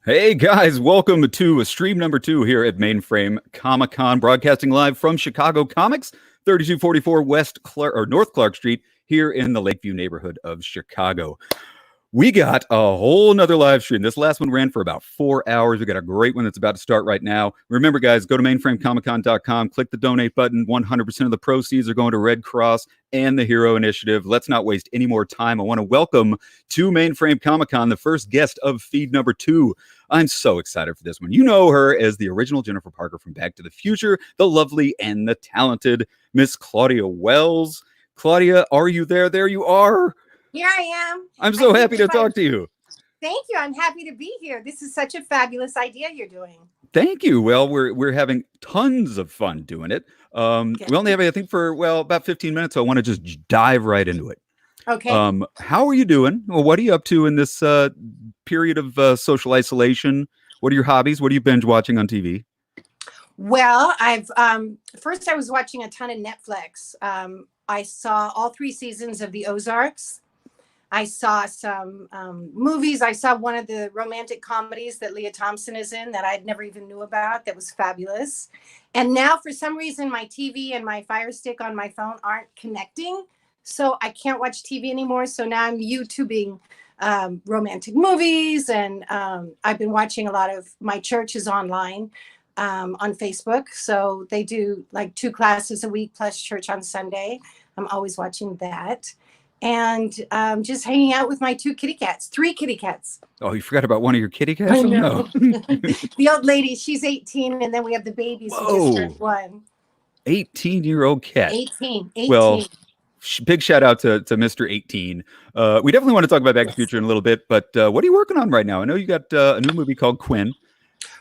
Hey guys, welcome to stream number 2 here at Mainframe Comic-Con, broadcasting live from Chicago Comics, 3244 West Clark or North Clark Street here in the Lakeview neighborhood of Chicago. We got a whole nother live stream. This last one ran for about 4 hours. We got a great one that's about to start right now. Remember, guys, go to mainframecomiccon.com, click the donate button. 100% of the proceeds are going to Red Cross and the Hero Initiative. Let's not waste any more time. I want to welcome to Mainframe Comic-Con the first guest of feed number 2. I'm so excited for this one. You know her as the original Jennifer Parker from Back to the Future, the lovely and the talented Miss Claudia Wells. Claudia, are you there? There you are. Here I am. I'm so happy to talk to you. Thank you. I'm happy to be here. This is such a fabulous idea you're doing. Thank you. Well, we're having tons of fun doing it. Okay. We only have, I think, for about 15 minutes, so I want to just dive right into it. Okay. How are you doing? Well, what are you up to in this period of social isolation? What are your hobbies? What are you binge watching on TV? Well, I've first I was watching a ton of Netflix. I saw all 3 seasons of The Ozarks. I saw some movies. I saw one of the romantic comedies that Leah Thompson is in that I'd never even knew about. That was fabulous. And now, for some reason, my TV and my Fire Stick on my phone aren't connecting. So I can't watch TV anymore. So now I'm YouTubing romantic movies. And I've been watching a lot of my church is online on Facebook. So they do like 2 classes a week plus church on Sunday. I'm always watching that. And just hanging out with my 2 kitty cats, 3 kitty cats. Oh, you forgot about one of your kitty cats? I know. The old lady, she's 18, and then we have the babies who just turned 1. 18-year-old cat. 18. Well, big shout out to Mr. 18. We definitely want to talk about Back to the Future in a little bit, but what are you working on right now? I know you got a new movie called Quinn.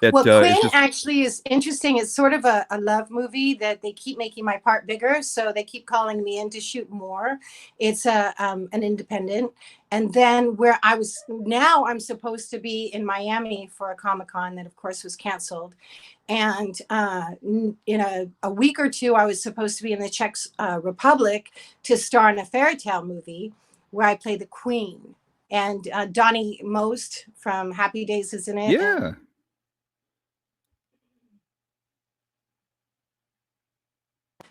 Well, Quinn actually is interesting. It's sort of a love movie that they keep making my part bigger. So they keep calling me in to shoot more. It's an independent. And then where now I'm supposed to be in Miami for a Comic-Con that, of course, was canceled. And in a week or 2, I was supposed to be in the Czech Republic to star in a fairy tale movie where I play the queen. And Donnie Most from Happy Days is in it. Yeah.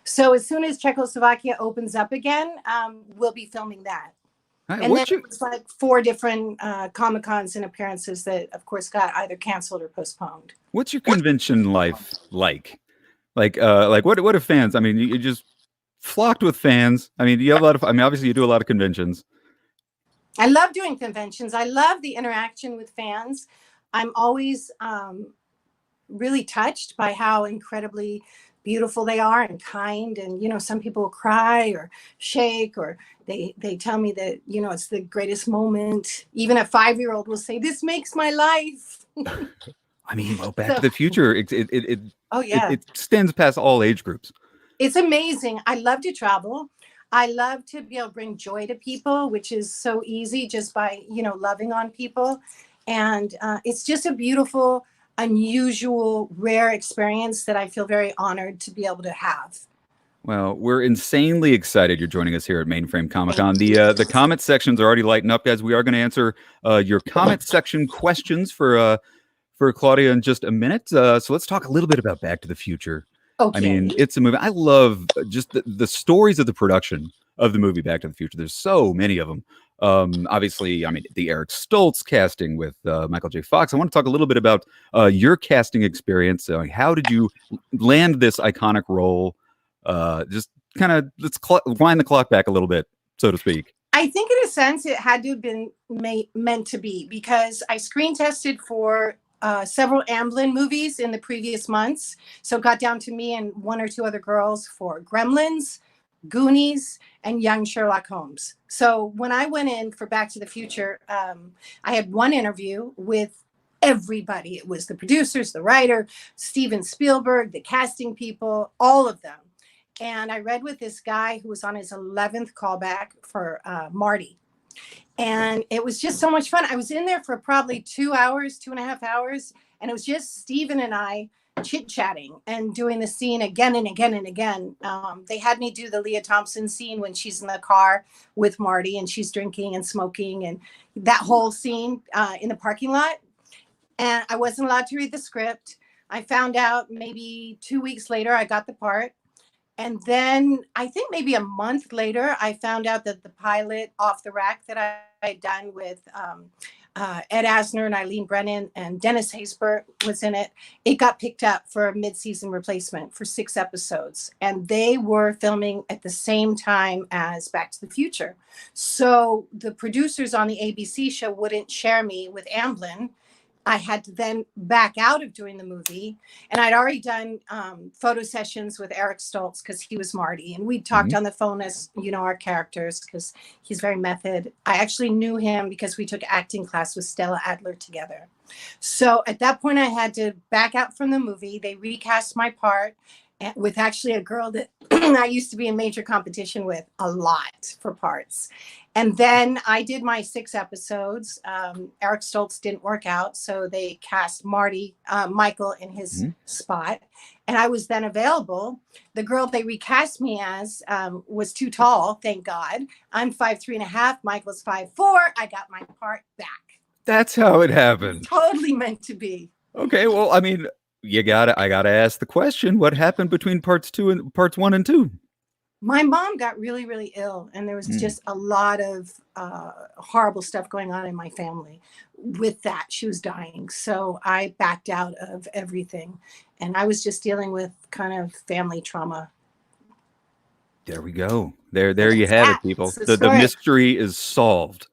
So as soon as Czechoslovakia opens up again, we'll be filming that. And then it's like 4 different Comic-Cons and appearances that, of course, got either canceled or postponed. What's your convention life like? Like what are fans? I mean, you just flocked with fans. I mean, you have a lot of. I mean, obviously, you do a lot of conventions. I love doing conventions. I love the interaction with fans. I'm always really touched by how incredibly beautiful they are and kind. And, some people will cry or shake, or they tell me that, it's the greatest moment. Even a 5-year-old will say, this makes my life. I mean, well, Back to the Future, it stands past all age groups. It's amazing. I love to travel. I love to be able to bring joy to people, which is so easy just by, loving on people. And it's just a beautiful, unusual, rare experience that I feel very honored to be able to have. Well, we're insanely excited you're joining us here at Mainframe Comic-Con. The comment sections are already lighting up, guys. We are going to answer your comment section questions for Claudia in just a minute. So let's talk a little bit about Back to the Future. Okay. I mean, it's a movie. I love just the stories of the production of the movie Back to the Future. There's so many of them. Obviously, I mean, the Eric Stoltz casting with Michael J. Fox. I want to talk a little bit about your casting experience. How did you land this iconic role? Just kind of let's wind the clock back a little bit, so to speak. I think in a sense it had to have been meant to be, because I screen tested for several Amblin movies in the previous months. So it got down to me and 1 or 2 other girls for Gremlins, Goonies, and Young Sherlock Holmes. So when I went in for Back to the Future, I had one interview with everybody. It was the producers, the writer, Steven Spielberg, the casting people, all of them. And I read with this guy who was on his 11th callback for Marty. And it was just so much fun. I was in there for probably 2.5 hours. And it was just Steven and I chit-chatting and doing the scene again and again and again. They had me do the Leah Thompson scene when she's in the car with Marty and she's drinking and smoking, and that whole scene in the parking lot. and I wasn't allowed to read the script. I found out maybe 2 weeks later I got the part. And then I think maybe a month later, I found out that the pilot Off the Rack that I had done with Ed Asner and Eileen Brennan and Dennis Haysbert was in it. It got picked up for a mid-season replacement for 6 episodes. And they were filming at the same time as Back to the Future. So the producers on the ABC show wouldn't share me with Amblin. I had to then back out of doing the movie. And I'd already done photo sessions with Eric Stoltz because he was Marty. And we talked on the phone as, our characters because he's very method. I actually knew him because we took acting class with Stella Adler together. So at that point, I had to back out from the movie. They recast my part with actually a girl that I used to be in major competition with a lot for parts. And then I did my 6 episodes. Eric Stoltz didn't work out, so they cast Michael in his spot. And I was then available. The girl they recast me as was too tall, thank God. I'm 5'3.5", Michael's 5'4". I got my part back. That's how it happened. Totally meant to be. Okay, well, I mean, I gotta ask the question: what happened between parts 1 and 2? My mom got really, really ill, and there was just a lot of horrible stuff going on in my family. With that, she was dying, so I backed out of everything, and I was just dealing with kind of family trauma. There we go. There you have it, people. The mystery is solved.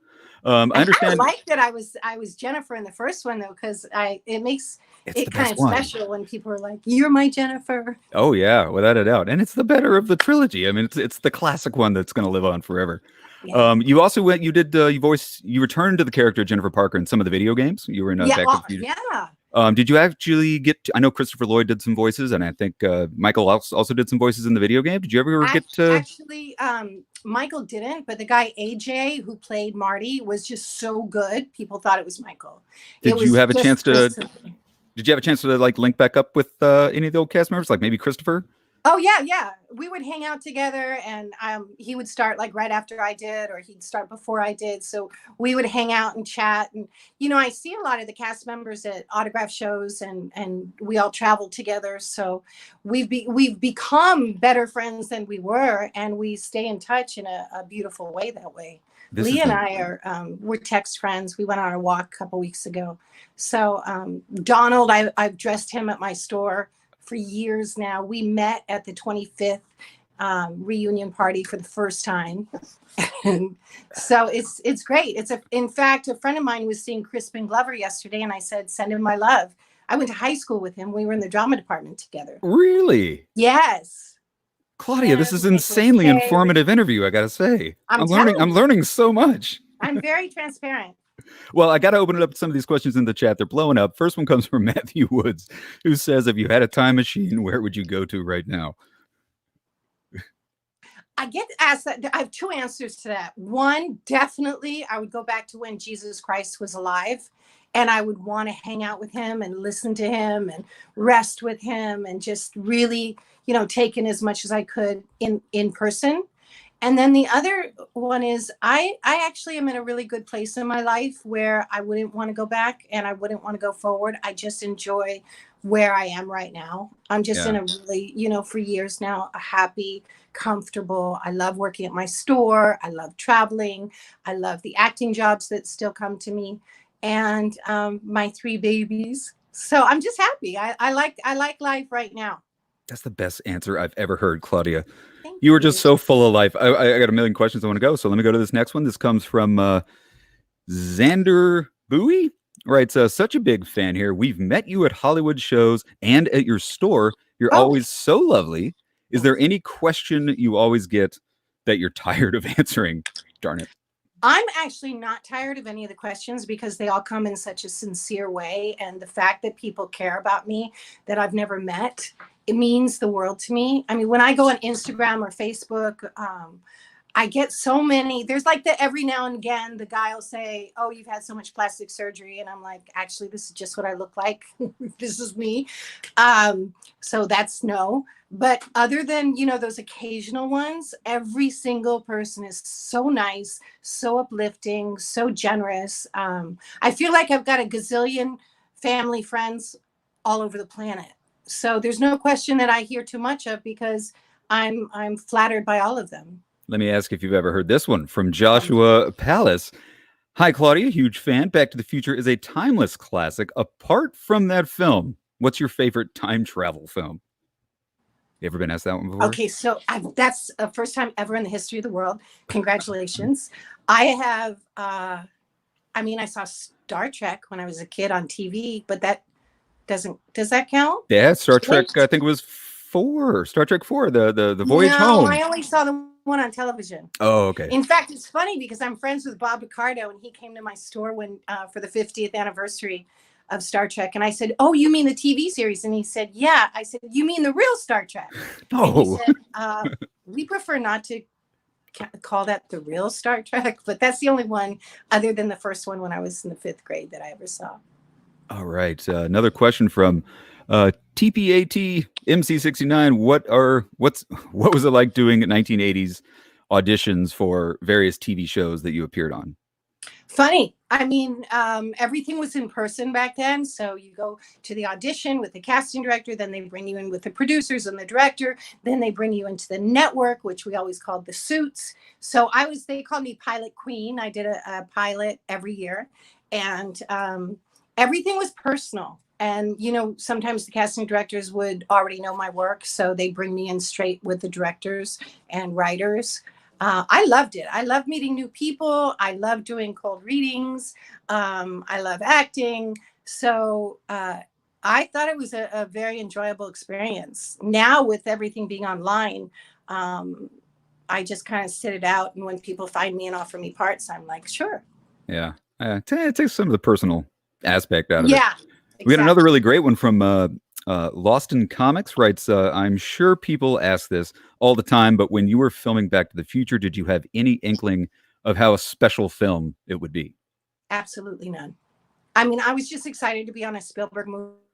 I understand. I like that I was Jennifer in the first one though, because it makes it kind of special when people are like, "You're my Jennifer." Oh yeah, without a doubt, and it's the better of the trilogy. I mean, it's the classic one that's going to live on forever. Yeah. You also you returned to the character Jennifer Parker in some of the video games. You were in Back to the Future. Yeah. Did you actually I know Christopher Lloyd did some voices, and I think Michael also did some voices in the video game. Did you ever get to? Actually, Michael didn't, but the guy AJ who played Marty was just so good. People thought it was Michael. Did you have a chance to? Did you have a chance to link back up with any of the old cast members, like maybe Christopher? Oh yeah. We would hang out together, and he would start like right after I did, or he'd start before I did. So we would hang out and chat. And I see a lot of the cast members at autograph shows, and we all traveled together. So we've become better friends than we were, and we stay in touch in a beautiful way that way. Lee and I are we're text friends. We went on a walk a couple weeks ago. So Donald, I've dressed him at my store for years now. We met at the 25th reunion party for the first time. And so it's great. In fact, a friend of mine was seeing Crispin Glover yesterday, and I said, send him my love. I went to high school with him. We were in the drama department together. Really? Yes. Claudia, this is insanely informative interview, I gotta say. I'm learning so much. I'm very transparent. Well, I got to open it up to some of these questions in the chat. They're blowing up. First one comes from Matthew Woods, who says, if you had a time machine, where would you go to right now? I get asked that. I have 2 answers to that. One, definitely, I would go back to when Jesus Christ was alive, and I would want to hang out with him and listen to him and rest with him and just really, take in as much as I could in person. And then the other one is I actually am in a really good place in my life where I wouldn't want to go back and I wouldn't want to go forward. I just enjoy where I am right now. I'm just in a really, for years now, a happy, comfortable. I love working at my store. I love traveling. I love the acting jobs that still come to me, and my 3 babies. So I'm just happy. I like life right now. That's the best answer I've ever heard, Claudia. You were just so full of life. I got a million questions I want to go. So let me go to this next one. This comes from Xander Bowie. Writes, such a big fan here. We've met you at Hollywood shows and at your store. You're always so lovely. Is there any question you always get that you're tired of answering? Darn it. I'm actually not tired of any of the questions because they all come in such a sincere way. And the fact that people care about me that I've never met, it means the world to me. I mean, when I go on Instagram or Facebook, I get so many. There's like every now and again, the guy will say, oh, you've had so much plastic surgery. And I'm like, actually, this is just what I look like. This is me. So that's no. But other than, those occasional ones, every single person is so nice, so uplifting, so generous. I feel like I've got a gazillion family, friends all over the planet. So there's no question that I hear too much of because I'm flattered by all of them. Let me ask if you've ever heard this one from Joshua Palace. Hi, Claudia, huge fan. Back to the Future is a timeless classic. Apart from that film, what's your favorite time travel film? You ever been asked that one before? Okay, so that's the first time ever in the history of the world. Congratulations. I have, I saw Star Trek when I was a kid on TV, but that does that count? Yeah, Star Trek, I think it was 4, Star Trek 4, the Voyage No, Home. I only saw the one on television. Oh, okay. In fact, it's funny because I'm friends with Bob Picardo, and he came to my store when for the 50th anniversary of Star Trek, and I said, "Oh, you mean the TV series?" And he said, "Yeah." I said, "You mean the real Star Trek?" No. And he said, "We prefer not to call that the real Star Trek, but that's the only one other than the first one when I was in the 5th grade that I ever saw." All right. Another question from TPAT MC69. What was it like doing 1980s auditions for various TV shows that you appeared on? Funny. Everything was in person back then. So you go to the audition with the casting director, then they bring you in with the producers and the director, then they bring you into the network, which we always called the suits. So they called me Pilot Queen. I did a pilot every year, and everything was personal. And, sometimes the casting directors would already know my work, so they bring me in straight with the directors and writers. I loved it. I love meeting new people. I love doing cold readings. I love acting. So I thought it was a very enjoyable experience. Now with everything being online, I just kind of sit it out. And when people find me and offer me parts, I'm like, sure. Yeah. It takes some of the personal aspect out of it. Yeah. Exactly. We got another really great one from Lost in Comics writes, I'm sure people ask this all the time, but when you were filming Back to the Future, did you have any inkling of how a special film it would be? Absolutely none. I was just excited to be on a Spielberg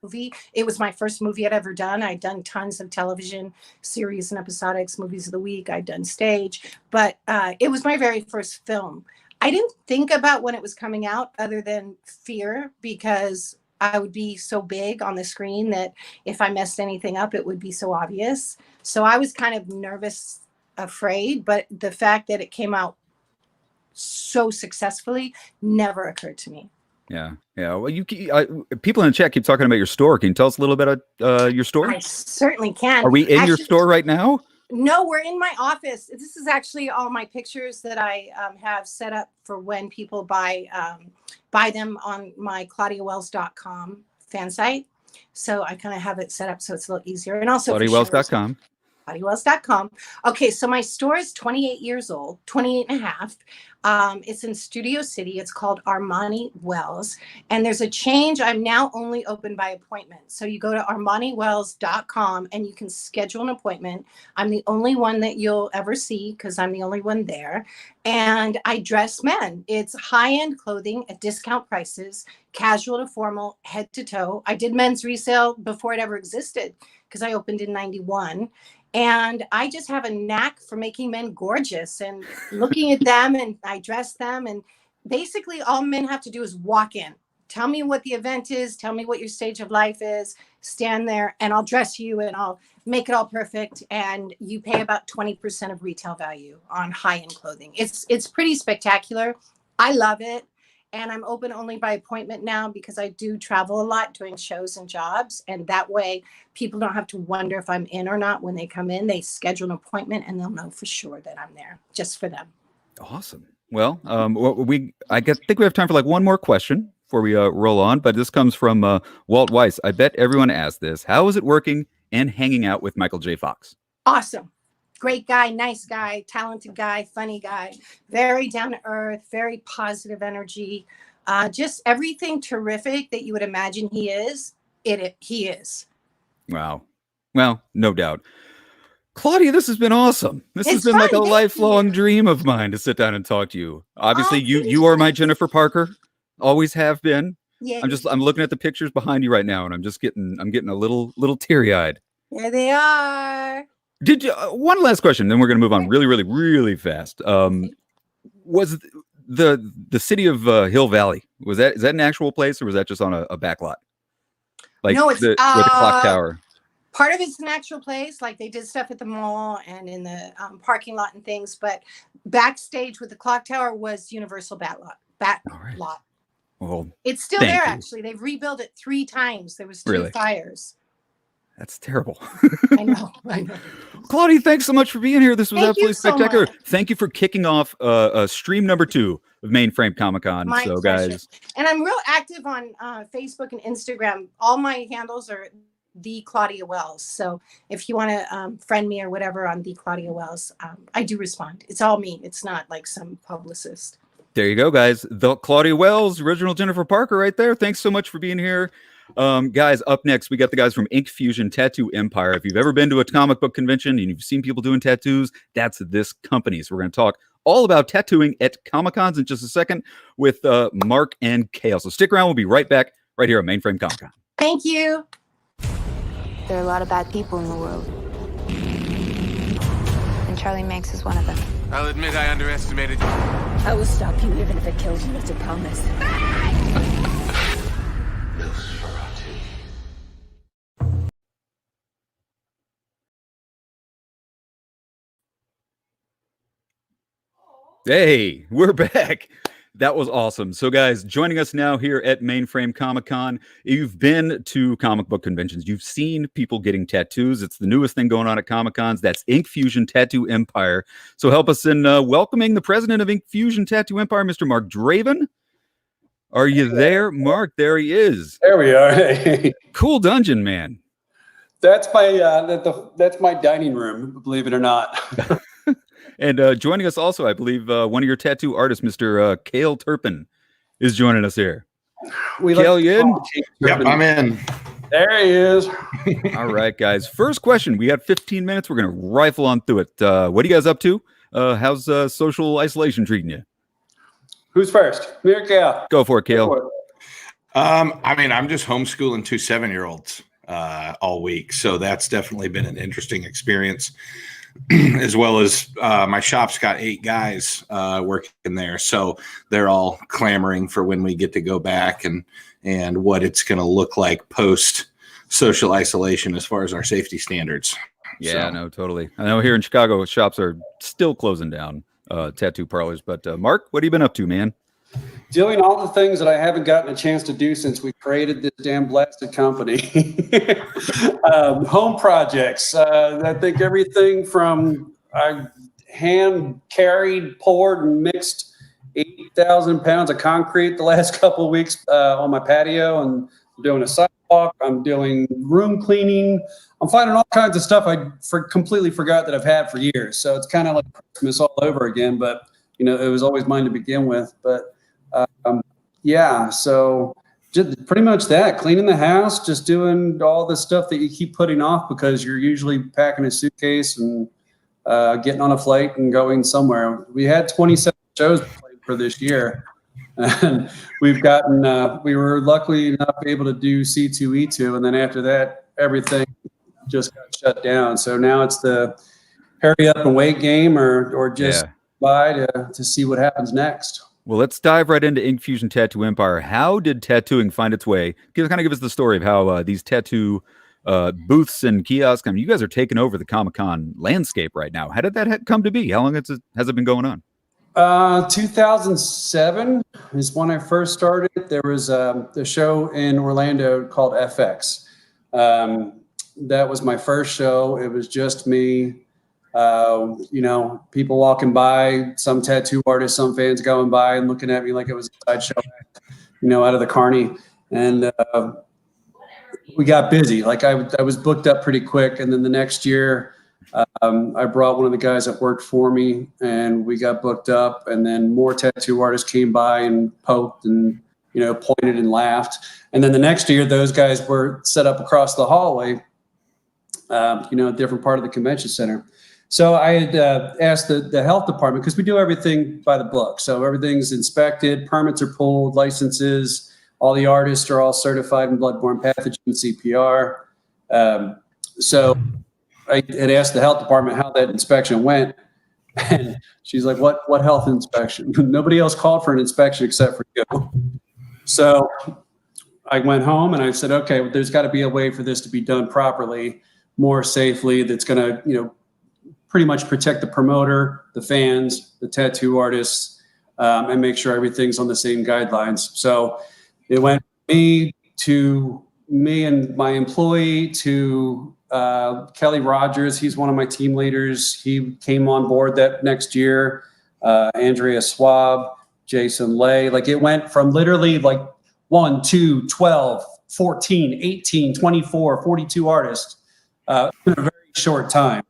movie. It was my first movie I'd ever done. I'd done tons of television series and episodics, movies of the week. I'd done stage, but it was my very first film. I didn't think about when it was coming out other than fear, because I would be so big on the screen that if I messed anything up, it would be so obvious. So I was kind of nervous, afraid, but the fact that it came out so successfully never occurred to me. Yeah. Well, people in the chat keep talking about your store. Can you tell us a little bit about your store? I certainly can. Are we in your store right now? No, we're in my office. This is actually all my pictures that I have set up for when people buy them on my ClaudiaWells.com fan site. So I kind of have it set up so it's a little easier. And also ClaudiaWells.com. ClaudiaWells.com. Okay, so my store is 28 years old, 28 and a half. It's in Studio City. It's called Armani Wells. And there's a change. I'm now only open by appointment. So you go to ArmaniWells.com and you can schedule an appointment. I'm the only one that you'll ever see because I'm the only one there. And I dress men. It's high-end clothing at discount prices, casual to formal, head to toe. I did men's resale before it ever existed because I opened in 91. And I just have a knack for making men gorgeous and looking at them, and I dress them. And basically all men have to do is walk in. Tell me what the event is. Tell me what your stage of life is. Stand there and I'll dress you and I'll make it all perfect. And you pay about 20% of retail value on high-end clothing. It's pretty spectacular. I love it. And I'm open only by appointment now because I do travel a lot doing shows and jobs. And that way people don't have to wonder if I'm in or not when they come in. They schedule an appointment and they'll know for sure that I'm there just for them. Awesome. Well, I think we have time for like one more question before we roll on. But this comes from Walt Weiss. I bet everyone asked this. How is it working and hanging out with Michael J. Fox? Awesome. Great guy, nice guy, talented guy, funny guy, very down to earth, very positive energy, just everything terrific that you would imagine he is. He is. Wow. Well, no doubt. Claudia, this has been awesome. This has been fun. like a lifelong dream of mine to sit down and talk to you. Obviously, you are my Jennifer Parker. Always have been. Yeah. I'm looking at the pictures behind you right now, and I'm getting a little teary-eyed. There they are. Did you one last question, then we're going to move on really, really, really fast. Was the city of Hill Valley, is that an actual place, or was that just on a back lot? Like No, it's where the clock tower. part of it's an actual place. Like they did stuff at the mall and in the parking lot and things. But backstage with the clock tower was Universal Bat Lot. All right. Lot. Well, It's still thank there, you. actually. They've rebuilt it 3 times. There was 2 Really? fires. That's terrible. I know. Claudia, thanks so much for being here. This was Thank you absolutely so spectacular. much. Thank you for kicking off stream number 2 of Mainframe Comic-Con. My So, pleasure. guys. And I'm real active on Facebook and Instagram. All my handles are the Claudia Wells. So if you want to friend me or whatever on the Claudia Wells, I do respond. It's all me. It's not like some publicist. There you go, guys. The Claudia Wells, original Jennifer Parker right there. Thanks so much for being here. Guys, up next, we got the guys from Ink Fusion Tattoo Empire. If you've ever been to a comic book convention and you've seen people doing tattoos, that's this company. So we're going to talk all about tattooing at Comic-Cons in just a second with Mark and Kale. So stick around. We'll be right back right here at Mainframe Comic-Con. Thank you. There are a lot of bad people in the world. And Charlie Manx is one of them. I'll admit I underestimated you. I will stop you even if it kills you, that's a promise. Hey, we're back. That was awesome. So, guys, joining us now here at Mainframe Comic-Con. You've been to comic book conventions. You've seen people getting tattoos. It's the newest thing going on at Comic-Cons. That's Ink Fusion Tattoo Empire. So help us in welcoming the president of Ink Fusion Tattoo Empire, Mr. Mark Draven. Are you there, Mark? There he is. There we are. Cool dungeon, man. That's my that's my dining room, believe it or not. And joining us also, I believe, one of your tattoo artists, Mr. Kale Turpin, is joining us here. Kale, you in? Yep, I'm in. There he is. All right, guys. First question. We got 15 minutes. We're going to rifle on through it. What are you guys up to? How's social isolation treating you? Who's first? Me or Kale? Go for it, Kale. I mean, I'm just homeschooling 2 7-year-olds all week. So that's definitely been an interesting experience. As well as my shop's got 8 guys working there. So they're all clamoring for when we get to go back and what it's going to look like post social isolation as far as our safety standards. Yeah, no, totally. I know here in Chicago, shops are still closing down, tattoo parlors. But Mark, what have you been up to, man? Doing all the things that I haven't gotten a chance to do since we created this damn blasted company. Home projects. I think everything from I hand carried, poured, and mixed 8,000 pounds of concrete the last couple of weeks on my patio, and I'm doing a sidewalk. I'm doing room cleaning. I'm finding all kinds of stuff I completely forgot that I've had for years. So it's kind of like Christmas all over again, but you know, it was always mine to begin with. But yeah, so just pretty much that, cleaning the house, just doing all the stuff that you keep putting off because you're usually packing a suitcase and getting on a flight and going somewhere. We had 27 shows for this year, and we've gotten, we were luckily enough able to do C2E2, and then after that, everything just got shut down. So now it's the hurry up and wait game or just buy to see what happens next. Well, let's dive right into Ink Fusion Tattoo Empire. How did tattooing find its way? Kind of give us the story of how these tattoo booths and kiosks, I mean, you guys are taking over the Comic-Con landscape right now. How did that come to be? How long has it been going on? 2007 is when I first started. There was a show in Orlando called FX. That was my first show. It was just me. You know, people walking by, some tattoo artists, some fans going by and looking at me like it was a sideshow, you know, out of the carny. And we got busy. Like I was booked up pretty quick. And then the next year, I brought one of the guys that worked for me and we got booked up. And then more tattoo artists came by and poked and, you know, pointed and laughed. And then the next year, those guys were set up across the hallway, you know, a different part of the convention center. So I had asked the health department, because we do everything by the book. So everything's inspected, permits are pulled, licenses, all the artists are all certified in bloodborne pathogen CPR. So I had asked the health department how that inspection went. And she's like, what health inspection? Nobody else called for an inspection except for you. So I went home and I said, okay, well, there's got to be a way for this to be done properly, more safely. That's going to, pretty much protect the promoter, the fans, the tattoo artists, and make sure everything's on the same guidelines. So it went me and my employee to Kelly Rogers. He's one of my team leaders. He came on board that next year. Andrea Swab, Jason Lay. Like it went from literally like 1, 2, 12, 14, 18, 24, 42 artists in a very short time.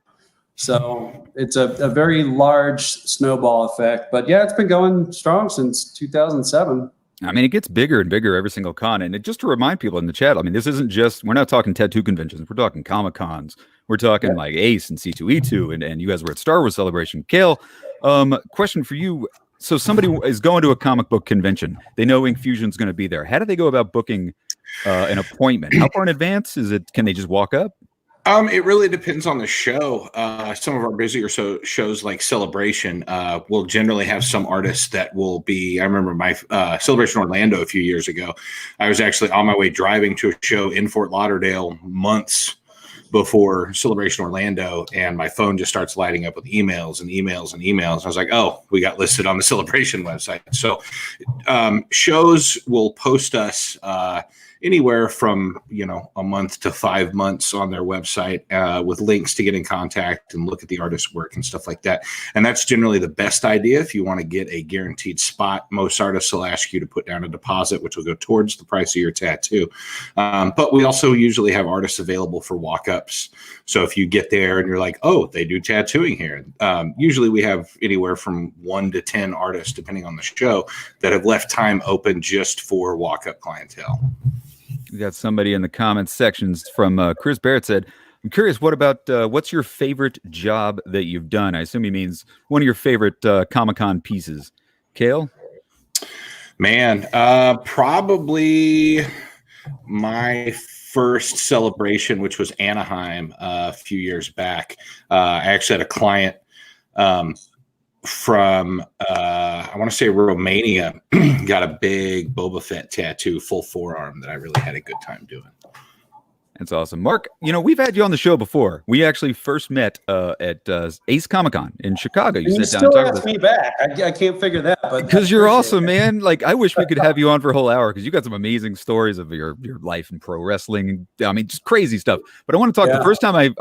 So it's a very large snowball effect. But yeah, it's been going strong since 2007. I mean, it gets bigger and bigger every single con. And just to remind people in the chat, I mean, this isn't just, we're not talking tattoo conventions. We're talking Comic-Cons. We're talking like ACE and C2E2. And you guys were at Star Wars Celebration. Kale, question for you. So somebody is going to a comic book convention. They know Inkfusion's going to be there. How do they go about booking an appointment? How far in advance is it? Can they just walk up? It really depends on the show. Some of our busier shows like Celebration will generally have some artists that will be. I remember my Celebration Orlando a few years ago. I was actually on my way driving to a show in Fort Lauderdale months before Celebration Orlando, and my phone just starts lighting up with emails and emails and emails. I was like, oh, we got listed on the Celebration website. So shows will post us anywhere from a month to 5 months on their website with links to get in contact and look at the artist's work and stuff like that. And that's generally the best idea if you want to get a guaranteed spot. Most artists will ask you to put down a deposit, which will go towards the price of your tattoo. But we also usually have artists available for walk-ups. So if you get there and you're like, oh, they do tattooing here. Usually we have anywhere from 1 to 10 artists, depending on the show, that have left time open just for walk-up clientele. We got somebody in the comments sections from Chris Barrett said, I'm curious, what's your favorite job that you've done? I assume he means one of your favorite Comic-Con pieces. Kale? Man, probably my first Celebration, which was Anaheim a few years back. I actually had a client from I want to say Romania got a big Boba Fett tattoo, full forearm, that I really had a good time doing. That's awesome. Mark, we've had you on the show before. We actually first met at Ace Comic-Con in Chicago. You sat down still and talked ask me back. I can't figure that. But because you're awesome, man. Like, I wish we could have you on for a whole hour because you got some amazing stories of your life in pro wrestling. I mean, just crazy stuff. But I want to talk. The first time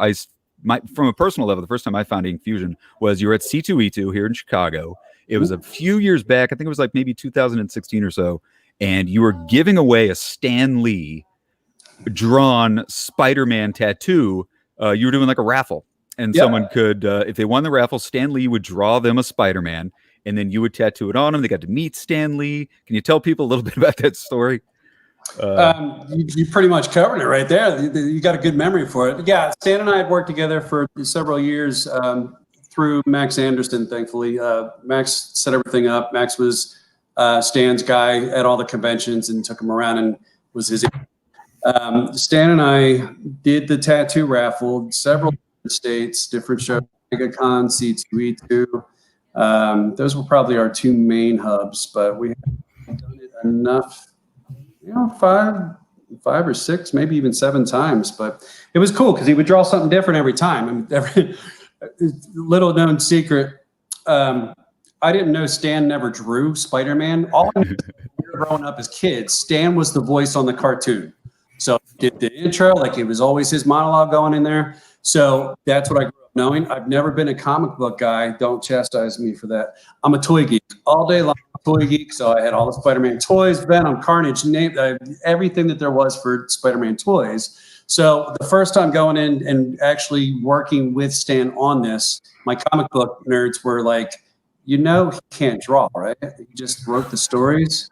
from a personal level, the first time I found Inkfusion was you were at C2E2 here in Chicago. It was a few years back. I think it was like maybe 2016 or so. And you were giving away a Stan Lee drawn Spider-Man tattoo. You were doing like a raffle. And someone could, if they won the raffle, Stan Lee would draw them a Spider-Man. And then you would tattoo it on them. They got to meet Stan Lee. Can you tell people a little bit about that story? You pretty much covered it right there. You got a good memory for it. Yeah, Stan and I had worked together for several years through Max Anderson, thankfully. Max set everything up. Max was Stan's guy at all the conventions and took him around and was his. Stan and I did the tattoo raffle, several different states, different shows, MegaCon, C2E2. Those were probably our two main hubs, but we haven't done it enough. Five or six, maybe even 7 times. But it was cool because he would draw something different every time. I mean, little known secret, I didn't know Stan never drew Spider-Man. All I knew we were growing up as kids, Stan was the voice on the cartoon. So he did the intro, like it was always his monologue going in there. So that's what I grew up knowing. I've never been a comic book guy. Don't chastise me for that. I'm a toy geek all day long. Toy geek, so I had all the Spider-Man toys, Venom, Carnage, everything that there was for Spider-Man toys. So the first time going in and actually working with Stan on this, my comic book nerds were like, he can't draw, right? He just wrote the stories.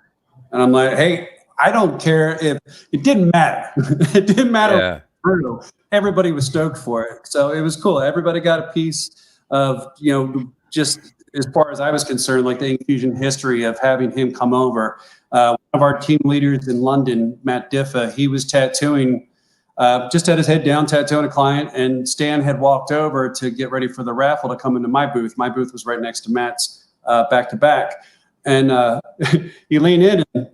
And I'm like, hey, I don't care if it didn't matter. It didn't matter. Yeah. Everybody was stoked for it. So it was cool. Everybody got a piece of, just as far as I was concerned, like the Inkfusion history of having him come over. One of our team leaders in London, Matt Diffa, he was tattooing, just had his head down, tattooing a client, and Stan had walked over to get ready for the raffle to come into my booth. My booth was right next to Matt's back to back. And he leaned in and,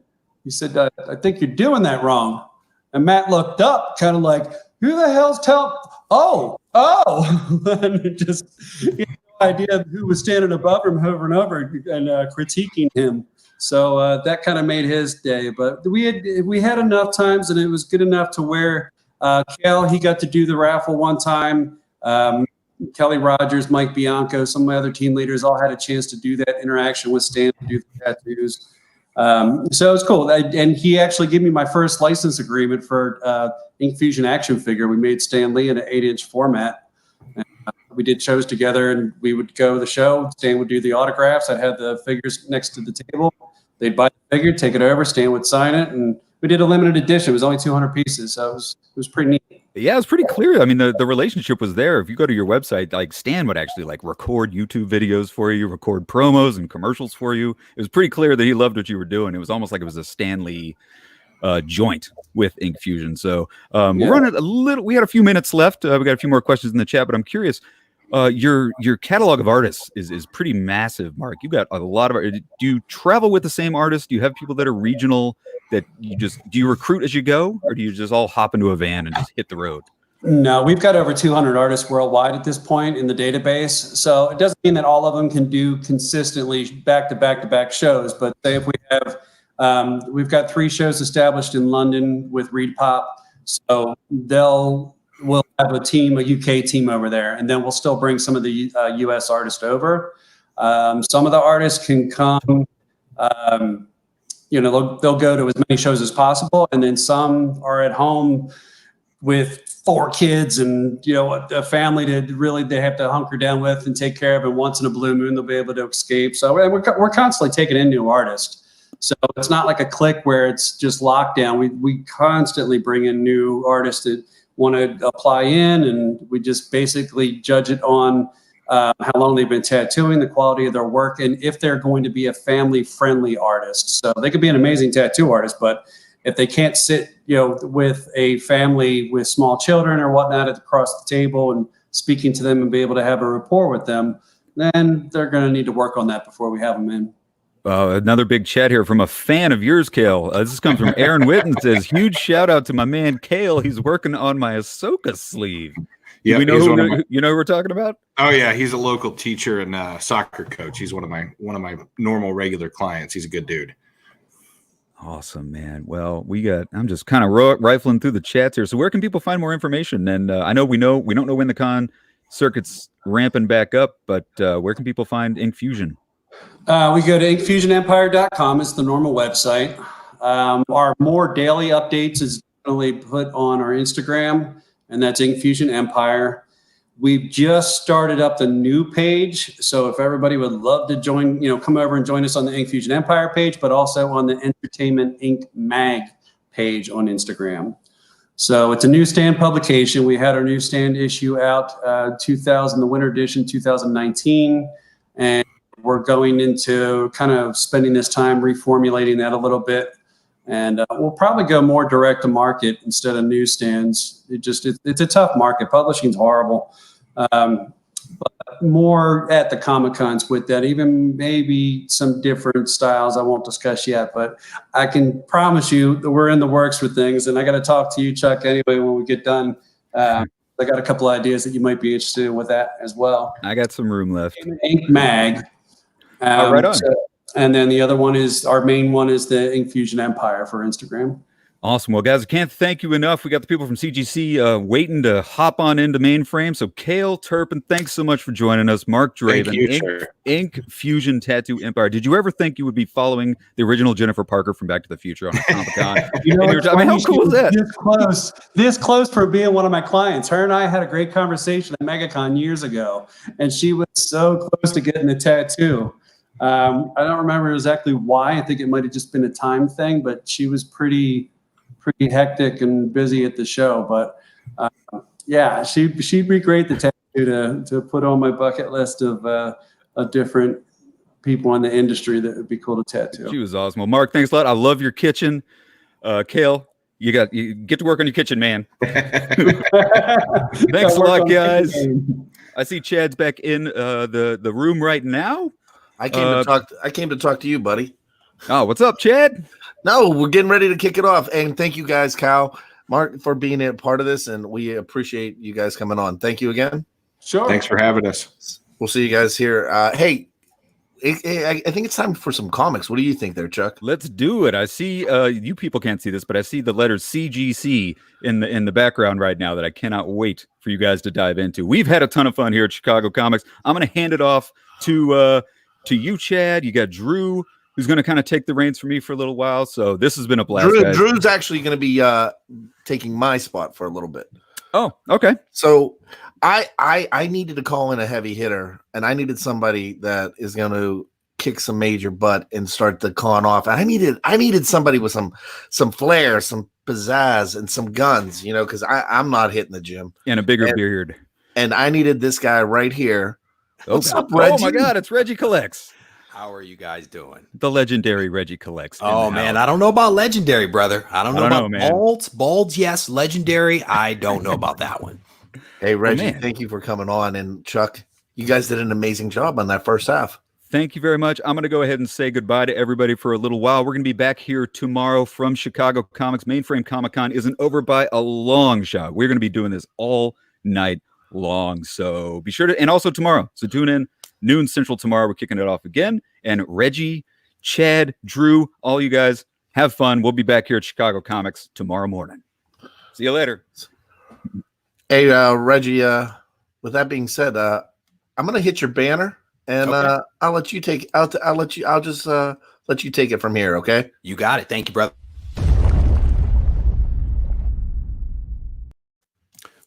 He said, I think you're doing that wrong. And Matt looked up, kind of like, who the hell's oh, and just he had no idea who was standing above him over and over and critiquing him. So that kind of made his day. But we had enough times, and it was good enough to where Kel, he got to do the raffle one time. Kelly Rogers, Mike Bianco, some of my other team leaders all had a chance to do that interaction with Stan to do the tattoos. So it's cool. And he actually gave me my first license agreement for Ink Fusion action figure. We made Stan Lee in an 8-inch format. And, we did shows together, and we would go to the show. Stan would do the autographs. I'd have the figures next to the table. They'd buy the figure, take it over. Stan would sign it, and we did a limited edition. It was only 200 pieces, so it was pretty neat. Yeah, it was pretty clear. I mean, the relationship was there. If you go to your website, like Stan would actually like record YouTube videos for you, record promos and commercials for you. It was pretty clear that he loved what you were doing. It was almost like it was a Stan Lee joint with Ink Fusion. So we're running a little. We had a few minutes left. We got a few more questions in the chat, but I'm curious. Your catalog of artists is pretty massive, Mark. You got a lot of. Do you travel with the same artists? Do you have people that are regional? That do you recruit as you go, or do you just all hop into a van and just hit the road? No, we've got over 200 artists worldwide at this point in the database. So it doesn't mean that all of them can do consistently back to back shows. But say if we have, we've got 3 shows established in London with Reed Pop. So we'll have a UK team over there, and then we'll still bring some of the US artists over. Some of the artists can come. They'll go to as many shows as possible, and then some are at home with 4 kids and a family they have to hunker down with and take care of. And once in a blue moon, they'll be able to escape. So we're constantly taking in new artists. So it's not like a clique where it's just lockdown. We constantly bring in new artists that want to apply in, and we just basically judge it on how long they've been tattooing, the quality of their work, and if they're going to be a family-friendly artist. So they could be an amazing tattoo artist, but if they can't sit, with a family with small children or whatnot across the table and speaking to them and be able to have a rapport with them, then they're going to need to work on that before we have them in. Another big chat here from a fan of yours, Kale. This comes from Aaron Witten. Says, huge shout out to my man Kale. He's working on my Ahsoka sleeve. Yeah, you know who we're talking about? Oh yeah, he's a local teacher and soccer coach. He's one of my normal regular clients. He's a good dude. Awesome, man. Well, I'm just kind of rifling through the chats here. So where can people find more information? And I know we don't know when the con circuit's ramping back up, but where can people find Ink Fusion? We go to inkfusionempire.com. It's the normal website. Our more daily updates is definitely put on our Instagram, and that's Ink Fusion Empire. We've just started up the new page. So if everybody would love to join, come over and join us on the Ink Fusion Empire page, but also on the Entertainment Inc. Mag page on Instagram. So it's a newsstand publication. We had our newsstand issue out, the winter edition, 2019. And we're going into kind of spending this time reformulating that a little bit. And we'll probably go more direct to market instead of newsstands. It's a tough market. Publishing's horrible. But more at the Comic-Cons with that, even maybe some different styles I won't discuss yet. But I can promise you that we're in the works with things. And I got to talk to you, Chuck, anyway, when we get done. I got a couple ideas that you might be interested in with that as well. I got some room left. Ink Mag. Right on. And then the other one is, our main one is the Ink Fusion Empire for Instagram. Awesome. Well, guys, I can't thank you enough. We got the people from CGC waiting to hop on into Mainframe. So Kale Turpin, thanks so much for joining us. Mark Draven, Ink Fusion Tattoo Empire. Did you ever think you would be following the original Jennifer Parker from Back to the Future on a Comic-Con? How cool is that? This close for being one of my clients. Her and I had a great conversation at MegaCon years ago, and she was so close to getting a tattoo. I don't remember exactly why. I think it might have just been a time thing, but she was pretty hectic and busy at the show. But yeah, she'd be great to tattoo to put on my bucket list of different people in the industry that would be cool to tattoo. She was awesome. Well, Mark, thanks a lot. I love your kitchen. Kale, you get to work on your kitchen, man. Thanks a lot, guys. I see Chad's back in the room right now. I came to talk to you, buddy. Oh, what's up, Chad? No, we're getting ready to kick it off. And thank you guys, Kyle, Mark, for being a part of this. And we appreciate you guys coming on. Thank you again. Sure. Thanks for having us. We'll see you guys here. Hey, I think it's time for some comics. What do you think there, Chuck? Let's do it. I see you people can't see this, but I see the letters CGC in the background right now that I cannot wait for you guys to dive into. We've had a ton of fun here at Chicago Comics. I'm going to hand it off to you, Chad. You got Drew, who's going to kind of take the reins for me for a little while. So this has been a blast, guys. Drew's actually going to be taking my spot for a little bit. Oh, okay. So I needed to call in a heavy hitter, and I needed somebody that is going to kick some major butt and start the con off. And I needed somebody with some flair, some pizzazz, and some guns, because I'm not hitting the gym. And a bigger beard. And I needed this guy right here. What's up, Oh Reggie? my God, it's Reggie Collects. How are you guys doing? The legendary Reggie Collects. Oh man, I don't know about legendary, brother. I don't know about balds. Balds, yes. Legendary, I don't know about that one. Hey, Reggie, thank you for coming on. And Chuck, you guys did an amazing job on that first half. Thank you very much. I'm going to go ahead and say goodbye to everybody for a little while. We're going to be back here tomorrow from Chicago Comics. Mainframe Comic-Con isn't over by a long shot. We're going to be doing this all night long. So be sure to, and also tomorrow. So tune in noon Central tomorrow. We're kicking it off again. And Reggie, Chad, Drew, all you guys have fun. We'll be back here at Chicago Comics tomorrow morning. See you later. Hey, Reggie, with that being said, I'm going to hit your banner. And Okay. I'll let you take. I'll just let you take it from here. Okay. You got it. Thank you, brother.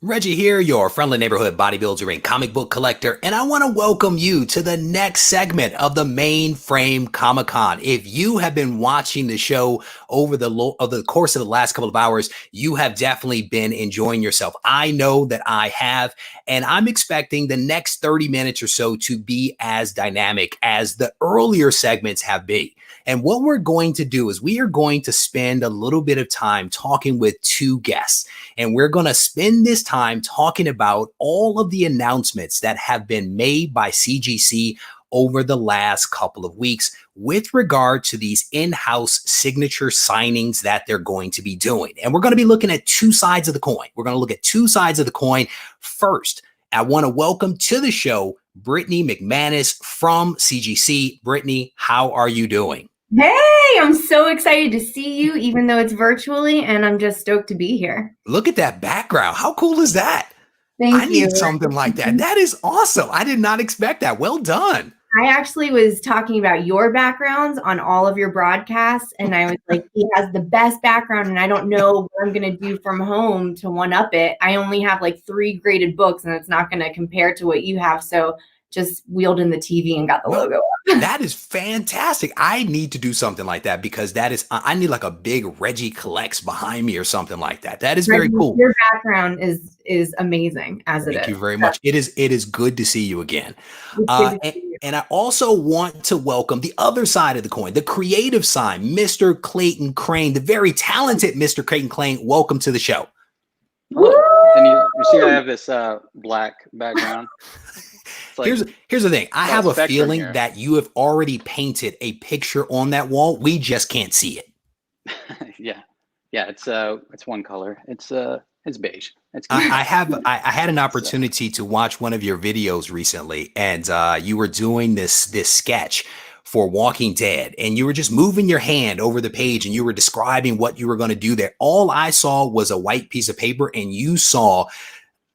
Reggie here, your friendly neighborhood bodybuilder and comic book collector, and I want to welcome you to the next segment of the Mainframe Comic-Con. If you have been watching the show over the course of the last couple of hours, you have definitely been enjoying yourself. I know that I have, and I'm expecting the next 30 minutes or so to be as dynamic as the earlier segments have been. And what we're going to do is we are going to spend a little bit of time talking with two guests, and we're going to spend this time talking about all of the announcements that have been made by CGC over the last couple of weeks with regard to these in-house signature signings that they're going to be doing. And we're going to be looking at two sides of the coin. We're going to look at two sides of the coin. First, I want to welcome to the show Brittany McManus from CGC. Brittany, how are you doing? Hey, I'm so excited to see you, even though it's virtually, and I'm just stoked to be here. Look at that background. How cool is that? Thank I you. need something like that. That is awesome. I did not expect that. Well done. I actually was talking about your backgrounds on all of your broadcasts, and I was like, he has the best background, and I don't know what I'm going to do from home to one-up it. I only have like 3 graded books, and it's not going to compare to what you have, so just wheeled in the TV and got the logo up. That is fantastic. I need to do something like that because that is, I need like a big Reggie Collects behind me or something like that. That is very cool. Your background is amazing as it is. Thank you very much. It is good to see you again. And I also want to welcome the other side of the coin, the creative side, Mr. Clayton Crane, the very talented Mr. Clayton Crane. Welcome to the show. And you see I have this black background. Like, here's the thing. I have a feeling here. that you have already painted a picture on that wall. We just can't see it. yeah, it's one color. It's beige. It's I had an opportunity to watch one of your videos recently, and you were doing this sketch for Walking Dead, and you were just moving your hand over the page, and you were describing what you were going to do there. All I saw was a white piece of paper, and you saw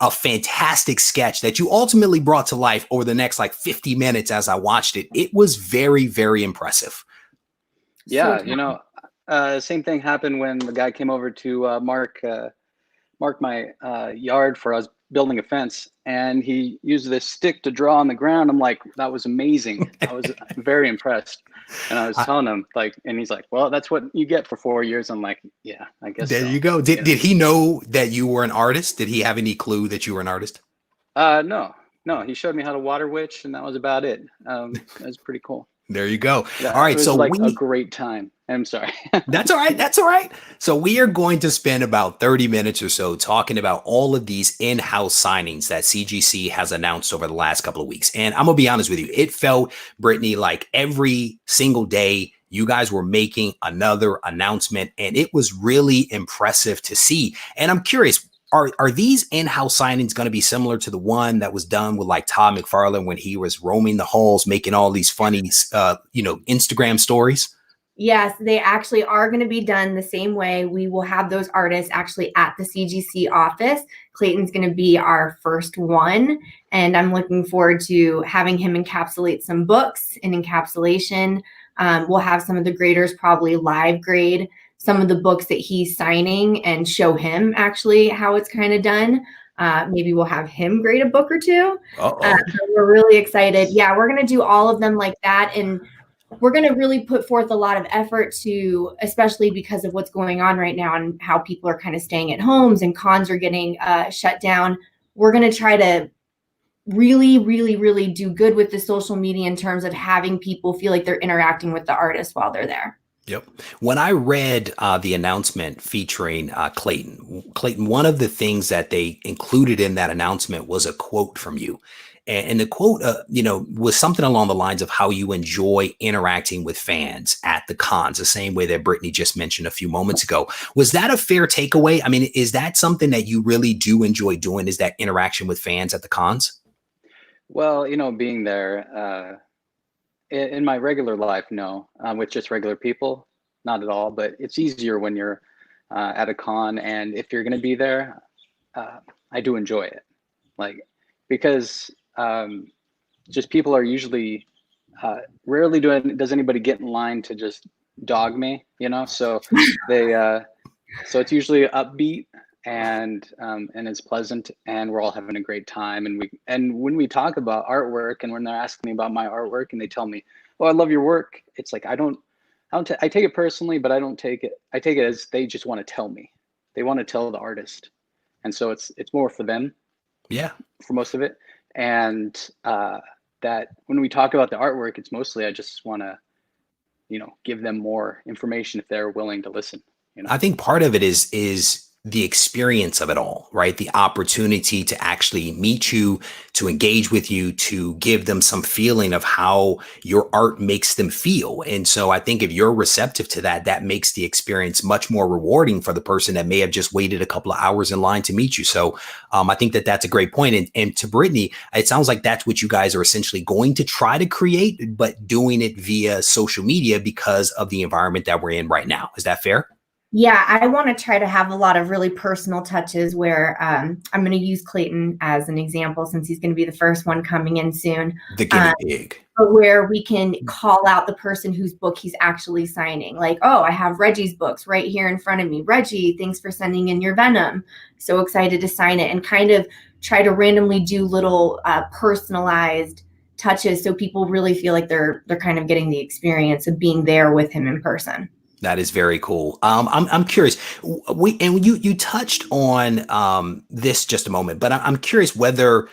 a fantastic sketch that you ultimately brought to life over the next like 50 minutes as I watched it. It was very, very impressive. Yeah, same thing happened when the guy came over to mark my yard for us building a fence, and he used this stick to draw on the ground. I'm like, that was amazing. I was very impressed. And I was telling him, like, and he's like, well, that's what you get for 4 years. I'm like, yeah, I guess There you go. Did he know that you were an artist? Did he have any clue that you were an artist? No, he showed me how to water witch, and that was about it. It was pretty cool. There you go. Yeah, all right. it was So like a great time. I'm sorry. That's all right. That's all right. So we are going to spend about 30 minutes or so talking about all of these in-house signings that CGC has announced over the last couple of weeks. And I'm going to be honest with you. It felt, Brittany, like every single day you guys were making another announcement, and it was really impressive to see. And I'm curious, are these in-house signings going to be similar to the one that was done with like Todd McFarlane when he was roaming the halls, making all these funny, Instagram stories? Yes, they actually are going to be done the same way. We will have those artists actually at the CGC office. Clayton's going to be our first one, and I'm looking forward to having him encapsulate some books in encapsulation. We'll have some of the graders probably live grade some of the books that he's signing and show him actually how it's kind of done. Maybe we'll have him grade a book or two. We're really excited. Yeah, we're going to do all of them like that. And we're going to really put forth a lot of effort to, especially because of what's going on right now and how people are kind of staying at homes and cons are getting shut down. We're going to try to really, really, really do good with the social media in terms of having people feel like they're interacting with the artist while they're there. Yep. When I read the announcement featuring Clayton, one of the things that they included in that announcement was a quote from you. And the quote, was something along the lines of how you enjoy interacting with fans at the cons, the same way that Brittany just mentioned a few moments ago. Was that a fair takeaway? I mean, is that something that you really do enjoy doing, is that interaction with fans at the cons? Well, being there, in my regular life, no. With just regular people, not at all. But it's easier when you're at a con, and if you're going to be there, I do enjoy it, because just people are usually rarely does anybody get in line to just dog me, So so it's usually upbeat and it's pleasant, and we're all having a great time. And when we talk about artwork, and when they're asking me about my artwork, and they tell me, "Oh, I love your work," it's like I take it personally, but I don't take it. I take it as they just want to tell me. They want to tell the artist, and so it's more for them. Yeah, for most of it, and that when we talk about the artwork, it's mostly I just want to, give them more information if they're willing to listen. I think part of it is the experience of it all, right? The opportunity to actually meet you, to engage with you, to give them some feeling of how your art makes them feel. And so I think if you're receptive to that, that makes the experience much more rewarding for the person that may have just waited a couple of hours in line to meet you. So I think that that's a great point. And to Brittany, it sounds like that's what you guys are essentially going to try to create, but doing it via social media because of the environment that we're in right now. Is that fair? Yeah, I want to try to have a lot of really personal touches where I'm going to use Clayton as an example since he's going to be the first one coming in soon. The guinea pig. But where we can call out the person whose book he's actually signing. Like, oh, I have Reggie's books right here in front of me. Reggie, thanks for sending in your Venom. So excited to sign it, and kind of try to randomly do little personalized touches so people really feel like they're kind of getting the experience of being there with him in person. That is very cool. I'm curious. You touched on this just a moment, but I'm curious whether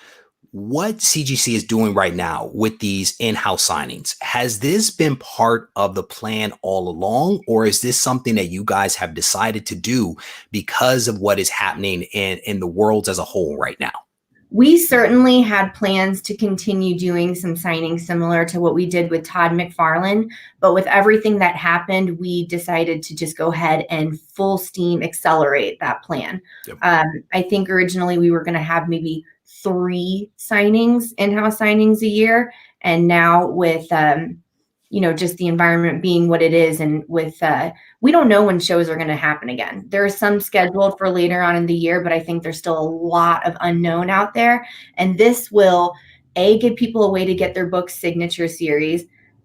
what CGC is doing right now with these in-house signings, has this been part of the plan all along, or is this something that you guys have decided to do because of what is happening in the world as a whole right now? We certainly had plans to continue doing some signings similar to what we did with Todd McFarlane, but with everything that happened, we decided to just go ahead and full steam accelerate that plan. Yep. I think originally we were going to have maybe 3 signings, in-house signings a year, and now with just the environment being what it is, and with we don't know when shows are going to happen again. There are some scheduled for later on in the year, but I think there's still a lot of unknown out there. And this will, A, give people a way to get their book signature series,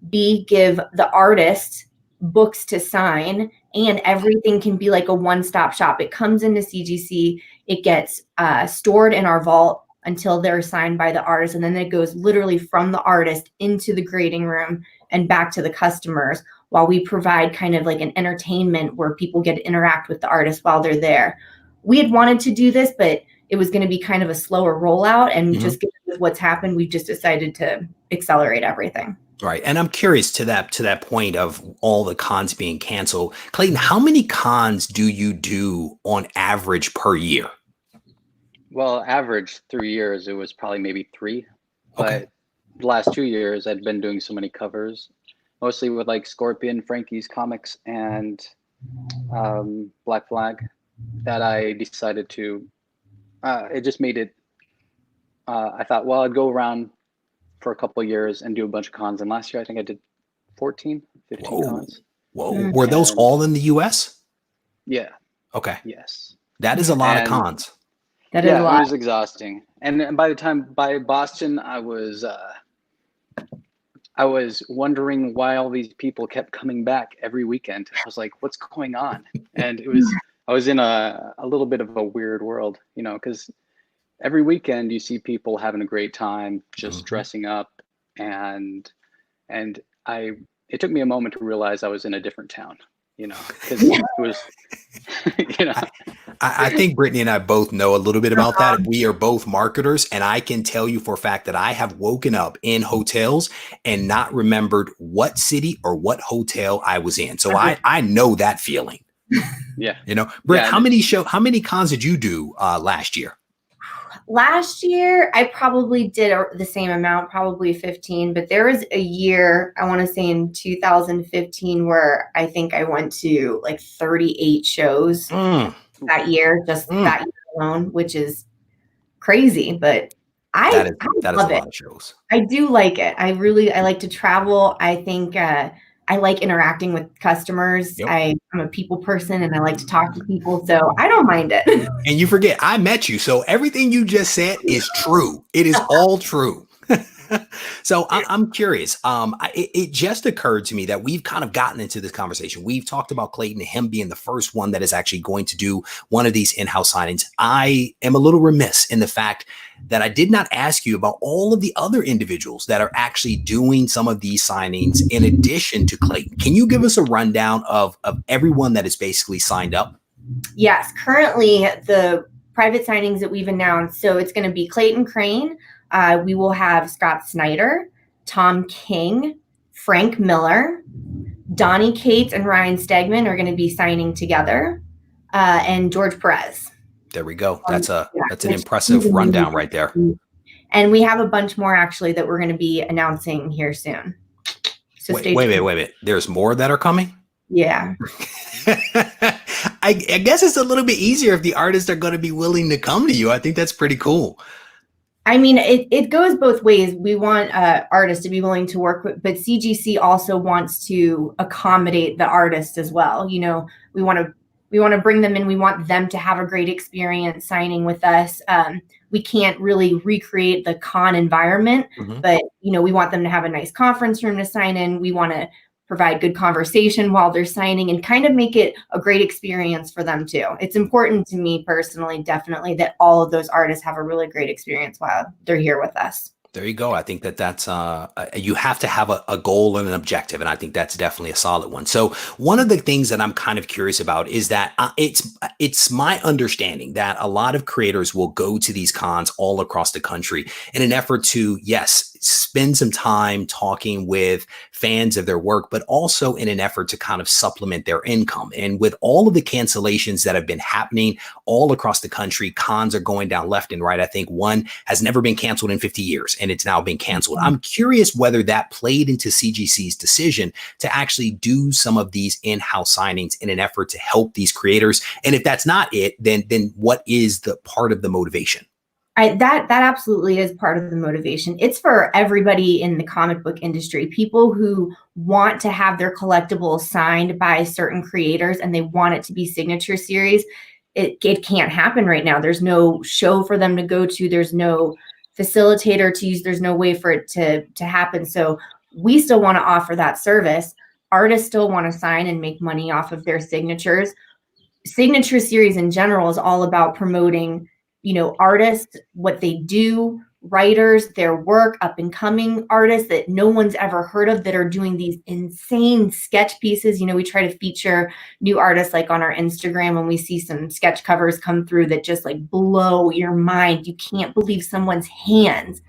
B, give the artist books to sign, and everything can be like a one-stop shop. It comes into CGC, it gets stored in our vault until they're signed by the artist, and then it goes literally from the artist into the grading room and back to the customers, while we provide kind of like an entertainment where people get to interact with the artist while they're there. We had wanted to do this, but it was going to be kind of a slower rollout, and just given what's happened, we've just decided to accelerate everything. Right. And I'm curious to that point of all the cons being canceled. Clayton, how many cons do you do on average per year? Well, average 3 years, it was probably maybe 3. Okay. But the last 2 years, I'd been doing so many covers mostly with like Scorpion, Frankie's Comics, and Black Flag, that I decided to. It just made it. I thought, well, I'd go around for a couple of years and do a bunch of cons. And last year, I think I did 14, 15 cons. Whoa. Were those all in the US? Yeah. Okay. Yes. That is a lot of cons. That is a lot. It was exhausting. And by Boston, I was wondering why all these people kept coming back every weekend. I was like, what's going on? And I was in a little bit of a weird world, you know, because every weekend you see people having a great time, just dressing up, and it took me a moment to realize I was in a different town, you know, because it was, you know. I think Brittany and I both know a little bit about that. We are both marketers, and I can tell you for a fact that I have woken up in hotels and not remembered what city or what hotel I was in. So I know that feeling. Yeah. You know, Britt, how many cons did you do last year? Last year, I probably did the same amount, probably 15, but there was a year, I want to say in 2015, where I think I went to like 38 shows that year, just that year alone, which is crazy, but I that is love a it. lot of shows. I do like it. I like to travel. I think I like interacting with customers. Yep. I'm a people person and I like to talk to people, so I don't mind it. And you forget, I met you. So everything you just said is true. It is all true. So I'm curious. It just occurred to me that we've kind of gotten into this conversation. We've talked about Clayton and him being the first one that is actually going to do one of these in-house signings. I am a little remiss in the fact that I did not ask you about all of the other individuals that are actually doing some of these signings in addition to Clayton. Can you give us a rundown of everyone that is basically signed up? Yes, currently the private signings that we've announced. So it's going to be Clayton Crane. We will have Scott Snyder, Tom King, Frank Miller, Donnie Cates, and Ryan Stegman are going to be signing together, and George Perez. There we go. That's an impressive rundown right there. And we have a bunch more actually that we're going to be announcing here soon. So wait. There's more that are coming? Yeah. I guess it's a little bit easier if the artists are going to be willing to come to you. I think that's pretty cool. I mean, it goes both ways. We want artists to be willing to work with, but CGC also wants to accommodate the artist as well. You know, we want to bring them in. We want them to have a great experience signing with us. We can't really recreate the con environment, but you know, we want them to have a nice conference room to sign in. We want to provide good conversation while they're signing and kind of make it a great experience for them too. It's important to me personally, definitely, that all of those artists have a really great experience while they're here with us. There you go. I think that's you have to have a goal and an objective, and I think that's definitely a solid one. So one of the things that I'm kind of curious about is that it's my understanding that a lot of creators will go to these cons all across the country in an effort to, yes, spend some time talking with fans of their work, but also in an effort to kind of supplement their income. And with all of the cancellations that have been happening all across the country, cons are going down left and right. I think one has never been canceled in 50 years and it's now been canceled. I'm curious whether that played into CGC's decision to actually do some of these in-house signings in an effort to help these creators. And if that's not it, then what is the part of the motivation? That absolutely is part of the motivation. It's for everybody in the comic book industry, people who want to have their collectibles signed by certain creators and they want it to be signature series. It can't happen right now. There's no show for them to go to. There's no facilitator to use. There's no way for it to happen. So we still want to offer that service. Artists still want to sign and make money off of their signatures. Signature series in general is all about promoting, you know, artists, what they do, writers, their work, up and coming artists that no one's ever heard of that are doing these insane sketch pieces. You know, we try to feature new artists like on our Instagram when we see some sketch covers come through that just like blow your mind. You can't believe someone's hands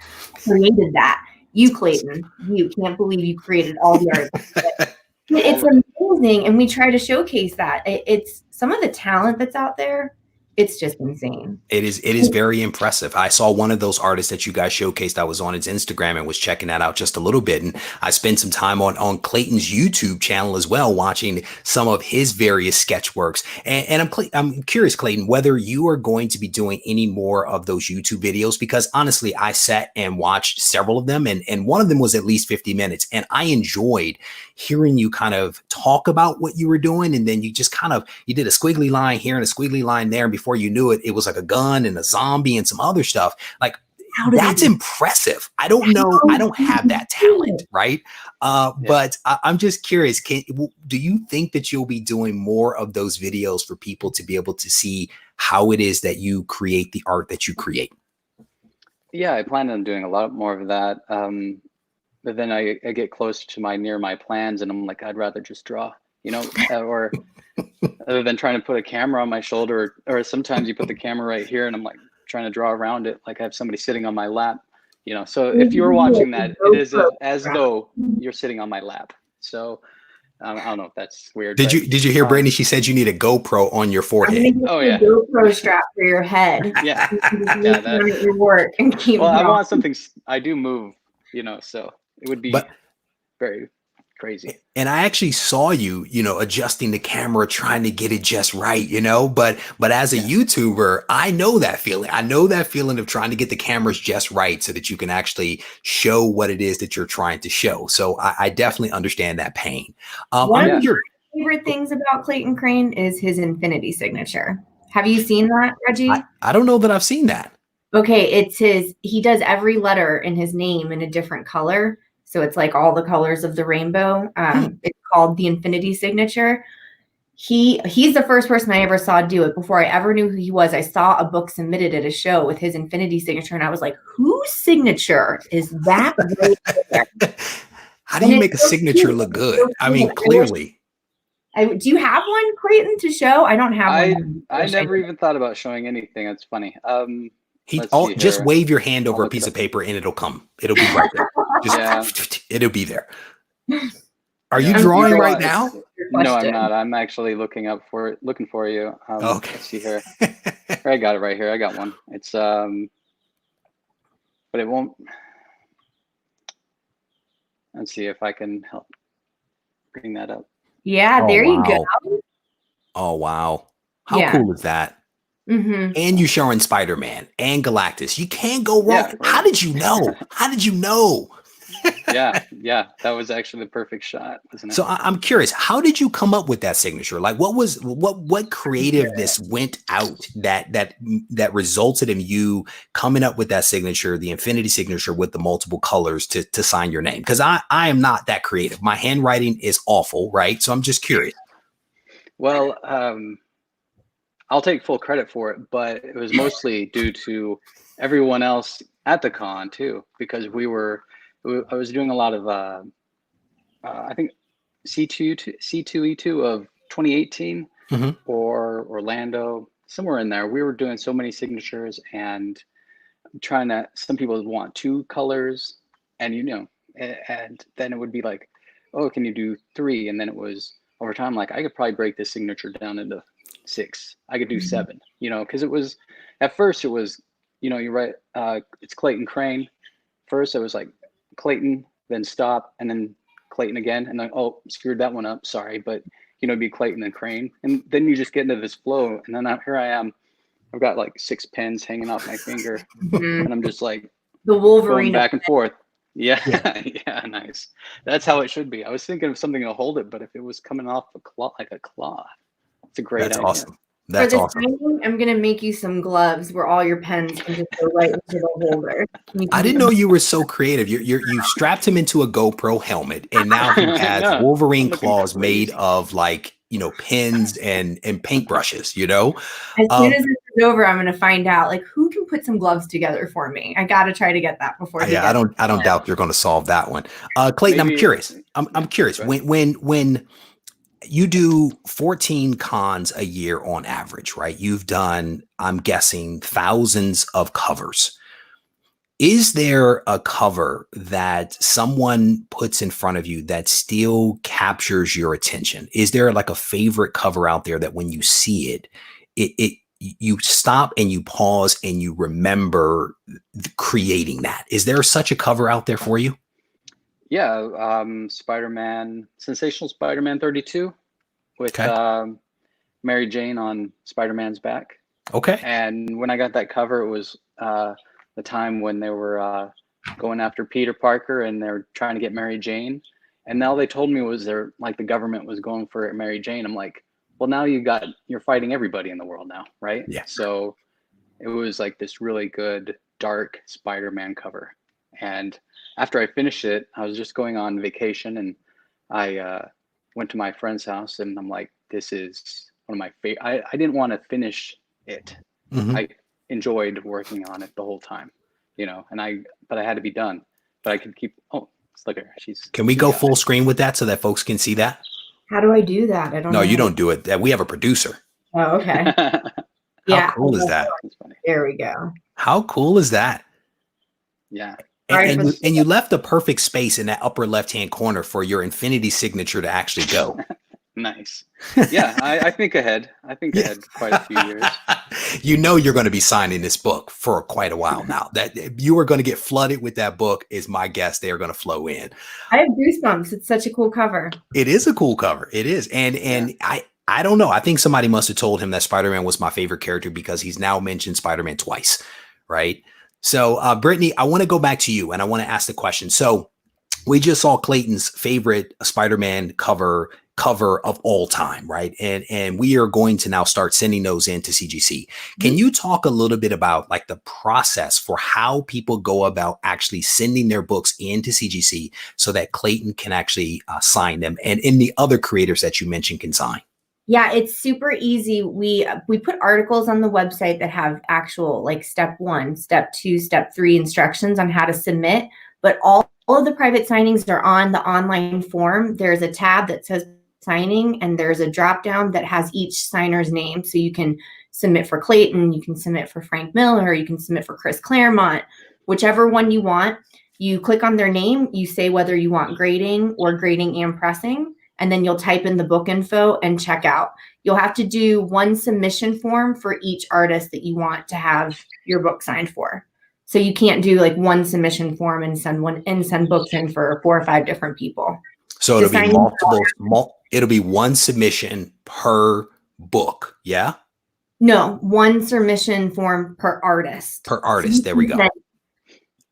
created that. You, Clayton, you can't believe you created all the art. It's amazing. And we try to showcase that. It's some of the talent that's out there it's just insane. It is very impressive. I saw one of those artists that you guys showcased. I was on his Instagram and was checking that out just a little bit. And I spent some time on Clayton's YouTube channel as well, watching some of his various sketch works. And I'm curious, Clayton, whether you are going to be doing any more of those YouTube videos, because honestly, I sat and watched several of them, and one of them was at least 50 minutes. And I enjoyed hearing you kind of talk about what you were doing. And then you just you did a squiggly line here and a squiggly line there. And before you knew it, it was like a gun and a zombie and some other stuff. Like, that's impressive. I don't know. I don't have that talent, right? But I'm just curious. Do you think that you'll be doing more of those videos for people to be able to see how it is that you create the art that you create? Yeah, I plan on doing a lot more of that. But then I get closer to my plans, and I'm like, I'd rather just draw, or other than trying to put a camera on my shoulder, or sometimes you put the camera right here and I'm like trying to draw around it, like I have somebody sitting on my lap, so if you're watching that, it is as though you're sitting on my lap. So I don't know if that's weird. Did you hear Brandy? She said you need a GoPro on your forehead. Oh yeah, GoPro strap for your head. Yeah, that your work and keep. Well, I want something. I do move, so it would be very crazy. And I actually saw you, adjusting the camera, trying to get it just right, but as a YouTuber, I know that feeling. I know that feeling of trying to get the cameras just right so that you can actually show what it is that you're trying to show. So I definitely understand that pain. One of your favorite things about Clayton Crane is his infinity signature. Have you seen that, Reggie? I don't know that I've seen that. Okay, he does every letter in his name in a different color. So it's like all the colors of the rainbow. It's called the infinity signature. He's the first person I ever saw do it. Before I ever knew who he was, I saw a book submitted at a show with his infinity signature, and I was like, whose signature is that? How do you make a signature look good? I mean, clearly. Do you have one, Clayton, to show? I don't have one. I never even thought about showing anything. That's funny. Just wave your hand over a piece of paper and it'll come. It'll be right there. It'll be there. Are you drawing right now? No, I'm not. I'm actually looking for you. Okay. Let's see here. I got it right here. I got one. It's but it won't. Let's see if I can help bring that up. Yeah, there you go. Oh wow! How cool is that? Mm-hmm. And you're showing Spider-Man and Galactus. You can't go wrong. Yeah. How did you know? Yeah, that was actually the perfect shot, wasn't it? So I'm curious, how did you come up with that signature? Like, what creativeness went out that resulted in you coming up with that signature, the infinity signature with the multiple colors to sign your name? Because I am not that creative. My handwriting is awful, right? So I'm just curious. Well, I'll take full credit for it, but it was mostly due to everyone else at the con too, because I was doing a lot of I think C2E2 of 2018 or Orlando, somewhere in there. We were doing so many signatures and some people want 2 colors, and and then it would be like, oh, can you do 3? And then it was over time, like, I could probably break this signature down into 6. I could do 7, because it was, at first it was, you write, it's Clayton Crane. First it was like Clayton, then stop, and then Clayton again. And then, oh, screwed that one up. Sorry. But, it'd be Clayton and Crane. And then you just get into this flow. And then here I am. I've got like 6 pens hanging off my finger. And I'm just like, the Wolverine going back and forth. Yeah. Yeah. Nice. That's how it should be. I was thinking of something to hold it, but if it was coming off a claw, like a claw, it's a great idea. Awesome. That's awesome. Training, I'm going to make you some gloves where all your pens can just go right into the holder. I didn't know you were so creative. You strapped him into a GoPro helmet, and now he has Wolverine claws made of pins and paintbrushes, As soon as this is over, I'm going to find out who can put some gloves together for me. I got to try to get that before. I don't doubt you're going to solve that one. Clayton, maybe, I'm curious. When you do 14 cons a year on average, right? You've done, I'm guessing, thousands of covers. Is there a cover that someone puts in front of you that still captures your attention? Is there a favorite cover out there that when you see it you stop and you pause and you remember creating that? Is there such a cover out there for you? Yeah, Spider-Man, Sensational Spider-Man 32 with Mary Jane on Spider-Man's back. Okay. And when I got that cover, it was the time when they were going after Peter Parker and they're trying to get Mary Jane. And all they told me was they're like the government was going for Mary Jane. I'm like, well, now you're fighting everybody in the world now, right? Yeah. So it was like this really good dark Spider-Man cover. And after I finished it, I was just going on vacation and I went to my friend's house and I'm like, this is one of my favorite. I didn't want to finish it. Mm-hmm. I enjoyed working on it the whole time, but I had to be done. But I could keep, look at her. Can we go full screen with that so that folks can see that? How do I do that? I don't know. No, you don't do it. We have a producer. Oh, okay. How cool is that? There we go. How cool is that? Yeah. And you left the perfect space in that upper left-hand corner for your infinity signature to actually go. Nice. Yeah, I think ahead. I think ahead quite a few years. You're going to be signing this book for quite a while now. That you are going to get flooded with that book is my guess. They are going to flow in. I have goosebumps. It's such a cool cover. It is a cool cover. It is. And I don't know. I think somebody must have told him that Spider-Man was my favorite character because he's now mentioned Spider-Man twice. Right. So, Brittany, I want to go back to you and I want to ask the question. So we just saw Clayton's favorite Spider-Man cover of all time, right? And we are going to now start sending those into CGC. Can you talk a little bit about like the process for how people go about actually sending their books into CGC so that Clayton can actually sign them and the other creators that you mentioned can sign? Yeah, it's super easy. We put articles on the website that have actual like step 1, step 2, step 3 instructions on how to submit, but all of the private signings are on the online form. There's a tab that says signing and there's a drop down that has each signer's name. So you can submit for Clayton, you can submit for Frank Miller, you can submit for Chris Claremont, whichever one you want. You click on their name, you say whether you want grading or grading and pressing, and then you'll type in the book info and check out. You'll have to do one submission form for each artist that you want to have your book signed for. So you can't do like one submission form and send books in for 4 or 5 different people. So it'll be multiple. It'll be one submission per book. Yeah. No, one submission form per artist. Per artist. There we go.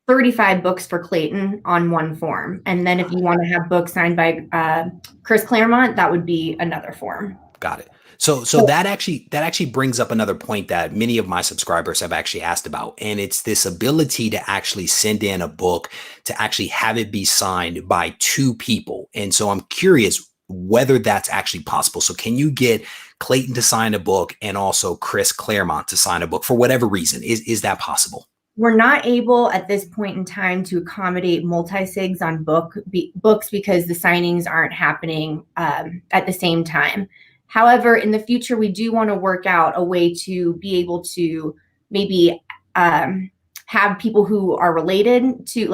35 books for Clayton on one form. And then if you want to have books signed by Chris Claremont, that would be another form. Got it. So that actually brings up another point that many of my subscribers have actually asked about. And it's this ability to actually send in a book to actually have it be signed by 2 people. And so I'm curious whether that's actually possible. So can you get Clayton to sign a book and also Chris Claremont to sign a book for whatever reason? Is that possible? We're not able at this point in time to accommodate multi-sigs on books because the signings aren't happening at the same time. However, in the future, we do want to work out a way to be able to maybe have people who are related to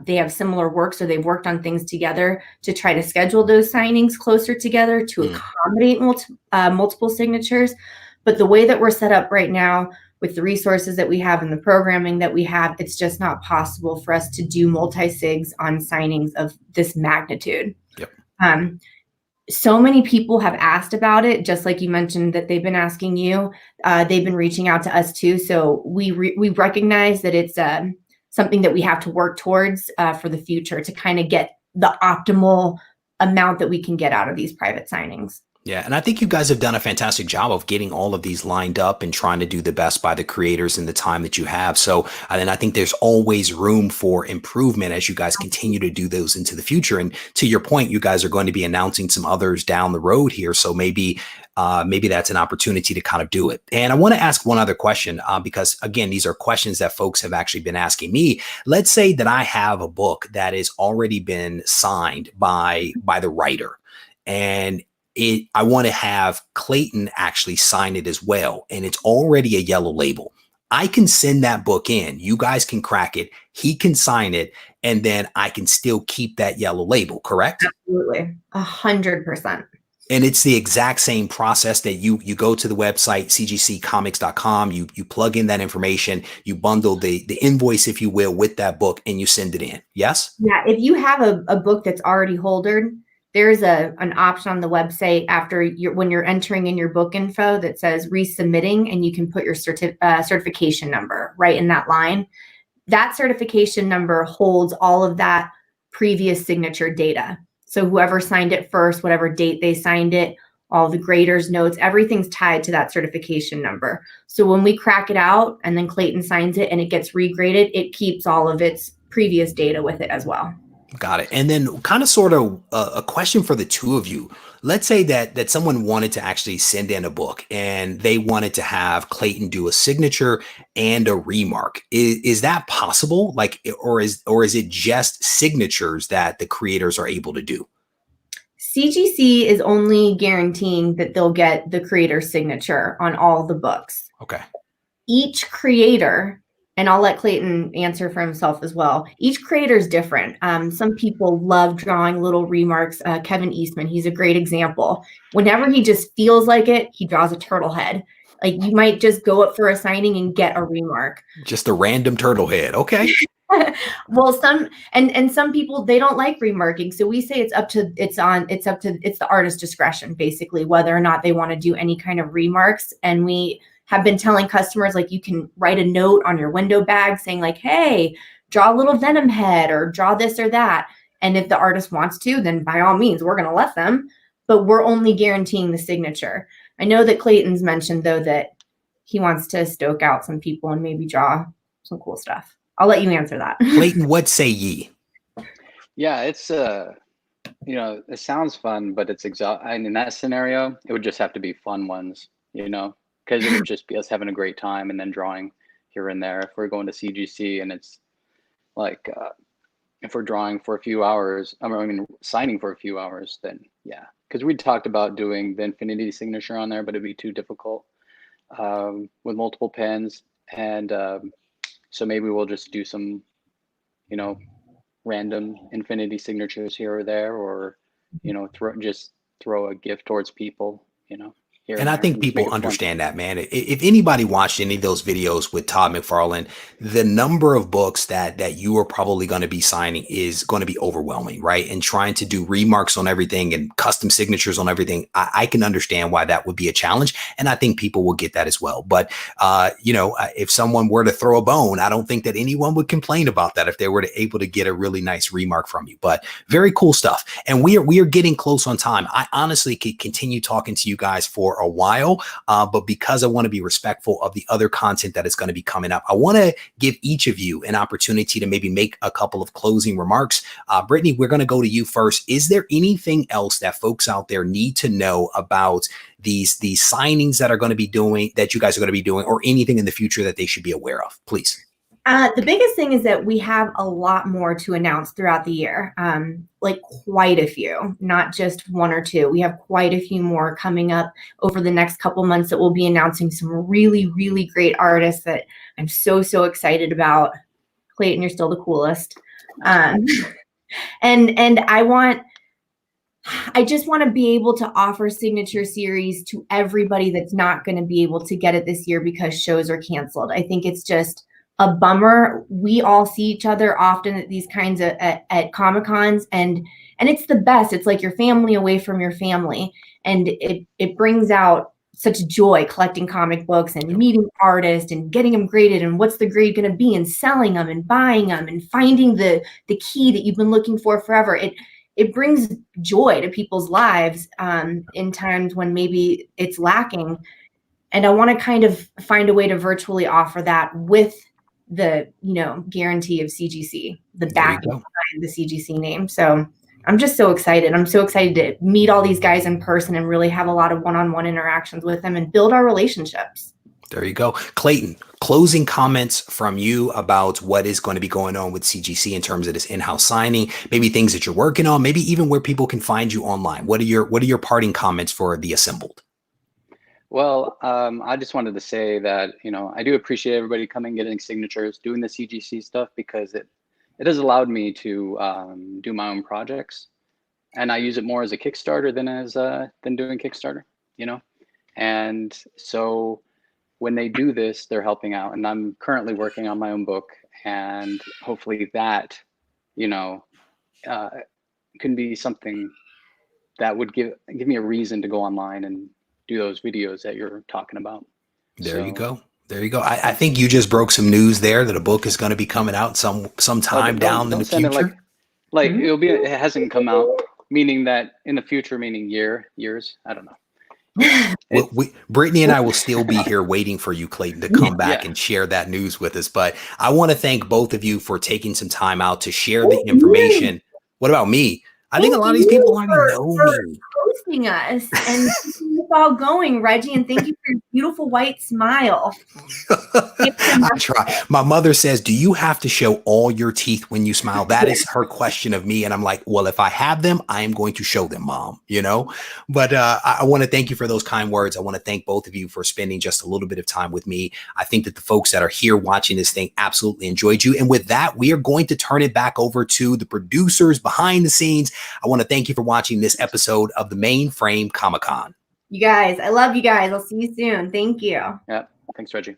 they have similar work. So they've worked on things together to try to schedule those signings closer together to accommodate multiple signatures. But the way that we're set up right now, with the resources that we have and the programming that we have, it's just not possible for us to do multi-sigs on signings of this magnitude. Yep. So many people have asked about it, just like you mentioned that they've been asking you. They've been reaching out to us too. So we recognize that it's something that we have to work towards for the future to kind of get the optimal amount that we can get out of these private signings. Yeah. And I think you guys have done a fantastic job of getting all of these lined up and trying to do the best by the creators in the time that you have. So, and I think there's always room for improvement as you guys continue to do those into the future. And to your point, you guys are going to be announcing some others down the road here. So maybe that's an opportunity to kind of do it. And I want to ask one other question because again, these are questions that folks have actually been asking me. Let's say that I have a book that has already been signed by the writer, and I want to have Clayton actually sign it as well. And it's already a yellow label. I can send that book in. You guys can crack it. He can sign it. And then I can still keep that yellow label, correct? Absolutely. 100%. And it's the exact same process that you go to the website, cgccomics.com, you plug in that information, you bundle the invoice, if you will, with that book, and you send it in. Yes? Yeah, if you have a book that's already holdered, there's an option on the website when you're entering in your book info that says resubmitting, and you can put your certification number right in that line. That certification number holds all of that previous signature data. So whoever signed it first, whatever date they signed it, all the graders' notes, everything's tied to that certification number. So when we crack it out and then Clayton signs it and it gets regraded, it keeps all of its previous data with it as well. Got it. And then kind of sort of a question for the two of you. Let's say that someone wanted to actually send in a book and they wanted to have Clayton do a signature and a remark. Is that possible? Like, or is it just signatures that the creators are able to do? CGC is only guaranteeing that they'll get the creator's signature on all the books. Okay. Each creator, and I'll let Clayton answer for himself as well. Each creator is different. Some people love drawing little remarks. Kevin Eastman, he's a great example. Whenever he just feels like it, he draws a turtle head. Like you might just go up for a signing and get a remark. Just a random turtle head. Okay. Well, some people, they don't like remarking. So we say it's the artist's discretion, basically, whether or not they want to do any kind of remarks. And we have been telling customers, like, you can write a note on your window bag saying like, hey, draw a little Venom head or draw this or that. And if the artist wants to, then by all means, we're going to let them, but we're only guaranteeing the signature. I know that Clayton's mentioned though, that he wants to stoke out some people and maybe draw some cool stuff. I'll let you answer that. Clayton, what say ye? Yeah, it's it sounds fun, but it's in that scenario, it would just have to be fun ones, because it would just be us having a great time and then drawing here and there. If we're going to CGC and it's like, if we're drawing for a few hours, signing for a few hours, then yeah. Because we talked about doing the infinity signature on there, but it'd be too difficult with multiple pens. And so maybe we'll just do some, random infinity signatures here or there, or, throw a gift towards people, here And I there, think just make people it fun. understand that, man. If anybody watched any of those videos with Todd McFarlane, the number of books that you are probably going to be signing is going to be overwhelming, right? And trying to do remarks on everything and custom signatures on everything, I can understand why that would be a challenge. And I think people will get that as well. But, if someone were to throw a bone, I don't think that anyone would complain about that if they were able to get a really nice remark from you. But very cool stuff. And we are getting close on time. I honestly could continue talking to you guys for a while, but because I want to be respectful of the other content that is going to be coming up, I want to give each of you an opportunity to maybe make a couple of closing remarks. Brittany, we're going to go to you first. Is there anything else that folks out there need to know about these signings that you guys are going to be doing, or anything in the future that they should be aware of? Please. The biggest thing is that we have a lot more to announce throughout the year, like quite a few, not just one or two. We have quite a few more coming up over the next couple months that we'll be announcing some really, really great artists that I'm so excited about. Clayton, you're still the coolest. And I just want to be able to offer signature series to everybody that's not going to be able to get it this year because shows are canceled. I think it's just a bummer. We all see each other often at these kinds of at Comic-Cons, and it's the best. It's like your family away from your family, and it brings out such joy collecting comic books and meeting artists and getting them graded and what's the grade going to be and selling them and buying them and finding the key that you've been looking for forever. It brings joy to people's lives in times when maybe it's lacking, and I want to kind of find a way to virtually offer that with the guarantee of CGC, the backing behind the CGC name. So I'm just so excited. I'm so excited to meet all these guys in person and really have a lot of one-on-one interactions with them and build our relationships. There you go. Clayton, closing comments from you about what is going to be going on with CGC in terms of this in-house signing, maybe things that you're working on, maybe even where people can find you online. What are your parting comments for the assembled? Well, I just wanted to say that, I do appreciate everybody coming, getting signatures, doing the CGC stuff, because it has allowed me to do my own projects and I use it more as a Kickstarter than doing Kickstarter, you know. And so when they do this, they're helping out. And I'm currently working on my own book, and hopefully that, you know, can be something that would give me a reason to go online and do those videos that you're talking about. There you go. There you go. I think you just broke some news there that a book is going to be coming out sometime down in the future. It hasn't come out, meaning that in the future, meaning years. I don't know. Well, Brittany and I will still be here waiting for you, Clayton, to come back and share that news with us. But I want to thank both of you for taking some time out to share the information. What about me? I think a lot of these people already know me. Hosting us and keeping this all going, Reggie, and thank you for your beautiful white smile. I try. My mother says, "Do you have to show all your teeth when you smile?" That is her question of me, and I'm like, "Well, if I have them, I am going to show them, Mom." You know. But I want to thank you for those kind words. I want to thank both of you for spending just a little bit of time with me. I think that the folks that are here watching this thing absolutely enjoyed you. And with that, we are going to turn it back over to the producers behind the scenes. I want to thank you for watching this episode of the Mainframe Comic-Con. You guys, I love you guys. I'll see you soon. Thank you. Yeah. Thanks, Reggie.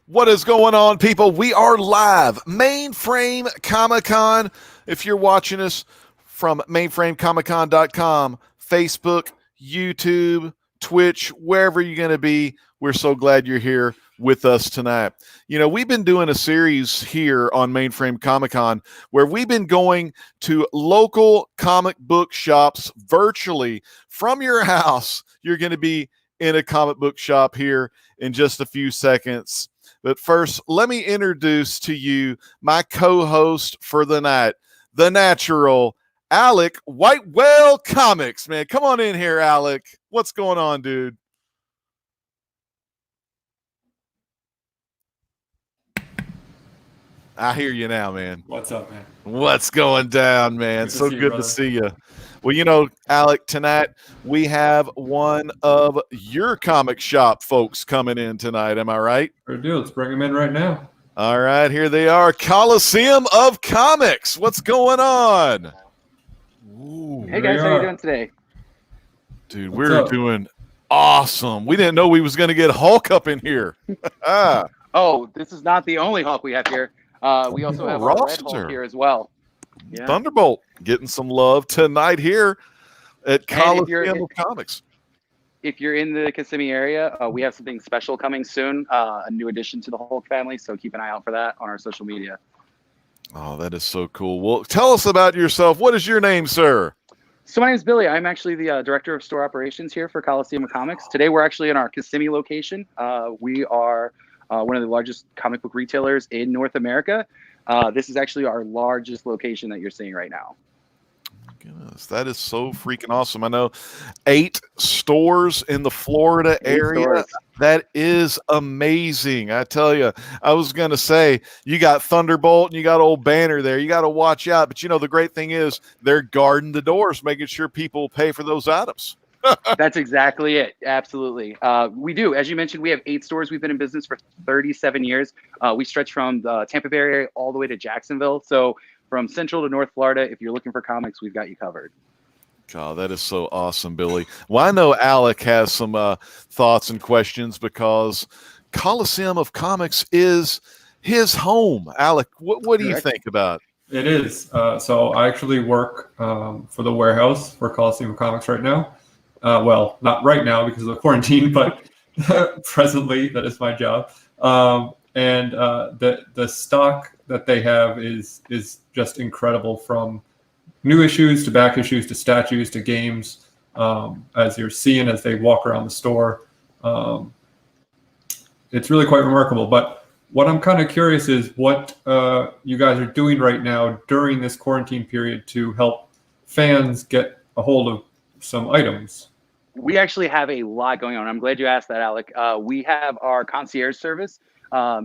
What is going on, people? We are live, Mainframe Comic-Con. If you're watching us from mainframecomiccon.com, Facebook, YouTube, Twitch, wherever you're going to be, we're so glad you're here with us tonight. You know, we've been doing a series here on Mainframe Comic-Con where we've been going to local comic book shops virtually from your house. You're going to be in a comic book shop here in just a few seconds. But first, let me introduce to you my co-host for the night, the natural Alec Whitewell Comics. Man, come on in here, Alec. What's going on, dude? I hear you now, man. What's up, man? What's going down, man? So good to see you. Well, you know, Alec, tonight we have one of your comic shop folks coming in tonight. Am I right? Sure do. Let's bring them in right now. All right, here they are. Coliseum of Comics. What's going on? Ooh, hey, guys. How are you doing today? Dude, we're doing awesome. We didn't know we was going to get Hulk up in here. Oh, this is not the only Hulk we have here. We also have a Red Hulk here as well. Yeah. Thunderbolt getting some love tonight here at Coliseum of Comics. If you're in the Kissimmee area, we have something special coming soon, a new addition to the Hulk family, so keep an eye out for that on our social media. Oh, that is so cool. Well, tell us about yourself. What is your name, sir? So my name is Billy. I'm actually the director of store operations here for Coliseum of Comics. Today, we're actually in our Kissimmee location. We are one of the largest comic book retailers in North America. This is actually our largest location that you're seeing right now. Goodness, that is so freaking awesome. I know 8 stores in the Florida area. That is amazing. I tell you, I was going to say, you got Thunderbolt and you got old Banner there. You got to watch out. But, you know, the great thing is they're guarding the doors, making sure people pay for those items. That's exactly it. Absolutely. We do. As you mentioned, we have 8 stores. We've been in business for 37 years. We stretch from the Tampa Bay area all the way to Jacksonville. So from Central to North Florida, if you're looking for comics, we've got you covered. God, that is so awesome, Billy. Well, I know Alec has some thoughts and questions because Coliseum of Comics is his home. Alec, what do you think about it? It is. So I actually work for the warehouse for Coliseum of Comics right now. Well, not right now because of the quarantine, but presently that is my job. And the stock that they have is just incredible, from new issues to back issues to statues to games. As you're seeing as they walk around the store, it's really quite remarkable. But what I'm kind of curious is what you guys are doing right now during this quarantine period to help fans get a hold of some items. We actually have a lot going on. I'm glad you asked that, Alec. We have our concierge service.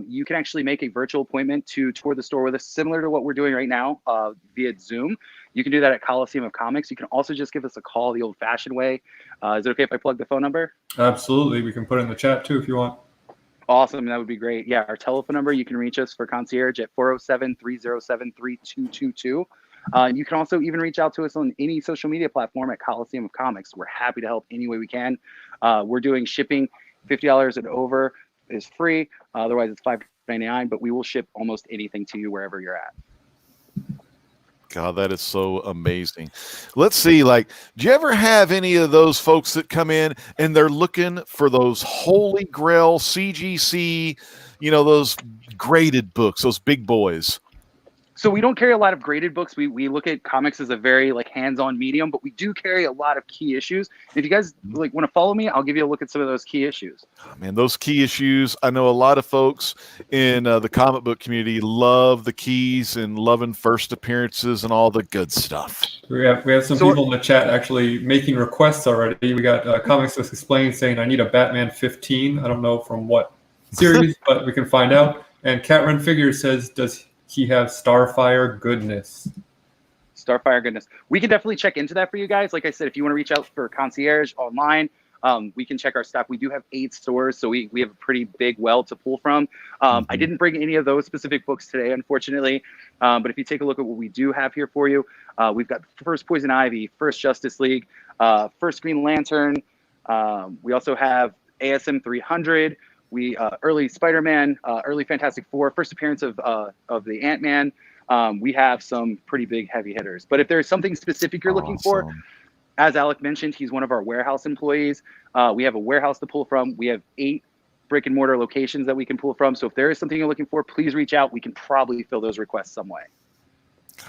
you can actually make a virtual appointment to tour the store with us, similar to what we're doing right now via Zoom. You can do that at Coliseum of Comics. You can also just give us a call the old-fashioned way. Is it okay if I plug the phone number? Absolutely. We can put it in the chat too if you want. Awesome. That would be great. Yeah, our telephone number, you can reach us for concierge at 407-307-3222. You can also even reach out to us on any social media platform at Coliseum of Comics. We're happy to help any way we can. We're doing shipping. $50 and over is free. Otherwise, it's $5.99, but we will ship almost anything to you wherever you're at. God, that is so amazing. Let's see, like, do you ever have any of those folks that come in and they're looking for those Holy Grail CGC, those graded books, those big boys? So we don't carry a lot of graded books. We look at comics as a very hands-on medium, but we do carry a lot of key issues. If you guys want to follow me, I'll give you a look at some of those key issues. Man, those key issues, I know a lot of folks in the comic book community love the keys and loving first appearances and all the good stuff. We have some people in the chat actually making requests already. We got Comics Just Explained saying, I need a Batman 15. I don't know from what series, but we can find out. And Cat Run Figures says, does he have Starfire goodness? Starfire goodness. We can definitely check into that for you guys. Like I said, if you want to reach out for concierge online, we can check our stuff. We do have 8 stores, so we have a pretty big well to pull from. I didn't bring any of those specific books today, unfortunately. But if you take a look at what we do have here for you, we've got First Poison Ivy, First Justice League, First Green Lantern. We also have ASM 300. Early Spider-Man, early Fantastic Four, first appearance of the Ant-Man. We have some pretty big heavy hitters. But if there's something specific you're looking for, as Alec mentioned, he's one of our warehouse employees. We have a warehouse to pull from. We have 8 brick and mortar locations that we can pull from. So if there is something you're looking for, please reach out. We can probably fill those requests some way.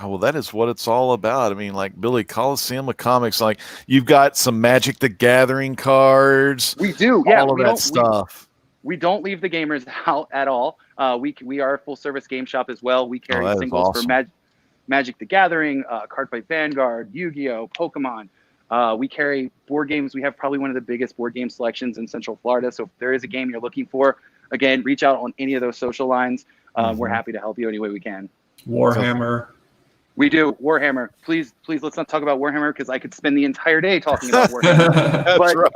Oh, well, that is what it's all about. I mean, like, Billy, Coliseum of Comics, like, you've got some Magic the Gathering cards. We do, yeah. All of that stuff. We don't leave the gamers out at all. We are a full service game shop as well. We carry singles for Magic the Gathering, Cardfight Vanguard, Yu-Gi-Oh, Pokemon. We carry board games. We have probably one of the biggest board game selections in Central Florida. So if there is a game you're looking for, again, reach out on any of those social lines. We're happy to help you any way we can. Warhammer. We do. Warhammer. Please, let's not talk about Warhammer because I could spend the entire day talking about Warhammer. But right.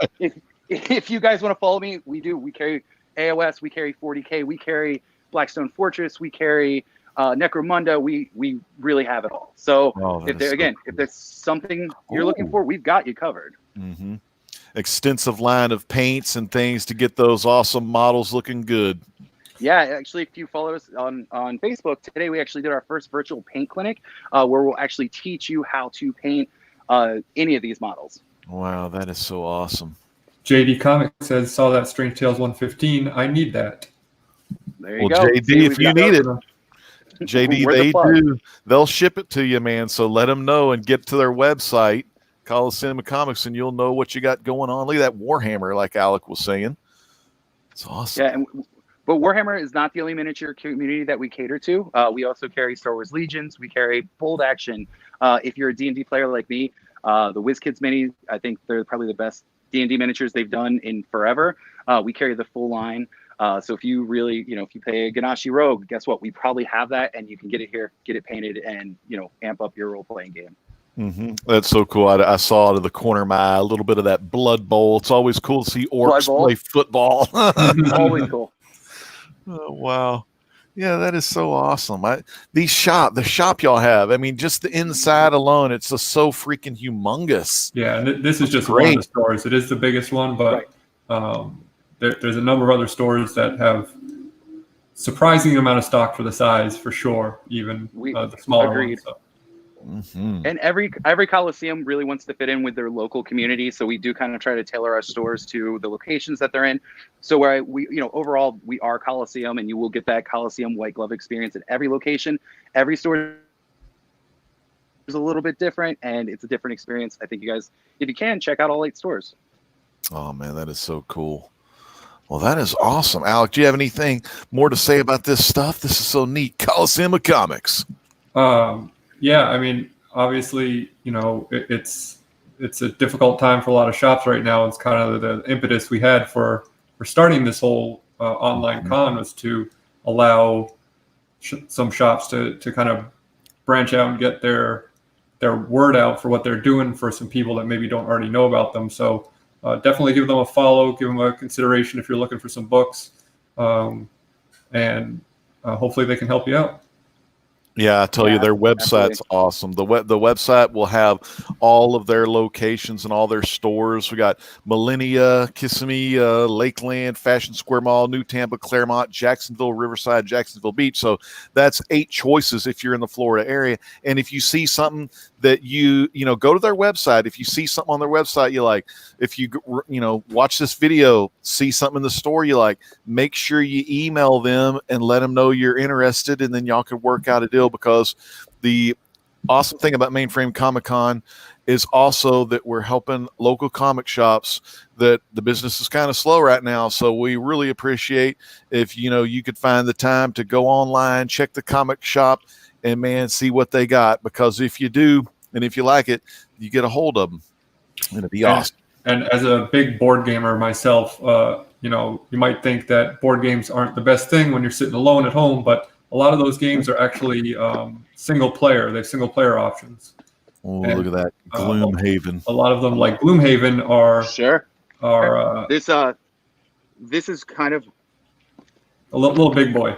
if you guys want to follow me, we do. We carry AOS, we carry 40K, we carry Blackstone Fortress, we carry Necromunda. We really have it all. So if there's something you're looking for, we've got you covered. Extensive line of paints and things to get those awesome models looking good. Yeah, actually, if you follow us on Facebook, today we actually did our first virtual paint clinic where we'll actually teach you how to paint any of these models. Wow, that is so awesome. JD Comics says, saw that Strange Tales 115. I need that. There you go. JD, if you need it, JD, they'll ship it to you, man. So let them know and get to their website, Coliseum of Comics, and you'll know what you got going on. Look at that Warhammer, like Alec was saying. It's awesome. Yeah, but Warhammer is not the only miniature community that we cater to. We also carry Star Wars Legions. We carry Bold Action. If you're a D&D player like me, the WizKids Mini, I think they're probably the best D&D miniatures they've done in forever. We carry the full line. So if you really, if you play a Ganashi Rogue, guess what? We probably have that, and you can get it here, get it painted, and, amp up your role-playing game. That's so cool. I saw out of the corner of my eye a little bit of that Blood Bowl. It's always cool to see orcs play football. Always cool. Oh, wow. Yeah, that is so awesome. The shop y'all have, I mean, just the inside alone, it's just so freaking humongous. Yeah, and this is just one of the stores. It is the biggest one, but there's a number of other stores that have surprising amount of stock for the size, for sure, even the smaller ones. So. And every Coliseum really wants to fit in with their local community, so we do kind of try to tailor our stores to the locations that they're in. So where overall we are Coliseum, and you will get that Coliseum white glove experience at every location. Every store is a little bit different, and it's a different experience. I think you guys, if you can, check out all 8 stores. Oh man, that is so cool. Well, that is awesome. Alec, do you have anything more to say about this stuff? This is so neat. Coliseum of Comics. Yeah, I mean, obviously, it's a difficult time for a lot of shops right now. It's kind of the impetus we had for starting this whole online con was to allow some shops to kind of branch out and get their word out for what they're doing for some people that maybe don't already know about them. So definitely give them a follow, give them a consideration if you're looking for some books, and hopefully they can help you out. Yeah, I tell you, their website's awesome. The website will have all of their locations and all their stores. We got Millennia, Kissimmee, Lakeland, Fashion Square Mall, New Tampa, Claremont, Jacksonville, Riverside, Jacksonville Beach. So that's 8 choices if you're in the Florida area. And if you see something that you go to their website. If you see something on their website you like, if you watch this video, see something in the store you like, make sure you email them and let them know you're interested, and then y'all can work out a deal. Because the awesome thing about Mainframe Comic-Con is also that we're helping local comic shops that the business is kind of slow right now. So we really appreciate if you could find the time to go online, check the comic shop, and see what they got. Because if you do, and if you like it, you get a hold of them. It'd be awesome. And as a big board gamer myself, you might think that board games aren't the best thing when you're sitting alone at home, but a lot of those games are actually single player. They have single player options. Oh, look at that. Gloomhaven. A lot of them, like Gloomhaven, are this is kind of a little big boy.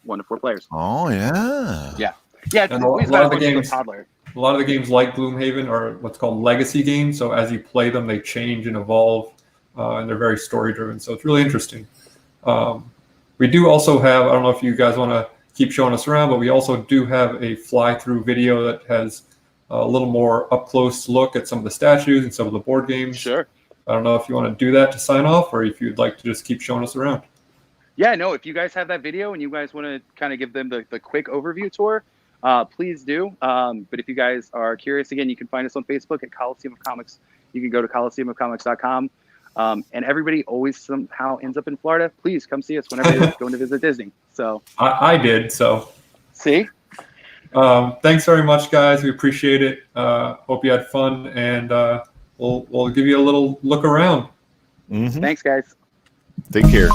1 to 4 players. Oh yeah. And a lot of the games, like Gloomhaven, are what's called legacy games. So as you play them, they change and evolve, and they're very story driven. So it's really interesting. We do also have, I don't know if you guys want to keep showing us around, but we also do have a fly-through video that has a little more up-close look at some of the statues and some of the board games. Sure. I don't know if you want to do that to sign off, or if you'd like to just keep showing us around. Yeah, no, if you guys have that video and you guys want to kind of give them the quick overview tour, please do. But if you guys are curious, again, you can find us on Facebook at Coliseum of Comics. You can go to coliseumofcomics.com. And everybody always somehow ends up in Florida. Please come see us whenever you're going to visit Disney. So I did. So see. Thanks very much, guys. We appreciate it. Hope you had fun, and we'll give you a little look around. Mm-hmm. Thanks, guys. Take care.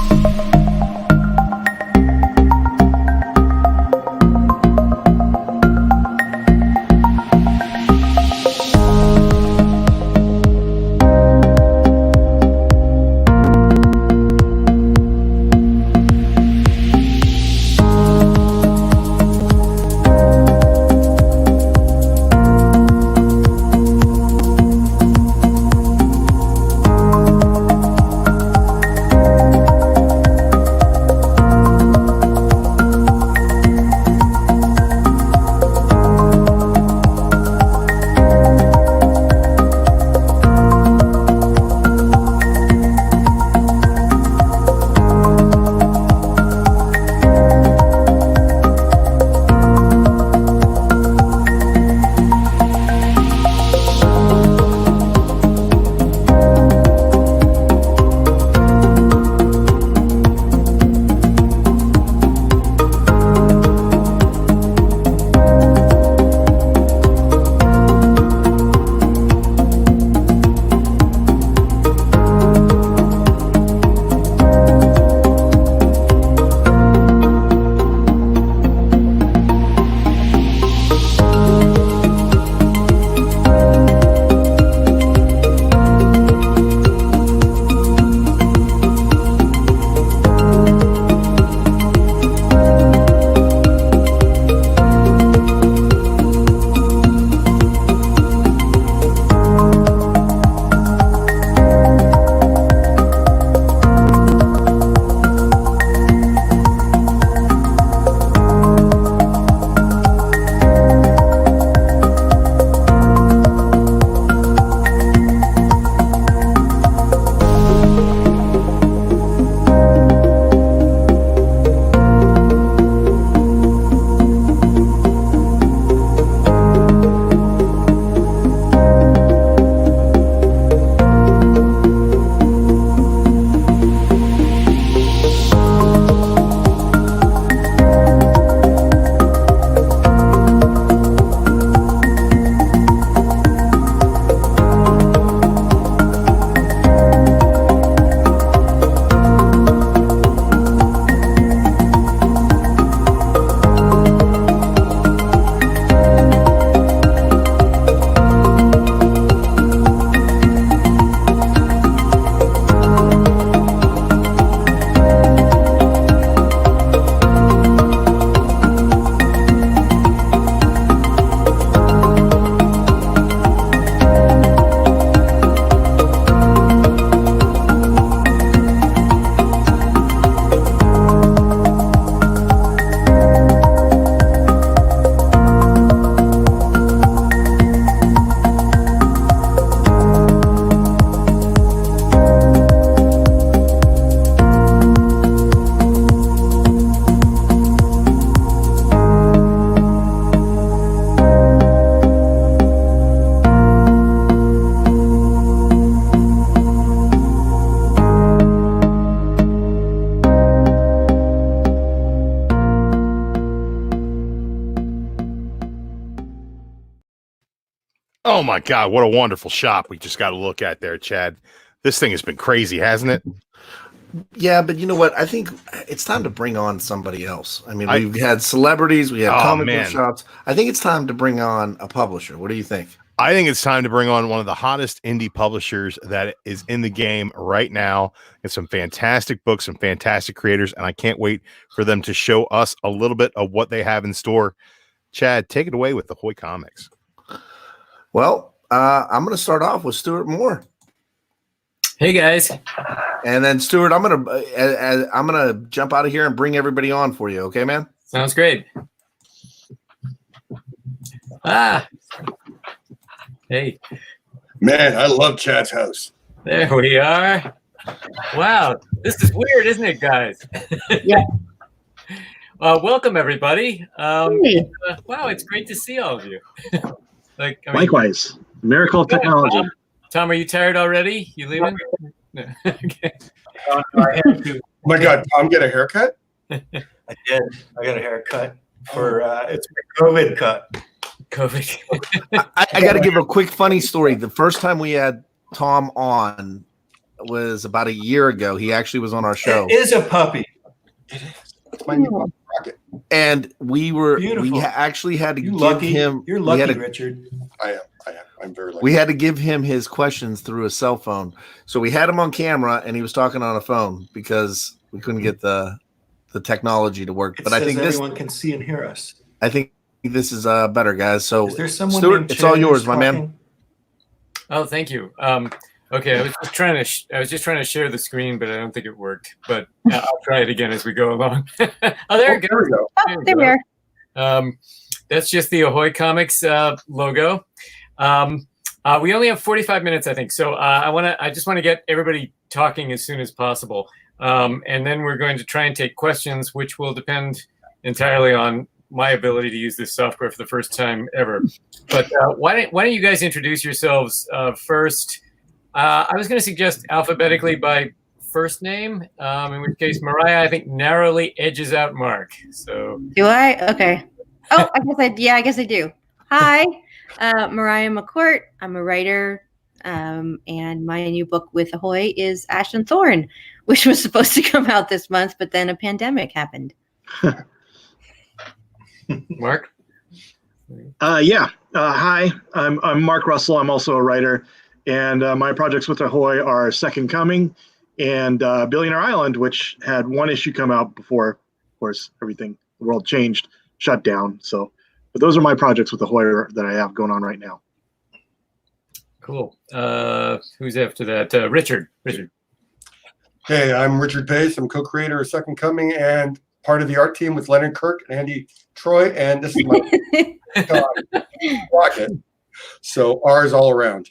Oh my God, what a wonderful shop we just got to look at there, Chad. This thing has been crazy, hasn't it? Yeah, but you know what? I think it's time to bring on somebody else. I mean, we've had celebrities, we had comic book shops. I think it's time to bring on a publisher. What do you think? I think it's time to bring on one of the hottest indie publishers that is in the game right now. It's some fantastic books, some fantastic creators, and I can't wait for them to show us a little bit of what they have in store. Chad, take it away with Ahoy Comics. Well, I'm going to start off with Stuart Moore. Hey guys, and then Stuart, I'm gonna jump out of here and bring everybody on for you. Okay, man? Sounds great. Hey, man, I love Chad's house. There we are. Wow, this is weird, isn't it, guys? Yeah. Welcome everybody. Hey. Wow, it's great to see all of you. Likewise, miracle of technology. Tom, are you tired already? You leaving? No. Okay. Oh my God, Tom, get a haircut? I did. I got a haircut for it's my COVID cut. COVID. I got to give a quick funny story. The first time we had Tom on was about a year ago. He actually was on our show. It is a puppy. It's my new rocket. And we actually had to give him. You're lucky, Richard. I am. I'm very lucky. We had to give him his questions through a cell phone. So we had him on camera and he was talking on a phone because we couldn't get the technology to work. But I think everyone can see and hear us. I think this is better, guys. So is there someone Stuart, it's all yours, my man. Oh, thank you. Okay, I was just trying to share the screen, but I don't think it worked. But I'll try it again as we go along. Oh, there we go. Oh, there we are. That's just the Ahoy Comics logo. We only have 45 minutes, I think. So I just want to get everybody talking as soon as possible. And then we're going to try and take questions, which will depend entirely on my ability to use this software for the first time ever. But why don't you guys introduce yourselves first? I was going to suggest alphabetically by first name, in which case Mariah, I think, narrowly edges out Mark. So do I? Okay. Oh, I guess I do. Hi, Mariah McCourt. I'm a writer, and my new book with Ahoy is Ash and Thorn, which was supposed to come out this month, but then a pandemic happened. Mark? Yeah. Hi, I'm Mark Russell. I'm also a writer, and my projects with Ahoy are Second Coming and Billionaire Island, which had one issue come out before, of course, the world changed, shut down. So, but those are my projects with Ahoy that I have going on right now. Cool. Who's after that? Richard. Hey, I'm Richard Pace. I'm co-creator of Second Coming and part of the art team with Leonard Kirk and Andy Troy. And this is my rocket. So R's all around.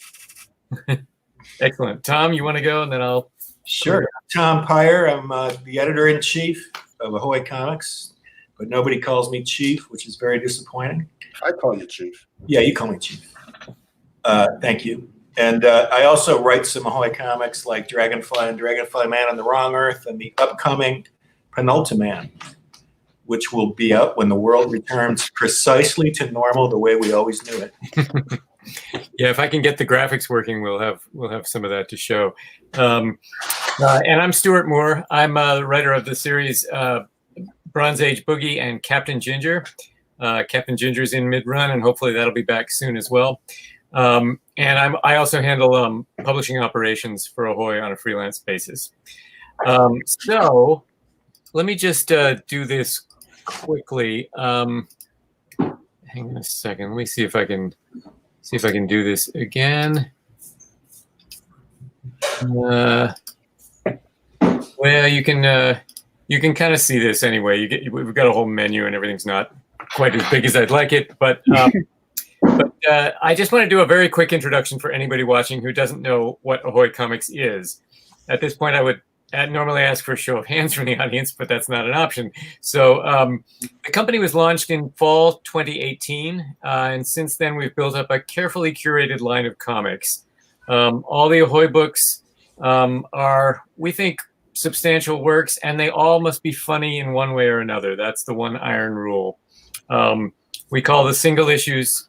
Excellent. Tom, you want to go, and then I'll. Sure. Tom Pyre. I'm the editor-in-chief of Ahoy Comics, but nobody calls me Chief, which is very disappointing. I call you Chief. Yeah, you call me Chief. Thank you. And I also write some Ahoy comics like Dragonfly and Dragonfly Man on the Wrong Earth and the upcoming Penultiman, which will be out when the world returns precisely to normal the way we always knew it. Yeah, if I can get the graphics working, we'll have some of that to show. And I'm Stuart Moore. I'm a writer of the series Bronze Age Boogie and Captain Ginger. Captain Ginger's in mid-run, and hopefully that'll be back soon as well. And I also handle publishing operations for Ahoy on a freelance basis. So let me just do this quickly. Hang on a second. Let me see if I can do this again. Well, you can kind of see this anyway. We've got a whole menu and everything's not quite as big as I'd like it, but I just want to do a very quick introduction for anybody watching who doesn't know what Ahoy Comics is. At this point, I would normally ask for a show of hands from the audience, but that's not an option. So the company was launched in fall 2018, and since then we've built up a carefully curated line of comics. All the Ahoy books are, we think, substantial works, and they all must be funny in one way or another. That's the one iron rule. We call the single issues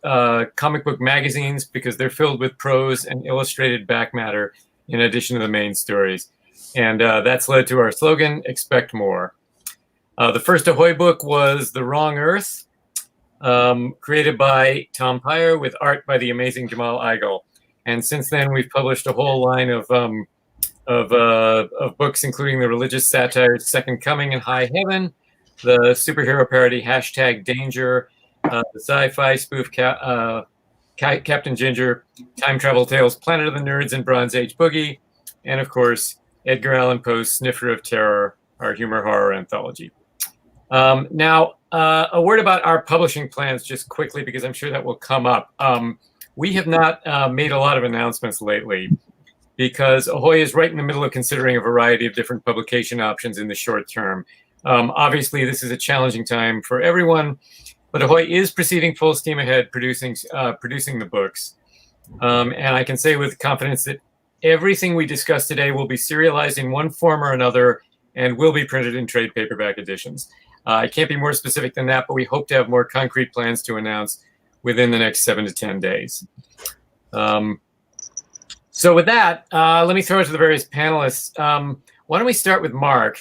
comic book magazines because they're filled with prose and illustrated back matter in addition to the main stories. And that's led to our slogan, Expect More. The first Ahoy book was The Wrong Earth, created by Tom Pyre with art by the amazing Jamal Igle. And since then, we've published a whole line of books, including the religious satire Second Coming and High Heaven, the superhero parody #Danger, the sci-fi spoof Captain Ginger, time travel tales Planet of the Nerds and Bronze Age Boogie, and of course, Edgar Allan Poe's Sniffer of Terror, our humor horror anthology. Now, a word about our publishing plans just quickly, because I'm sure that will come up. We have not made a lot of announcements lately because Ahoy is right in the middle of considering a variety of different publication options in the short term. Obviously, this is a challenging time for everyone, but Ahoy is proceeding full steam ahead producing the books. And I can say with confidence that everything we discussed today will be serialized in one form or another and will be printed in trade paperback editions. I can't be more specific than that, but we hope to have more concrete plans to announce within the next 7 to 10 days. So with that, let me throw it to the various panelists. Why don't we start with Mark?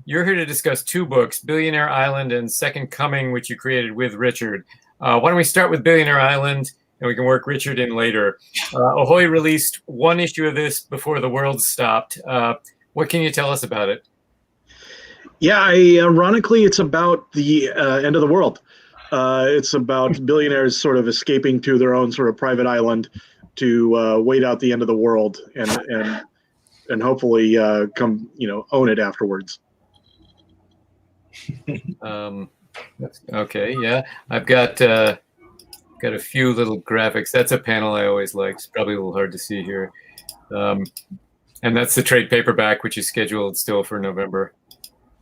You're here to discuss 2 books, Billionaire Island and Second Coming, which you created with Richard. Why don't we start with Billionaire Island, and we can work Richard in later. Ahoy released 1 issue of this before the world stopped. What can you tell us about it? Yeah, ironically, it's about the end of the world. It's about billionaires sort of escaping to their own sort of private island to wait out the end of the world and hopefully come own it afterwards. Okay, yeah, I've got a few little graphics. That's a panel I always like. It's probably a little hard to see here, and that's the trade paperback, which is scheduled still for November.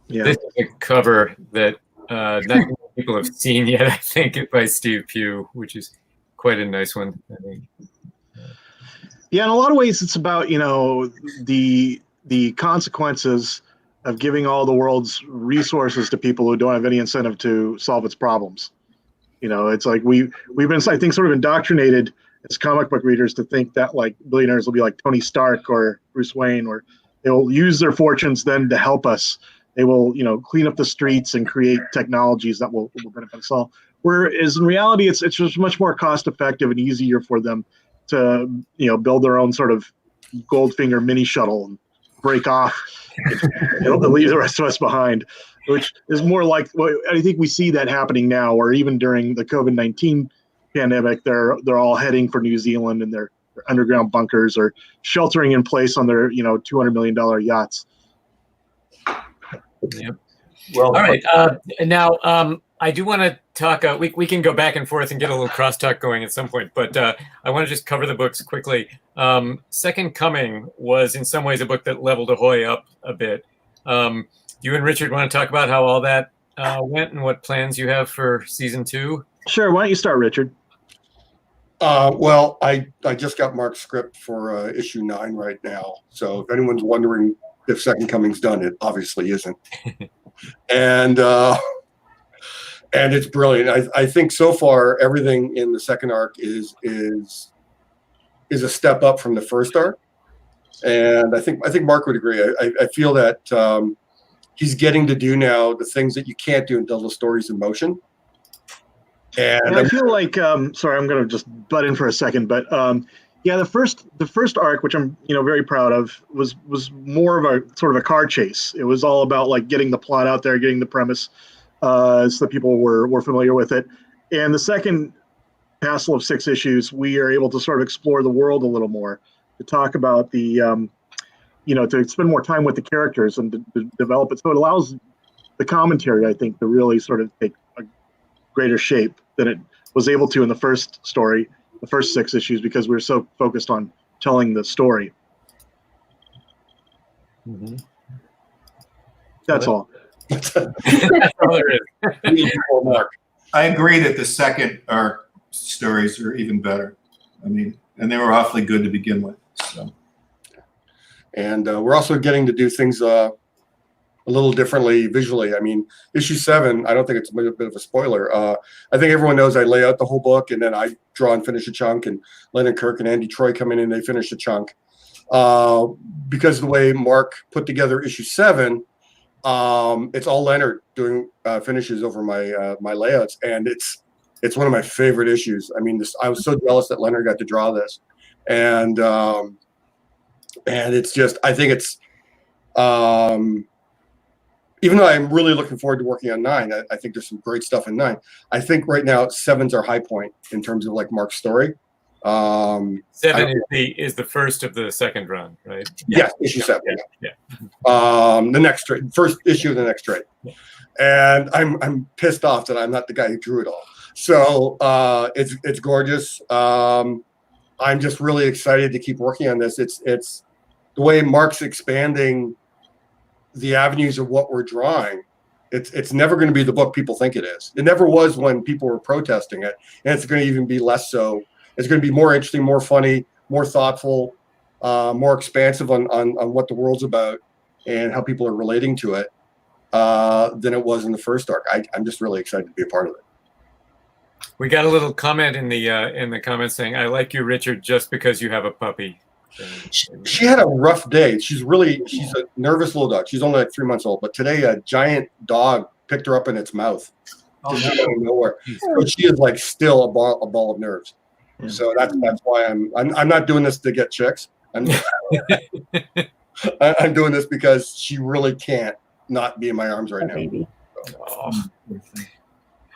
Yeah. This is a cover that not many people have seen yet, I think, by Steve Pugh, which is quite a nice one, I think. Yeah, in a lot of ways, it's about the consequences of giving all the world's resources to people who don't have any incentive to solve its problems. It's like we've been, I think, sort of indoctrinated as comic book readers to think that like billionaires will be like Tony Stark or Bruce Wayne, or they will use their fortunes then to help us. They will, clean up the streets and create technologies that will benefit us all. Whereas in reality, it's just much more cost effective and easier for them to, build their own sort of Goldfinger mini shuttle and break off and leave the rest of us behind, which is more like, well, I think we see that happening now, or even during the COVID-19 pandemic, they're all heading for New Zealand in their underground bunkers or sheltering in place on their, $200 million yachts. Yep. Well, all right. Now, I do want to talk. We can go back and forth and get a little crosstalk going at some point, but I want to just cover the books quickly. Second Coming was in some ways a book that leveled Ahoy up a bit. You and Richard want to talk about how all that went and what plans you have for season 2? Sure. Why don't you start, Richard? Well, I just got Mark's script for issue 9 right now. So if anyone's wondering if Second Coming's done, it obviously isn't. And it's brilliant. I think so far everything in the second arc is a step up from the first arc, and I think Mark would agree. I feel that he's getting to do now the things that you can't do until the story's in motion. And I feel like sorry, I'm going to just butt in for a second, but yeah, the first arc, which I'm very proud of, was more of a sort of a car chase. It was all about like getting the plot out there, getting the premise, so that people were familiar with it. And the second passel of 6 issues, we are able to sort of explore the world a little more, to talk about the to spend more time with the characters and to develop it. So it allows the commentary, I think, to really sort of take a greater shape than it was able to in the first story. The first 6 issues, because we're so focused on telling the story. Mm-hmm. That's all. That's all there is. I agree that the second arc stories are even better. I mean, and they were awfully good to begin with. So. And we're also getting to do things a little differently visually. I mean, issue 7, I don't think it's a bit of a spoiler. I think everyone knows I lay out the whole book and then I draw and finish a chunk, and Lennon Kirk and Andy Troy come in and they finish a chunk. Because of the way Mark put together issue 7, it's all Leonard doing finishes over my layouts, and it's one of my favorite issues. I mean, I was so jealous that Leonard got to draw this, and it's just, I think it's, even though I'm really looking forward to working on 9, I think there's some great stuff in 9. I think right now 7's our high point in terms of like Mark's story. 7 is the first of the second run, right? Yeah, issue 7. Yeah. The next trade, first issue of the next trade, and I'm pissed off that I'm not the guy who drew it all. So it's gorgeous. I'm just really excited to keep working on this. It's the way Mark's expanding the avenues of what we're drawing. It's never going to be the book people think it is. It never was when people were protesting it, and it's going to even be less so. It's going to be more interesting, more funny, more thoughtful, more expansive on what the world's about and how people are relating to it than it was in the first arc. I'm just really excited to be a part of it. We got a little comment in the comments saying, "I like you, Richard, just because you have a puppy." She had a rough day. She's a nervous little dog. She's only like 3 months old, but today a giant dog picked her up in its mouth. Just out of nowhere. But she is like still a ball of nerves. So that's why I'm not doing this to get chicks. I'm doing this because she really can't not be in my arms right now.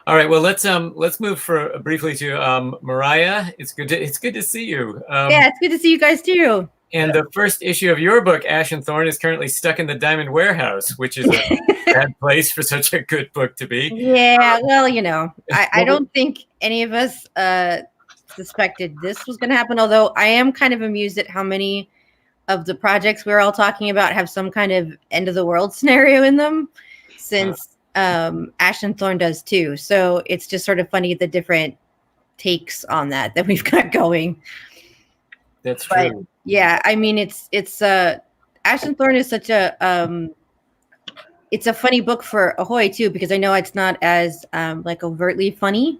All right, well let's move briefly to Mariah. It's good to see you. Yeah, it's good to see you guys too. And the first issue of your book, Ash and Thorn, is currently stuck in the Diamond Warehouse, which is a bad place for such a good book to be. Yeah, well, I don't think any of us suspected this was going to happen, although I am kind of amused at how many of the projects we're all talking about have some kind of end of the world scenario in them, since Ash and Thorn does too. So it's just sort of funny the different takes on that we've got going. That's true. Yeah, I mean it's Ash and Thorn is such a it's a funny book for Ahoy too, because I know it's not as like overtly funny.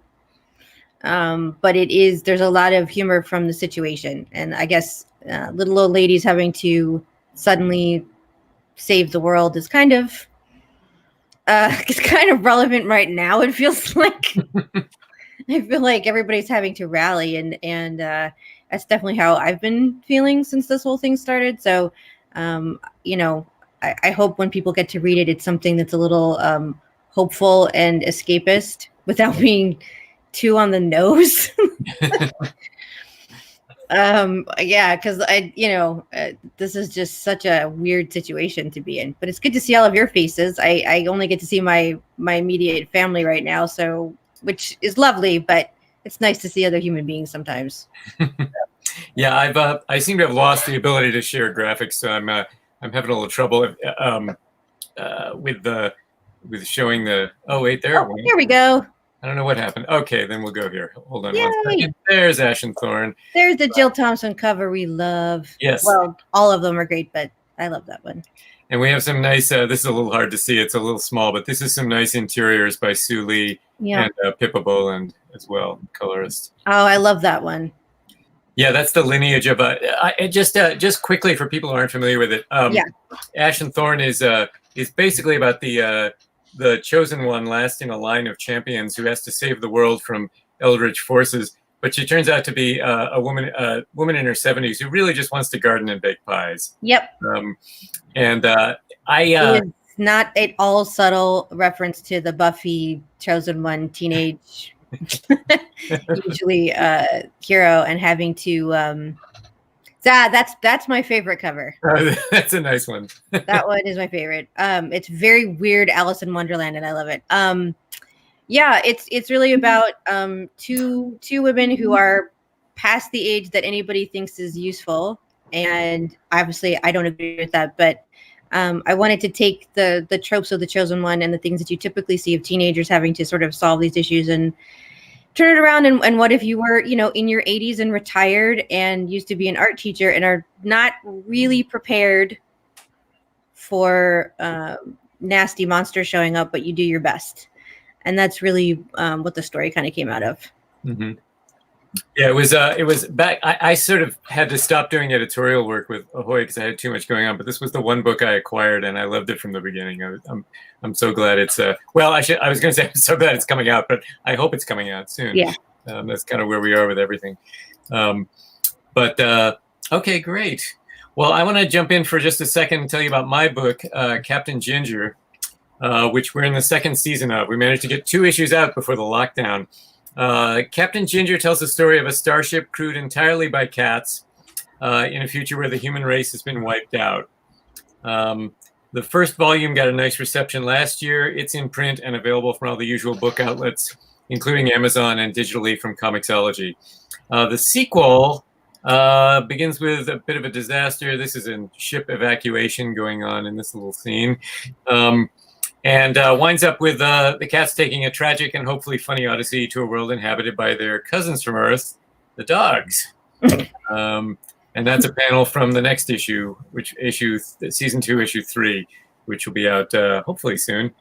But there's a lot of humor from the situation, and I guess little old ladies having to suddenly save the world is kind of it's kind of relevant right now. It feels like I feel like everybody's having to rally, and that's definitely how I've been feeling since this whole thing started. So I hope when people get to read it, it's something that's a little hopeful and escapist without being too on the nose. Yeah, because this is just such a weird situation to be in, but it's good to see all of your faces. I only get to see my immediate family right now, so which is lovely, but it's nice to see other human beings sometimes. Yeah, I seem to have lost the ability to share graphics, so I'm having a little trouble with showing the. Oh wait, there. Oh, here we go. I don't know what happened. Okay, then we'll go here. Hold on Yay. 1 second. There's Ash and Thorn. There's the Jill Thompson cover we love. Yes. Well, all of them are great, but I love that one. And we have some nice, this is a little hard to see. It's a little small, but this is some nice interiors by Sue Lee and Pippa Boland as well, colorist. Oh, I love that one. Yeah, that's the lineage of just quickly for people who aren't familiar with it. Ash and Thorn is basically about the chosen one last in a line of champions who has to save the world from eldritch forces. But she turns out to be a woman in her 70s who really just wants to garden and bake pies. Yep. It's not at all subtle reference to the Buffy chosen one teenage usually hero and having to that's my favorite cover. That's a nice one. That one is my favorite. It's very weird Alice in Wonderland, and I love it. Yeah, it's really about two women who are past the age that anybody thinks is useful, and obviously I don't agree with that, but I wanted to take the tropes of the chosen one and the things that you typically see of teenagers having to sort of solve these issues and turn it around. And what if you were, in your 80s and retired and used to be an art teacher and are not really prepared for nasty monster showing up, but you do your best. And that's really what the story kind of came out of. Mm-hmm. Yeah, it was back. I sort of had to stop doing editorial work with Ahoy because I had too much going on. But this was the one book I acquired, and I loved it from the beginning. I'm so glad it's well. I was going to say I'm so glad it's coming out, but I hope it's coming out soon. Yeah, that's kind of where we are with everything. Okay, great. Well, I want to jump in for just a second and tell you about my book, Captain Ginger, which we're in the second season of. We managed to get 2 issues out before the lockdown. Captain Ginger tells the story of a starship crewed entirely by cats in a future where the human race has been wiped out. The first volume got a nice reception last year. It's in print and available from all the usual book outlets, including Amazon and digitally from Comixology. The sequel begins with a bit of a disaster. This is a ship evacuation going on in this little scene. And winds up with the cats taking a tragic and hopefully funny odyssey to a world inhabited by their cousins from Earth, the dogs. And that's a panel from the next issue, season 2, issue 3, which will be out hopefully soon.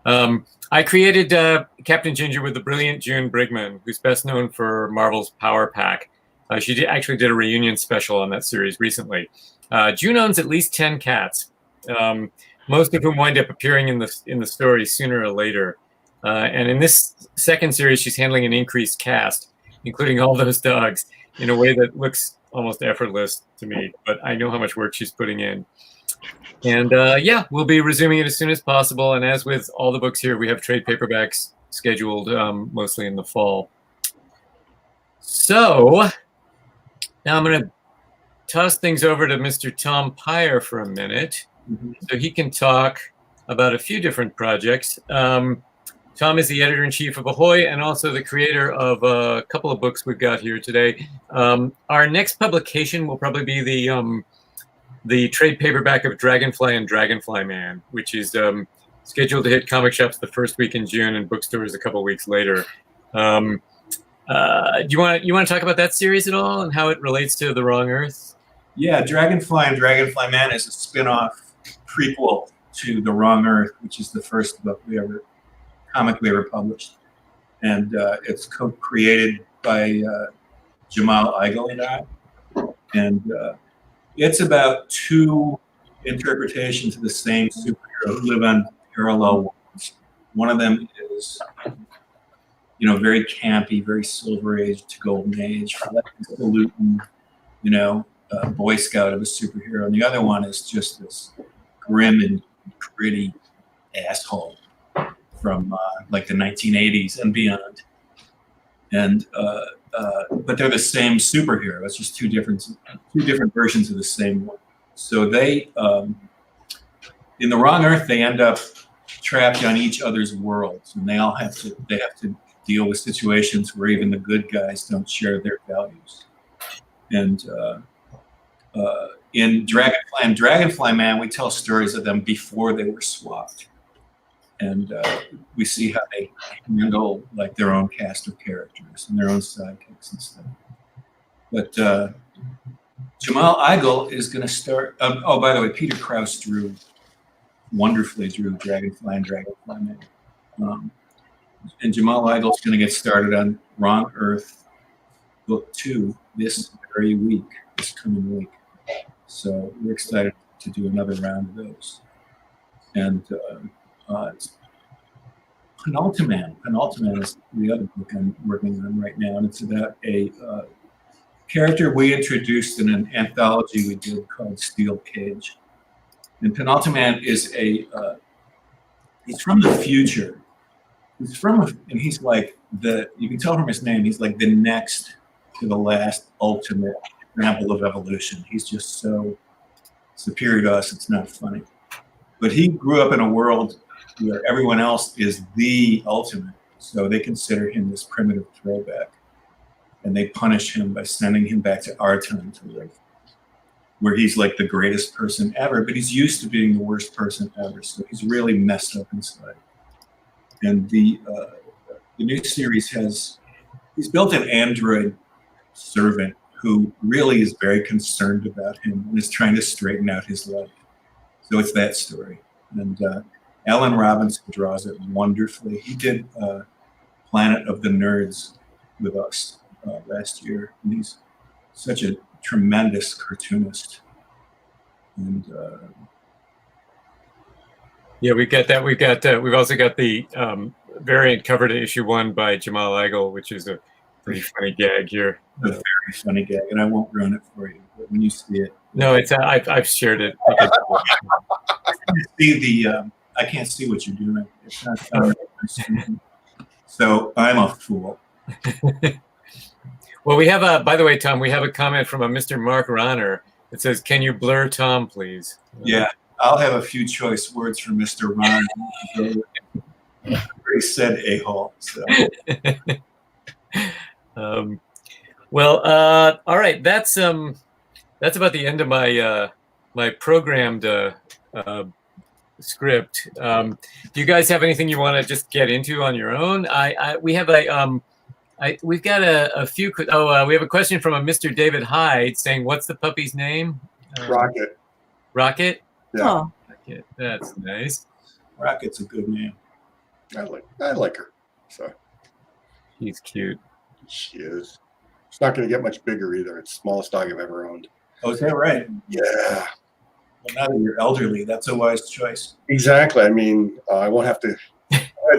I created Captain Ginger with the brilliant June Brigman, who's best known for Marvel's Power Pack. She actually did a reunion special on that series recently. June owns at least 10 cats. Most of whom wind up appearing in the story sooner or later. And in this second series, she's handling an increased cast, including all those dogs, in a way that looks almost effortless to me. But I know how much work she's putting in. And yeah, we'll be resuming it as soon as possible. And as with all the books here, we have trade paperbacks scheduled mostly in the fall. So now I'm going to toss things over to Mr. Tom Pyre for a minute. So he can talk about a few different projects. Tom is the editor-in-chief of Ahoy and also the creator of a couple of books we've got here today. Our next publication will probably be the trade paperback of Dragonfly and Dragonfly Man, which is scheduled to hit comic shops the first week in June and bookstores a couple weeks later. Do you want to talk about that series at all and how it relates to The Wrong Earth? Yeah, Dragonfly and Dragonfly Man is a spin-off prequel to The Wrong Earth, which is the first comic we ever published. And it's co-created by Jamal Igle and I. And it's about 2 interpretations of the same superhero who live on parallel worlds. One of them is, very campy, very Silver Age to Golden Age, highfalutin, Boy Scout of a superhero. And the other one is just this grim and gritty asshole from like the 1980s and beyond. And but they're the same superhero. It's just two different versions of the same one. So they in The Wrong Earth, they end up trapped on each other's worlds, and they have to deal with situations where even the good guys don't share their values. And in Dragonfly and Dragonfly Man, we tell stories of them before they were swapped. And we see how they handle like their own cast of characters and their own sidekicks and stuff. But Jamal Igle is going to start. Oh, by the way, Peter Krause wonderfully drew Dragonfly and Dragonfly Man. And Jamal Igle is going to get started on Wrong Earth Book 2 this coming week. So we're excited to do another round of those. And it's Penultiman. Penultiman is the other book I'm working on right now, and it's about a character we introduced in an anthology we did called Steel Cage. And Penultiman is he's from the future. And he's like you can tell from his name, he's like the next to the last ultimate example of evolution. He's just so superior to us, it's not funny. But he grew up in a world where everyone else is the ultimate. So they consider him this primitive throwback. And they punish him by sending him back to our time to live, where he's like the greatest person ever, but he's used to being the worst person ever. So he's really messed up inside. And the new series he's built an android servant who really is very concerned about him and is trying to straighten out his life. So it's that story. And Alan Robinson draws it wonderfully. He did Planet of the Nerds with us last year. And he's such a tremendous cartoonist. And yeah, we've got that. We've also got the variant cover to issue 1 by Jamal Igle, which is a pretty funny gag here. a very funny gag, and I won't run it for you, but when you see it, No, it's I've shared it. I can't see what you're doing. It's not so I'm a fool. Well, we have by the way, Tom, we have a comment from a Mr. Mark Ronner that says, "Can you blur Tom, please?" Yeah, I'll have a few choice words for Mr. Ron. He said a-hole. So. Well, all right. That's about the end of my my programmed script. Do you guys have anything you want to just get into on your own? We have we've got a few. We have a question from a Mr. David Hyde saying, "What's the puppy's name?" Rocket. Rocket. Yeah. Oh, Rocket. That's nice. Rocket's a good name. I like her. So she's cute. She is. It's not going to get much bigger either. It's the smallest dog I've ever owned. Oh, is that right? Yeah. Well, now that you're elderly, that's a wise choice. Exactly. I mean, I won't have to.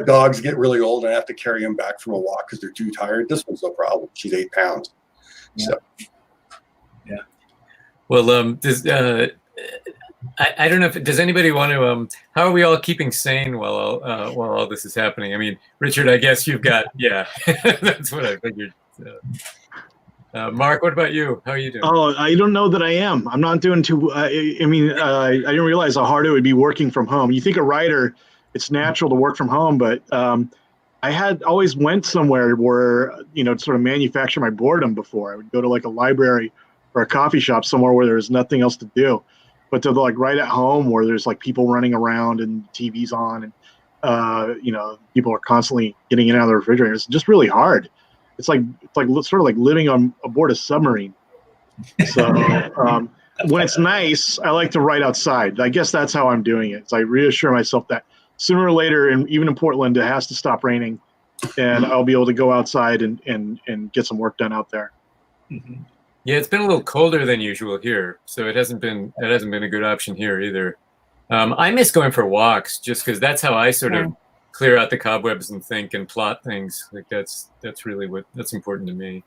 Dogs get really old and I have to carry them back from a walk because they're too tired. This one's no problem. She's 8 pounds. Yeah. So. Yeah. Well, I don't know if does anybody want to how are we all keeping sane while all this is happening? I mean, Richard, I guess you've got that's what I figured. Mark, what about you? How are you doing? Oh, I don't know that I am. I'm not doing too. I didn't realize how hard it would be working from home. You think a writer, it's natural to work from home, but I had always went somewhere where to sort of manufacture my boredom before. I would go to like a library or a coffee shop somewhere where there's nothing else to do. But to like right at home where there's like people running around and TV's on and people are constantly getting in and out of the refrigerator. It's just really hard. It's like sort of like living aboard a submarine. So when it's nice, I like to write outside. I guess that's how I'm doing it. So I reassure myself that sooner or later, and even in Portland, it has to stop raining, and I'll be able to go outside and get some work done out there. Mm-hmm. Yeah, it's been a little colder than usual here, so it hasn't been a good option here either. I miss going for walks just because that's how I sort of clear out the cobwebs and think and plot things. Like that's really that's important to me.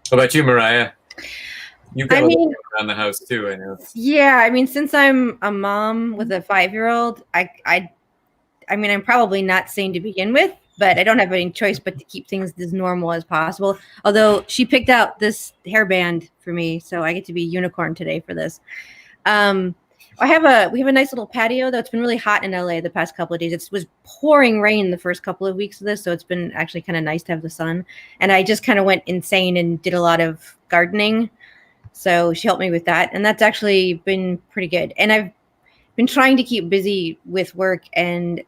How about you, Mariah? You've got around the house too, I know. Yeah, I mean, since I'm a mom with a 5-year-old, I mean, I'm probably not sane to begin with, but I don't have any choice but to keep things as normal as possible. Although she picked out this hairband for me, so I get to be unicorn today for this. We have a nice little patio though. It's been really hot in LA the past couple of days. It was pouring rain the first couple of weeks of this, so it's been actually kind of nice to have the sun. And I just kind of went insane and did a lot of gardening. So she helped me with that, and that's actually been pretty good. And I've been trying to keep busy with work and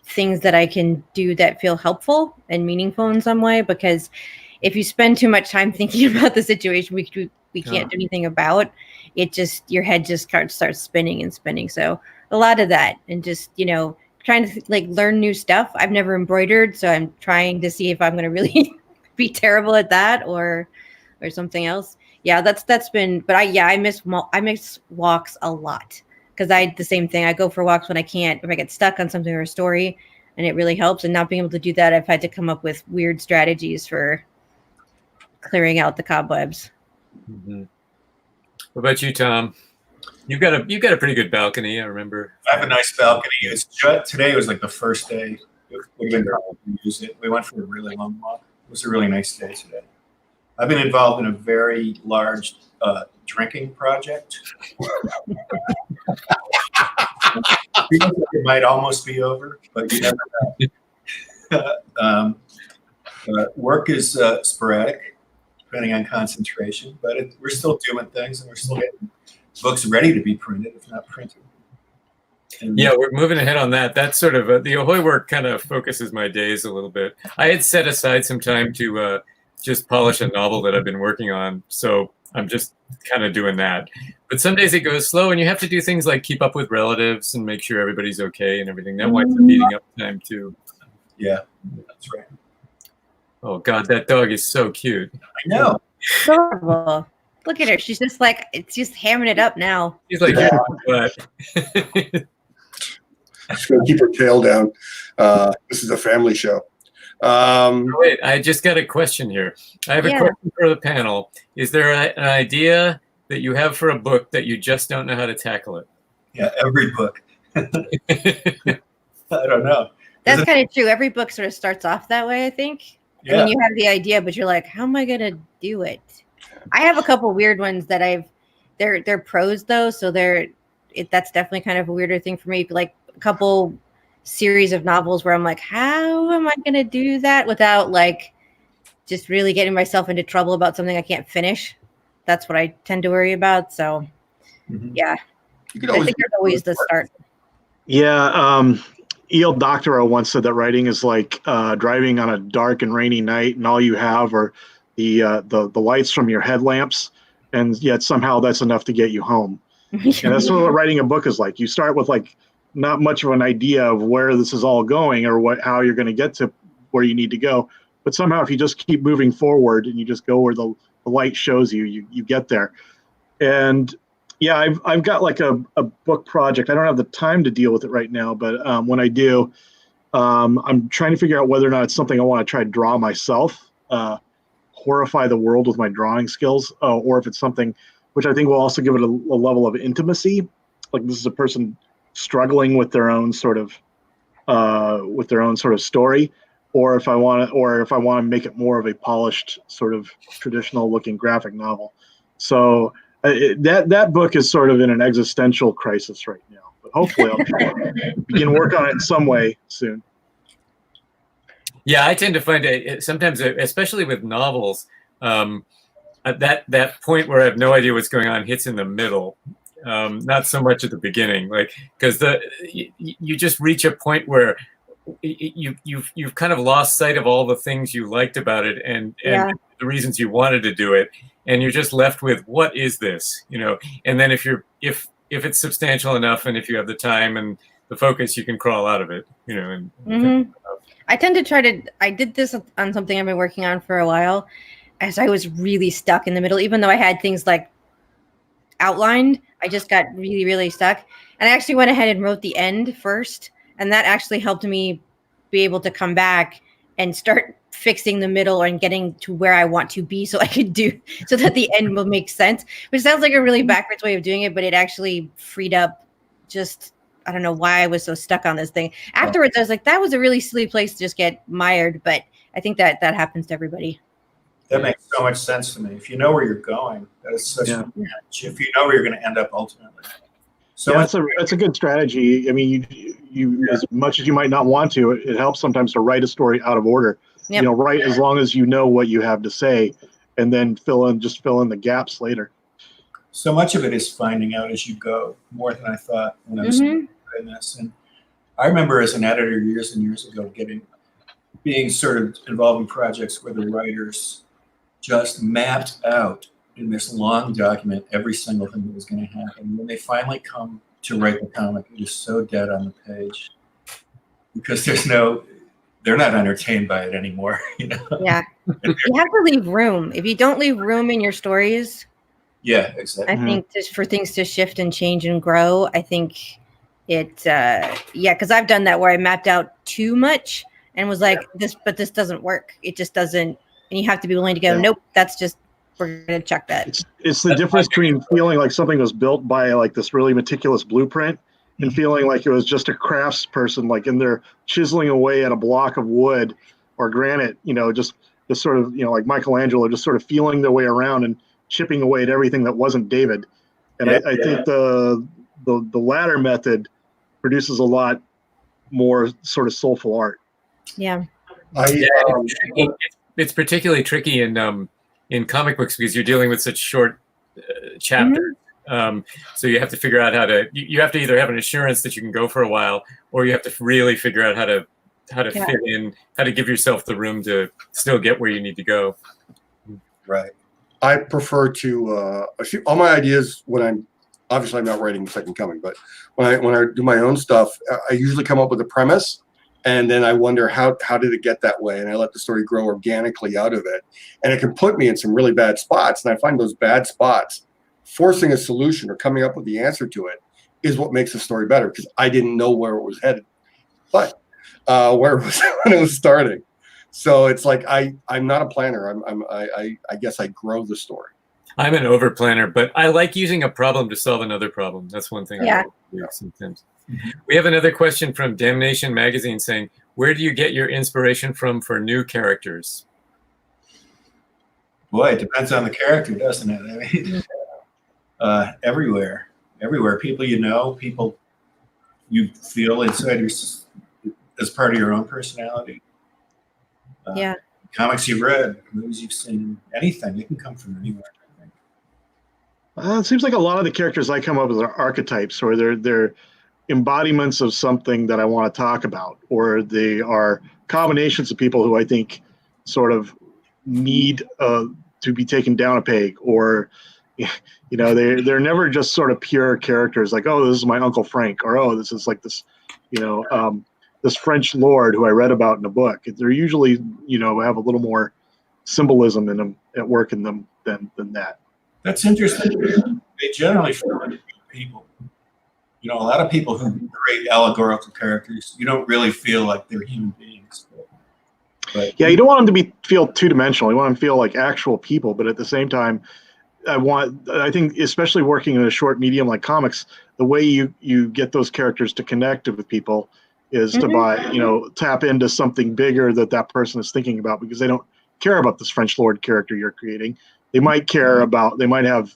things that I can do that feel helpful and meaningful in some way, because if you spend too much time thinking about the situation we can't do anything about, it just, your head just starts spinning and spinning. So a lot of that, and just, trying to like learn new stuff. I've never embroidered, so I'm trying to see if I'm going to really be terrible at that or something else. Yeah, that's been, but I miss walks a lot, because I the same thing. I go for walks when I can't, if I get stuck on something or a story, and it really helps. And not being able to do that, I've had to come up with weird strategies for clearing out the cobwebs. Mm-hmm. What about you, Tom? You've got a pretty good balcony, I remember. I have a nice balcony. Today was like the first day we've been able to use it. We went for a really long walk. It was a really nice day today. I've been involved in a very large drinking project. It might almost be over, but you never know. Work is sporadic, depending on concentration, but we're still doing things, and we're still getting books ready to be printed, if not printed. And yeah, we're moving ahead on that. That's sort of the Ahoy work kind of focuses my days a little bit. I had set aside some time to just polish a novel that I've been working on. So I'm just kind of doing that. But some days it goes slow, and you have to do things like keep up with relatives and make sure everybody's okay and everything. That winds up eating up time too. Yeah, that's right. Oh God, that dog is so cute. I know. Adorable. Look at her. She's just like, it's just hammering it up now. She's like, Yeah. but She's gonna keep her tail down. This is a family show. wait, I just got a question here. I have a question for the panel. Is there an idea that you have for a book that you just don't know how to tackle it? Yeah, every book. I don't know. That's kind of true. Every book sort of starts off that way, I think. I mean, you have the idea, but you're like, how am I going to do it? I have a couple weird ones that they're prose though. So that's definitely kind of a weirder thing for me. Like a couple series of novels where I'm like, how am I going to do that without like just really getting myself into trouble about something I can't finish? That's what I tend to worry about. So yeah, I think there's always the start. Yeah. E.L. Doctorow once said that writing is like driving on a dark and rainy night, and all you have are the lights from your headlamps, and yet somehow that's enough to get you home. And that's what writing a book is like. You start with like not much of an idea of where this is all going or how you're going to get to where you need to go, but somehow if you just keep moving forward and you just go where the light shows you, you get there. And yeah, I've got like a book project. I don't have the time to deal with it right now, but when I do, I'm trying to figure out whether or not it's something I want to try to draw myself, horrify the world with my drawing skills, or if it's something which I think will also give it a level of intimacy. Like this is a person struggling with their own sort of story, or if I want to make it more of a polished sort of traditional looking graphic novel. So that book is sort of in an existential crisis right now, but hopefully I'll begin work on it in some way soon. Yeah, I tend to find sometimes, especially with novels, that point where I have no idea what's going on hits in the middle, not so much at the beginning, like because you just reach a point where you've kind of lost sight of all the things you liked about it and the reasons you wanted to do it, and you're just left with what is this, and then if it's substantial enough and if you have the time and the focus, you can crawl out of it, I tend to I did this on something I've been working on for a while, as I was really stuck in the middle, even though I had things like outlined, I just got really, really stuck. And I actually went ahead and wrote the end first. And that actually helped me be able to come back and start fixing the middle and getting to where I want to be so that the end will make sense, which sounds like a really backwards way of doing it, but it actually freed up I don't know why I was so stuck on this thing. Afterwards, I was like, that was a really silly place to just get mired. But I think that happens to everybody. That makes so much sense to me. If you know where you're going, that is such a match. If you know where you're going to end up ultimately. So that's a good strategy. I mean, you as much as you might not want to, it helps sometimes to write a story out of order. Yep. Write as long as you know what you have to say, and then fill in the gaps later. So much of it is finding out as you go, more than I thought when I was in this. And I remember as an editor years and years ago being sort of involved in projects where the writers just mapped out in this long document every single thing that was going to happen. When they finally come to write the comic, it is so dead on the page because they're not entertained by it anymore. Yeah, you have to leave room. If you don't leave room in your stories, yeah, exactly. I think just for things to shift and change and grow, I think because I've done that where I mapped out too much and was like, this doesn't work. It just doesn't, and you have to be willing to go, nope, we're gonna check that. It's the difference between feeling like something was built by like this really meticulous blueprint and feeling like it was just a craftsperson, like in there chiseling away at a block of wood or granite, just sort of, like Michelangelo, just sort of feeling their way around and chipping away at everything that wasn't David. And I think the latter method produces a lot more sort of soulful art. Yeah. It's particularly tricky in comic books because you're dealing with such short chapters. So you have to figure out you have to either have an assurance that you can go for a while, or you have to really figure out how to fit in, how to give yourself the room to still get where you need to go. Right. I prefer to all my ideas when I'm not writing Second Coming, but when I do my own stuff, I usually come up with a premise, and then I wonder how did it get that way, and I let the story grow organically out of it, and it can put me in some really bad spots, and I find those bad spots, forcing a solution or coming up with the answer to it, is what makes the story better, because I didn't know where it was headed, but where it was when it was starting. So it's like I'm not a planner. I guess I grow the story. I'm an over planner, but I like using a problem to solve another problem. That's one thing I like to do sometimes. We have another question from Damnation Magazine saying, where do you get your inspiration from for new characters? Boy, it depends on the character, doesn't it? I mean, everywhere. People you know, people you feel inside as part of your own personality. Comics you've read, movies you've seen, anything. It can come from anywhere. It seems like a lot of the characters I come up with are archetypes, or they're embodiments of something that I want to talk about, or they are combinations of people who I think sort of need to be taken down a peg, or they're never just sort of pure characters like, oh, this is my Uncle Frank, or oh, this is like this, this French lord who I read about in a book. They're usually have a little more symbolism in them at work in them than that. That's interesting. They generally feel like people. A lot of people who create allegorical characters, you don't really feel like they're human beings. But yeah, you don't want them to feel two-dimensional. You want them to feel like actual people, but at the same time, I think especially working in a short medium like comics, the way you get those characters to connect with people is to tap into something bigger that person is thinking about, because they don't care about this French lord character you're creating. They might they might have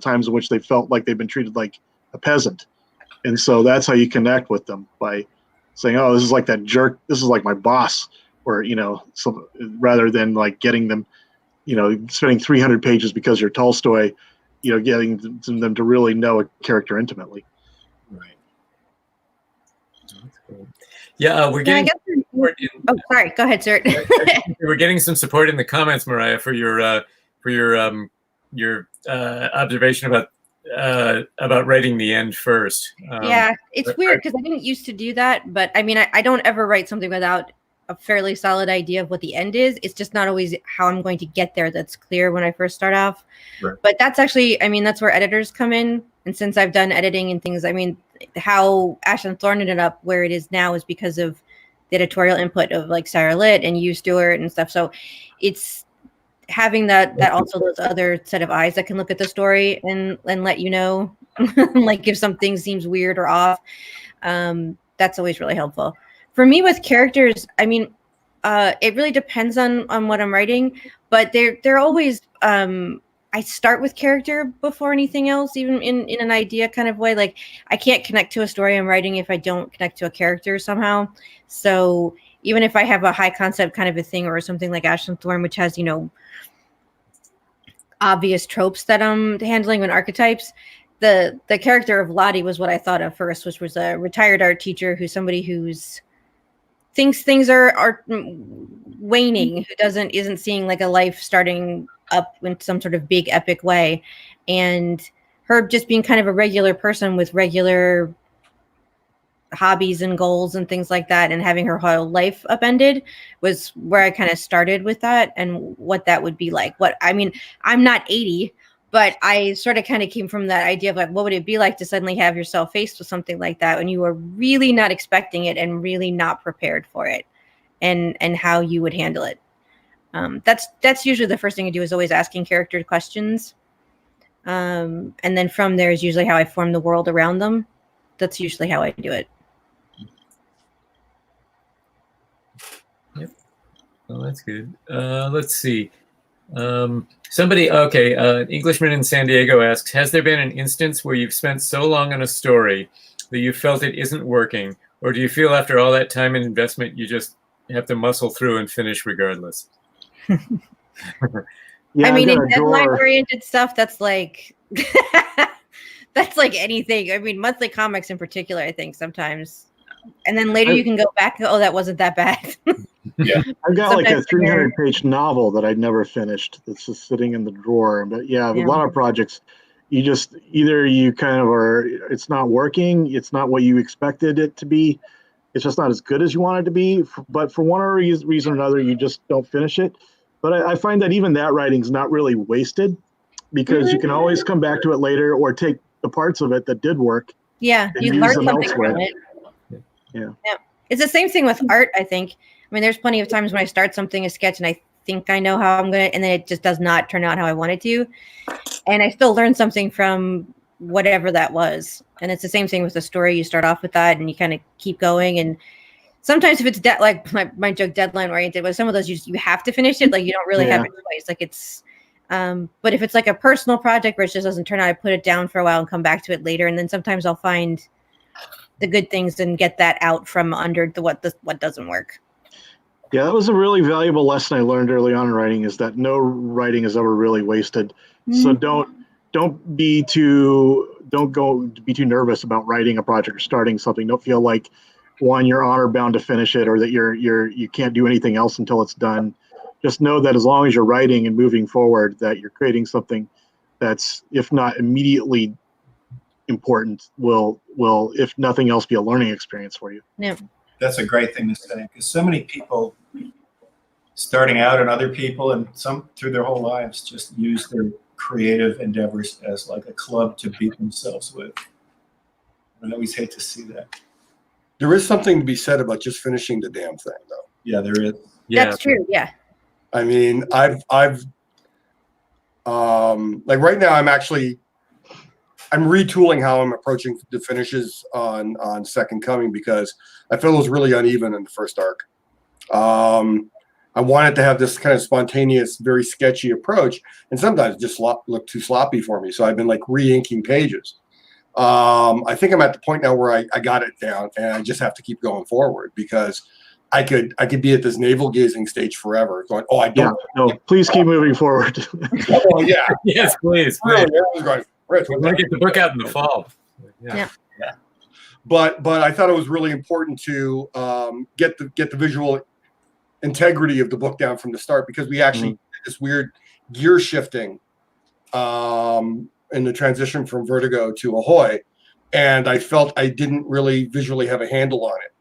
times in which they felt like they've been treated like a peasant. And so that's how you connect with them, by saying, oh, this is like that jerk. This is like my boss, or, rather than like getting them, spending 300 pages because you're Tolstoy, getting them to really know a character intimately. Right. Yeah, we're getting support oh, sorry. Go ahead, sir. We're getting some support in the comments, Mariah, for your observation about writing the end first. Yeah, it's weird because I didn't used to do that, but I mean, I don't ever write something without a fairly solid idea of what the end is. It's just not always how I'm going to get there that's clear when I first start off. Right. But that's actually, I mean, that's where editors come in. And since I've done editing and things, I mean, how Ash and Thorn ended up where it is now is because of the editorial input of like Sarah Litt and you, Stuart, and stuff. So it's having that also those other set of eyes that can look at the story and let you know, like if something seems weird or off. That's always really helpful. For me with characters, I mean, it really depends on what I'm writing, but they're always, I start with character before anything else, even in an idea kind of way. Like I can't connect to a story I'm writing if I don't connect to a character somehow. So even if I have a high concept kind of a thing or something like Ash and Thorn, which has, obvious tropes that I'm handling and archetypes, the character of Lottie was what I thought of first, which was a retired art teacher who's somebody who's thinks things are waning, who isn't seeing like a life starting up in some sort of big epic way, and her just being kind of a regular person with regular hobbies and goals and things like that, and having her whole life upended was where I kind of started with that and what that would be like. What I mean, I'm not 80, but I sort of kind of came from that idea of like, what would it be like to suddenly have yourself faced with something like that when you are really not expecting it and really not prepared for it, and how you would handle it. That's usually the first thing I do, is always asking character questions. And then from there is usually how I form the world around them. That's usually how I do it. Yep. Well, that's good. Let's see. Englishman in San Diego asks, has there been an instance where you've spent so long on a story that you felt it isn't working? Or do you feel after all that time and investment, you just have to muscle through and finish regardless? Yeah, I mean, in deadline-oriented stuff, that's like that's like anything. I mean, monthly comics in particular, I think sometimes, and then later you can go back. Oh, that wasn't that bad. I've got like a Sometimes they're- 300-page novel that I'd never finished that's just sitting in the drawer. But yeah, a Yeah. lot of projects, you just either you kind of are, it's not working, it's not what you expected it to be, it's just not as good as you want it to be. But for one reason or another, you just don't finish it. But I find that even that writing's not really wasted because you can always come back to it later or take the parts of it that did work. Yeah, and you use learn them something elsewhere. from it. Yeah. Yeah. It's the same thing with art, I think. I mean, there's plenty of times when I start something, a sketch, and I think I know how I'm going to, and then it just does not turn out how I want it to. And I still learn something from whatever that was. And it's the same thing with the story. You start off with that and you kind of keep going. And sometimes if it's like my joke deadline oriented, but some of those you have to finish it. Like you don't really have a choice. Like it's, but if it's like a personal project where it just doesn't turn out, I put it down for a while and come back to it later. And then sometimes I'll find the good things and get that out from under what doesn't work. Yeah, that was a really valuable lesson I learned early on in writing, is that no writing is ever really wasted. So don't be too nervous about writing a project or starting something. Don't feel like you're honor bound to finish it, or that you can't do anything else until it's done. Just know that as long as you're writing and moving forward, that you're creating something that's, if not immediately important, will if nothing else be a learning experience for you. Yeah. That's a great thing to say, because so many people starting out and other people and some through their whole lives just use their creative endeavors as like a club to beat themselves with. I always hate to see that. There is something to be said about just finishing the damn thing, though. Yeah, there is. That's true. Yeah. I mean, I've like right now I'm retooling how I'm approaching the finishes on Second Coming, because I feel it was really uneven in the first arc. I wanted to have this kind of spontaneous, very sketchy approach, and sometimes it just looked too sloppy for me. So I've been like re-inking pages. I think I'm at the point now where I got it down, and I just have to keep going forward, because I could be at this navel gazing stage forever, going, "Oh, I don't." Yeah, no, please keep moving forward. Oh yeah, Yes, please. really. I was going, Rich, We're going to get the book out in the fall. Yeah. But I thought it was really important to get the visual integrity of the book down from the start, because we actually did this weird gear shifting in the transition from Vertigo to Ahoy, and I felt I didn't really visually have a handle on it.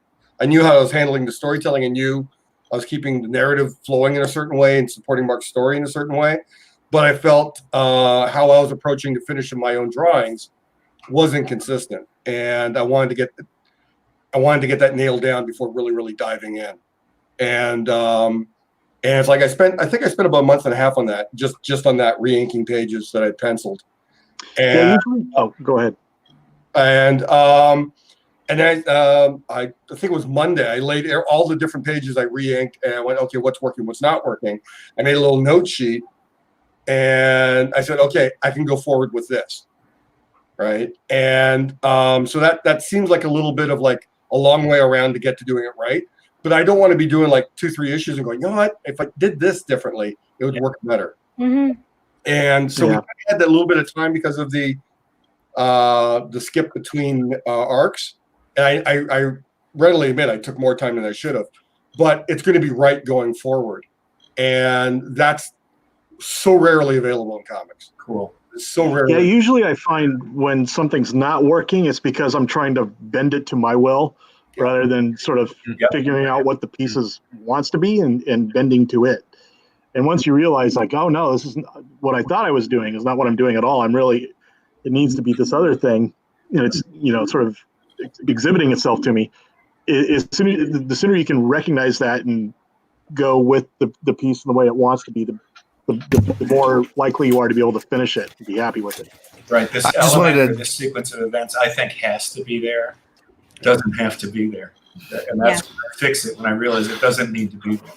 I knew how I was handling the storytelling, and knew I was keeping the narrative flowing in a certain way and supporting Mark's story in a certain way, but I felt how I was approaching the finish of my own drawings wasn't consistent, and I wanted to get that nailed down before really diving in. And it's like I think I spent about a month and a half on that, just on that re-inking pages that I penciled. And go ahead. And then I think it was Monday, I laid all the different pages I re-inked, and I went, okay, what's working, what's not working. I made a little note sheet, and I said, okay, I can go forward with this, right? And so that seems like a little bit of like a long way around to get to doing it right. But I don't want to be doing like 2-3 issues and going, you know what, if I did this differently, it would work better. And so we had that little bit of time because of the skip between arcs. And I readily admit I took more time than I should have, but it's going to be right going forward. And that's so rarely available in comics. Cool. It's so rarely. Yeah, usually I find when something's not working, it's because I'm trying to bend it to my will rather than sort of figuring out what the pieces wants to be and bending to it. And once you realize like, oh no, this is what I thought I was doing is not what I'm doing at all. It needs to be this other thing. And it's, sort of exhibiting itself to me. The sooner you can recognize that and go with the piece the way it wants to be, the more likely you are to be able to finish it and be happy with it. Right. This element or this sequence of events, I think, has to be there. It doesn't have to be there. And that's when I fix it, when I realize it doesn't need to be there.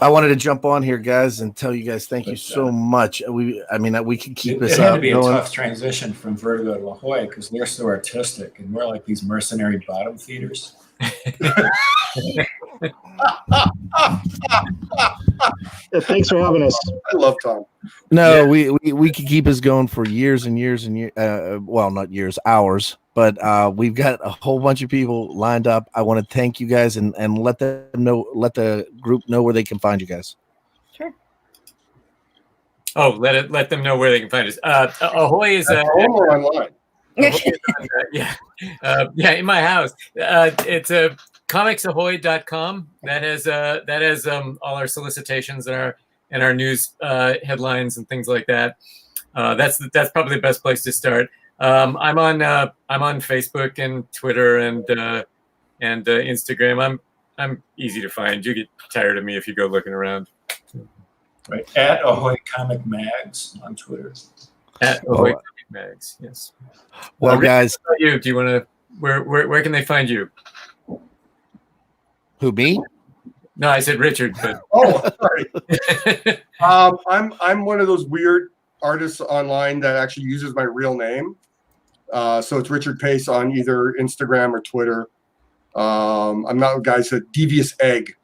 I wanted to jump on here, guys, and tell you guys thank you so much. We can keep this It had up. to be a tough transition from Vertigo to La Jolla, because they're so artistic, and we're like these mercenary bottom feeders. Thanks for having us. I love Tom. No, we could keep us going for years and years and years. Well, not years, hours. but we've got a whole bunch of people lined up. I want to thank you guys and let them know, let the group know where they can find you guys. Sure. Oh, let them know where they can find us. Ahoy is home or online. Yeah, in my house. It's comicsahoy.com. That has all our solicitations and our news headlines and things like that. That's probably the best place to start. I'm on Facebook and Twitter and Instagram. I'm easy to find. You get tired of me if you go looking around. Right. At Ahoy Comic Mags on Twitter. At Ahoy Comic Mags, yes. Well, guys, you do you want to? Where can they find you? Who, me? No, I said Richard. But oh, sorry. I'm one of those weird artists online that actually uses my real name. So it's Richard Pace on either Instagram or Twitter. I'm not a guy who said devious egg.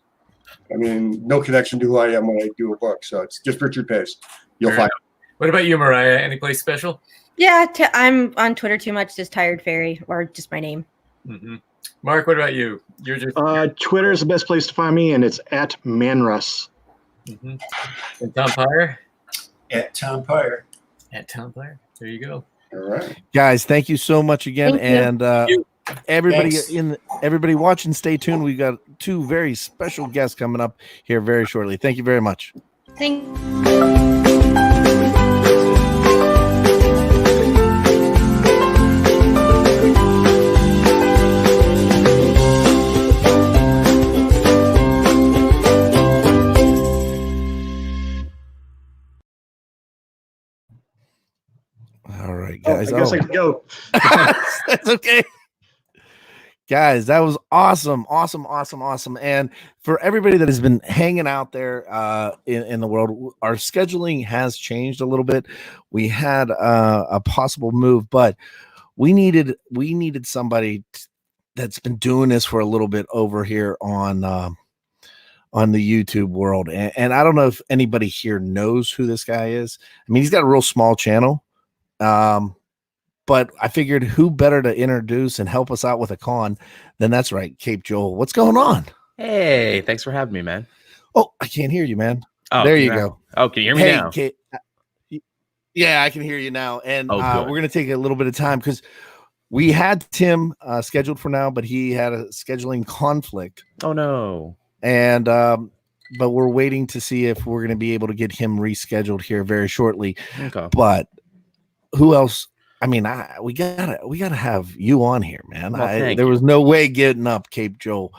I mean, no connection to who I am when I do a book. So it's just Richard Pace. You'll find. What about you, Mariah? Any place special? Yeah, I'm on Twitter too much, just Tired Fairy, or just my name. Mm-hmm. Mark, what about you? You're just Twitter is the best place to find me, and it's at Manruss. Mm-hmm. And Tom Pyre? At Tom Pyre. At Tom Pyre. There you go. All right, guys, thank you so much again, Thank and everybody Thanks. everybody watching, stay tuned. We got 2 very special guests coming up here very shortly. Thank you very much. Thank. All right, guys. I guess I can go. That's okay. Guys, that was awesome. And for everybody that has been hanging out there in the world, our scheduling has changed a little bit. We had a possible move, but we needed somebody that's been doing this for a little bit over here on the YouTube world. And I don't know if anybody here knows who this guy is. I mean, he's got a real small channel. But I figured who better to introduce and help us out with a con than that's right, Cape Joel. What's going on? Hey, thanks for having me, man. Oh, I can't hear you, man. Oh, there you go. Oh, can you hear me Hey, now? Cape, yeah, I can hear you now. And Oh, good. we're going to take a little bit of time because we had Tim scheduled for now, but he had a scheduling conflict. Oh, no. And but we're waiting to see if we're going to be able to get him rescheduled here very shortly. Okay. But who else? I mean, we gotta have you on here, man. Well, There was no way getting up, Cape Joel.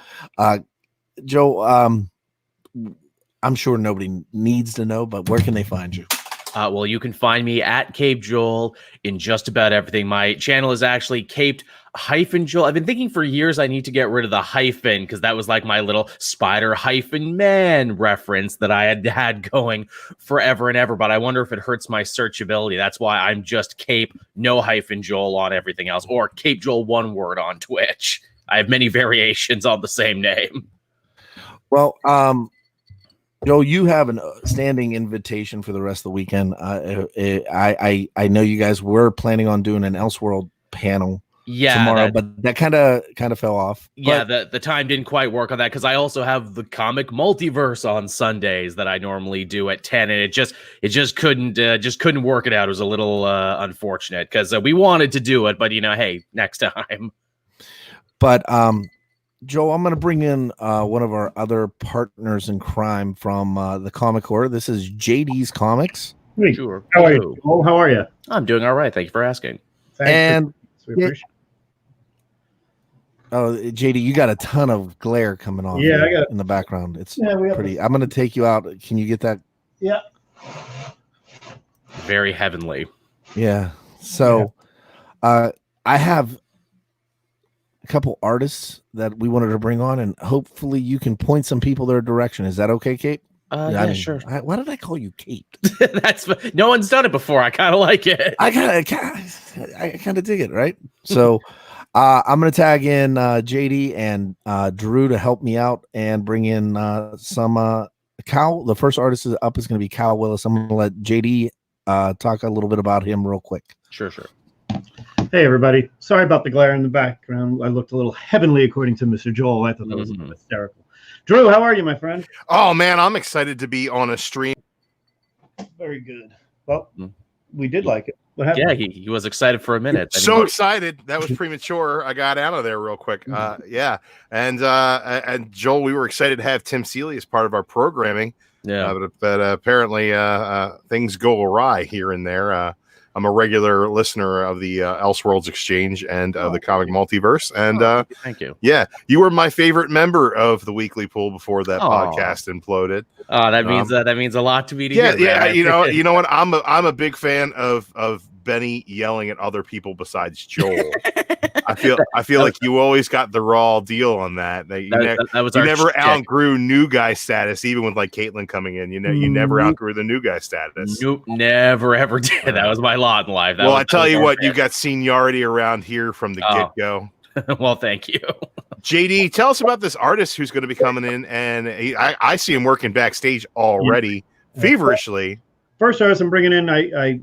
Joe, I'm sure nobody needs to know, but where can they find you? Well, you can find me at Cape Joel in just about everything. My channel is actually Caped-Joel. I've been thinking for years I need to get rid of the hyphen because that was like my little Spider-Man reference that I had going forever and ever. But I wonder if it hurts my searchability. That's why I'm just Cape, no hyphen Joel on everything else, or Cape Joel one word on Twitch. I have many variations on the same name. Well, Joel, you have a standing invitation for the rest of the weekend. I know you guys were planning on doing an Elseworld panel tomorrow, but that kind of fell off. Yeah, the time didn't quite work on that because I also have the comic multiverse on Sundays that I normally do at 10, and it just couldn't work it out. It was a little unfortunate because we wanted to do it, but hey, next time. But Joe, I'm going to bring in one of our other partners in crime from the Comic Horror. This is JD's Comics. Hey, sure. How are you? Oh, how are you? I'm doing all right. Thank you for asking. And we appreciate oh, JD, you got a ton of glare coming on. Yeah, I got in the background. It's we have pretty. I'm going to take you out. Can you get that? Yeah. Very heavenly. Yeah. So, I have a couple artists that we wanted to bring on, and hopefully you can point some people their direction. Is that okay, Kate? Yeah, sure. Why did I call you Kate? That's no one's done it before. I kind of like it. I kind of dig it, right? So I'm going to tag in JD and Drew to help me out and bring in some Cal. The first artist up is going to be Cal Willis. I'm going to let JD talk a little bit about him real quick. Sure. Hey, everybody. Sorry about the glare in the background. I looked a little heavenly according to Mr. Joel. I thought that was a little hysterical. Drew, how are you, my friend? Oh man, I'm excited to be on a stream. Very good. Well, we did like it. What happened? Yeah, he was excited for a minute. then he- So excited. That was premature. I got out of there real quick. Yeah. And Joel, we were excited to have Tim Seeley as part of our programming. Yeah. But apparently things go awry here and there. I'm a regular listener of the Elseworlds Exchange and of the Comic Multiverse. And thank you. Yeah, you were my favorite member of the Weekly Pool before that Aw. podcast imploded. Oh, that means a lot to me to Yeah, hear. yeah. man. You know what? I'm a big fan of Benny yelling at other people besides Joel. I feel like you always got the raw deal on that. That was you our never shtick. outgrew new guy status, even with like Caitlin coming in. You never outgrew the new guy status. Nope, never ever did. That was my lot in life. Well, I tell you what, you got seniority around here from the get go. Well, thank you. JD, tell us about this artist who's going to be coming in, and I see him working backstage already, feverishly. First artist I'm bringing in, I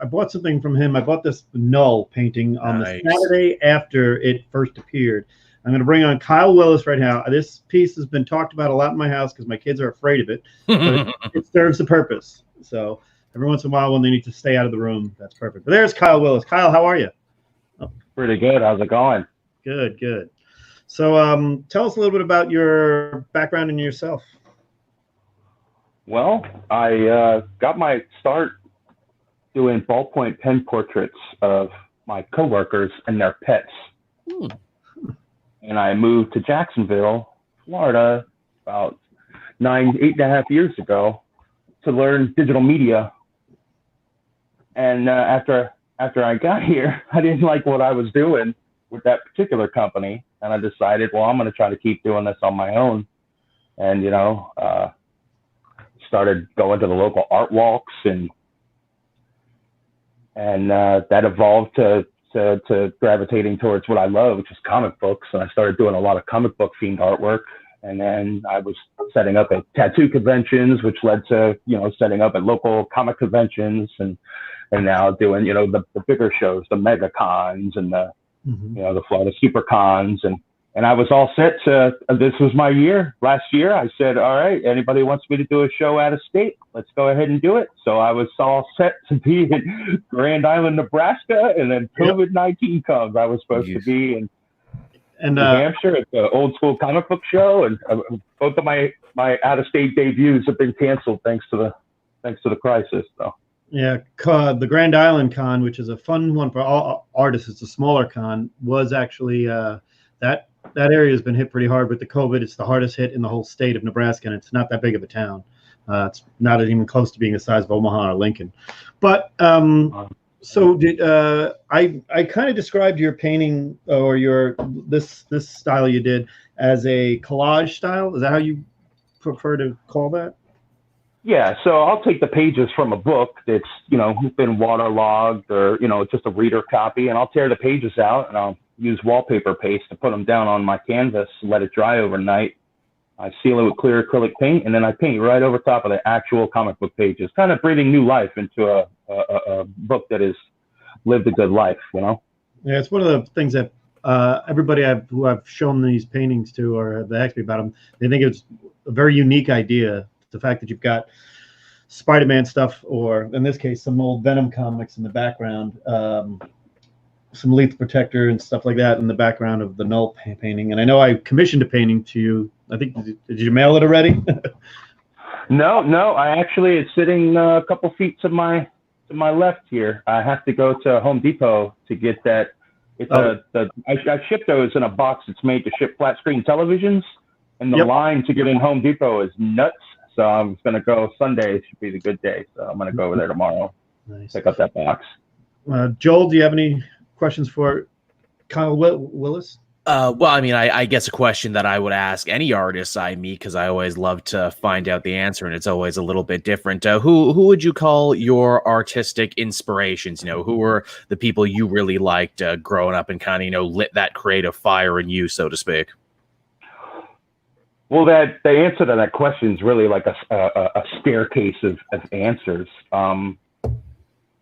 bought something from him. I bought this Null painting on the Saturday after it first appeared. I'm going to bring on Kyle Willis right now. This piece has been talked about a lot in my house because my kids are afraid of it. But it serves the purpose. So every once in a while when they need to stay out of the room, that's perfect. But there's Kyle Willis. Kyle, how are you? Pretty good. How's it going? Good, good. So tell us a little bit about your background and yourself. Well, I got my start doing ballpoint pen portraits of my coworkers and their pets. And I moved to Jacksonville, Florida, about 8.5 years ago to learn digital media. And after I got here, I didn't like what I was doing with that particular company. And I decided, well, I'm going to try to keep doing this on my own. And, started going to the local art walks and that evolved to gravitating towards what I love, which is comic books. And I started doing a lot of comic book themed artwork. And then I was setting up at tattoo conventions, which led to, setting up at local comic conventions and now doing, the bigger shows, the mega cons and the Florida super cons. And I was all set to, this was my year. Last year, I said, all right, anybody wants me to do a show out of state? Let's go ahead and do it. So I was all set to be in Grand Island, Nebraska, and then COVID-19 comes. I was supposed to be in New Hampshire at the Old School Comic Book Show, and both of my out-of-state debuts have been canceled thanks to the crisis. So. Yeah, the Grand Island Con, which is a fun one for all artists, it's a smaller con, was actually that area has been hit pretty hard with the COVID. It's the hardest hit in the whole state of Nebraska, and it's not that big of a town. It's not even close to being the size of Omaha or Lincoln. But so did I kind of described your painting or your this style you did as a collage style? Is that how you prefer to call that? Yeah, so I'll take the pages from a book that's, been waterlogged or, just a reader copy, and I'll tear the pages out and I'll use wallpaper paste to put them down on my canvas, let it dry overnight. I seal it with clear acrylic paint, and then I paint right over top of the actual comic book pages, kind of breathing new life into a book that has lived a good life, Yeah, it's one of the things that everybody who I've shown these paintings to or they asked me about them, they think it's a very unique idea. The fact that you've got Spider-Man stuff, or in this case, some old Venom comics in the background, some Lethal Protector and stuff like that in the background of the Null painting. And I know I commissioned a painting to you. I think, did you mail it already? No, it's sitting a couple feet to my left here. I have to go to Home Depot to get that. I ship those in a box that's made to ship flat screen televisions, and the line to get in Home Depot is nuts. So I'm going to go Sunday. Should be the good day. So I'm going to go over there tomorrow. Nice. Pick up that box. Joel, do you have any questions for Kyle Willis? Well, I mean, I guess a question that I would ask any artist I meet, because I always love to find out the answer, and it's always a little bit different. Who would you call your artistic inspirations? Who were the people you really liked growing up and kind of, lit that creative fire in you, so to speak? Well, the answer to that question is really like a staircase of answers.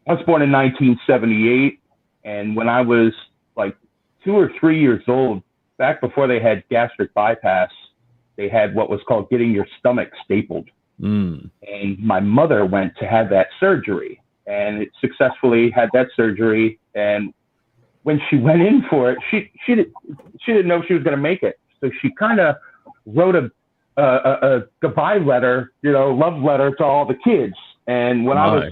I was born in 1978, and when I was like 2 or 3 years old, back before they had gastric bypass, they had what was called getting your stomach stapled. Mm. And my mother went to have that surgery, and it successfully had that surgery. And when she went in for it, she didn't know if she was going to make it, so she kind of wrote a goodbye letter, love letter to all the kids. And when I was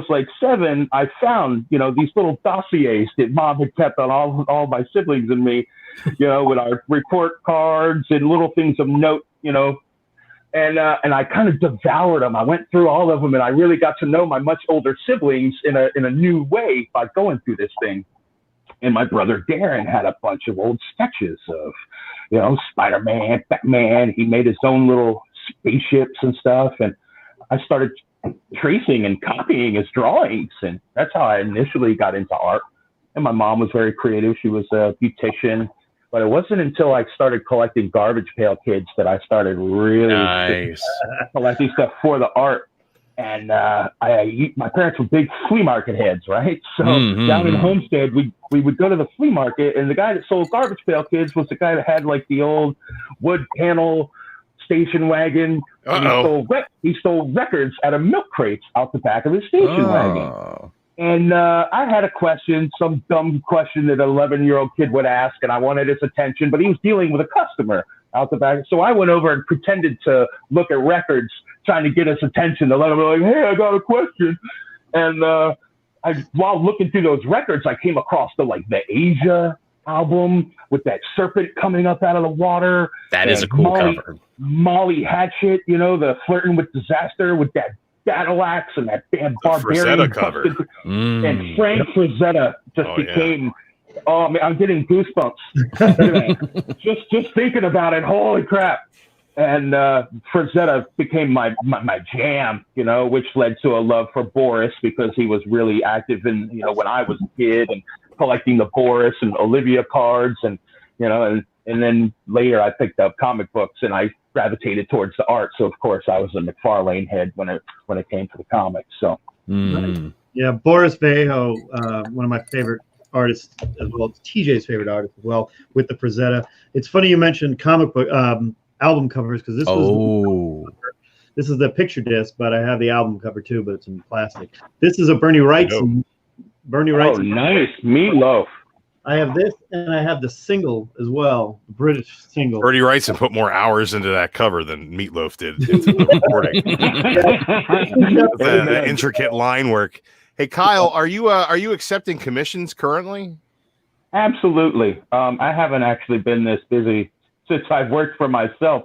like 7, I found, these little dossiers that Mom had kept on all my siblings and me, with our report cards and little things of note, and I kind of devoured them. I went through all of them, and I really got to know my much older siblings in a new way by going through this thing. And my brother Darren had a bunch of old sketches of, Spider-Man, Batman. He made his own little spaceships and stuff. And I started tracing and copying his drawings. And that's how I initially got into art. And my mom was very creative. She was a beautician. But it wasn't until I started collecting Garbage Pail Kids that I started really collecting stuff for the art. And my parents were big flea market heads, right? So down in Homestead, we would go to the flea market, and the guy that sold Garbage Pail Kids was the guy that had like the old wood panel station wagon. And he stole records out of milk crates out the back of his station wagon. And I had a question, some dumb question that an 11-year-old kid would ask, and I wanted his attention, but he was dealing with a customer out the back. So I went over and pretended to look at records, trying to get his attention, to let him know, like, hey, I got a question. And while looking through those records, I came across the Asia album with that serpent coming up out of the water. That is a cool cover. Molly Hatchet, the Flirting with Disaster with that battle axe and that damn barbarian Frazetta cover. And Frank Frazetta just became. Oh man, I'm getting goosebumps. just thinking about it. Holy crap! And Frazetta became my jam, which led to a love for Boris, because he was really active in when I was a kid, and collecting the Boris and Olivia cards, and and then later I picked up comic books, and I gravitated towards the art. So of course I was a McFarlane head when it came to the comics. So yeah, Boris Vallejo, one of my favorite artists as well. It's TJ's favorite artist as well, with the Frazetta. It's funny you mentioned comic book album covers, because this is the picture disc, but I have the album cover too, but it's in plastic. This is a Bernie Wrightson. Bernie Wrightson. Oh, nice. Meatloaf. I have this, and I have the single as well, the British single. Bernie Wrightson put more hours into that cover than Meatloaf did into the recording. the intricate line work. Hey, Kyle, are you accepting commissions currently? Absolutely. I haven't actually been this busy since I've worked for myself,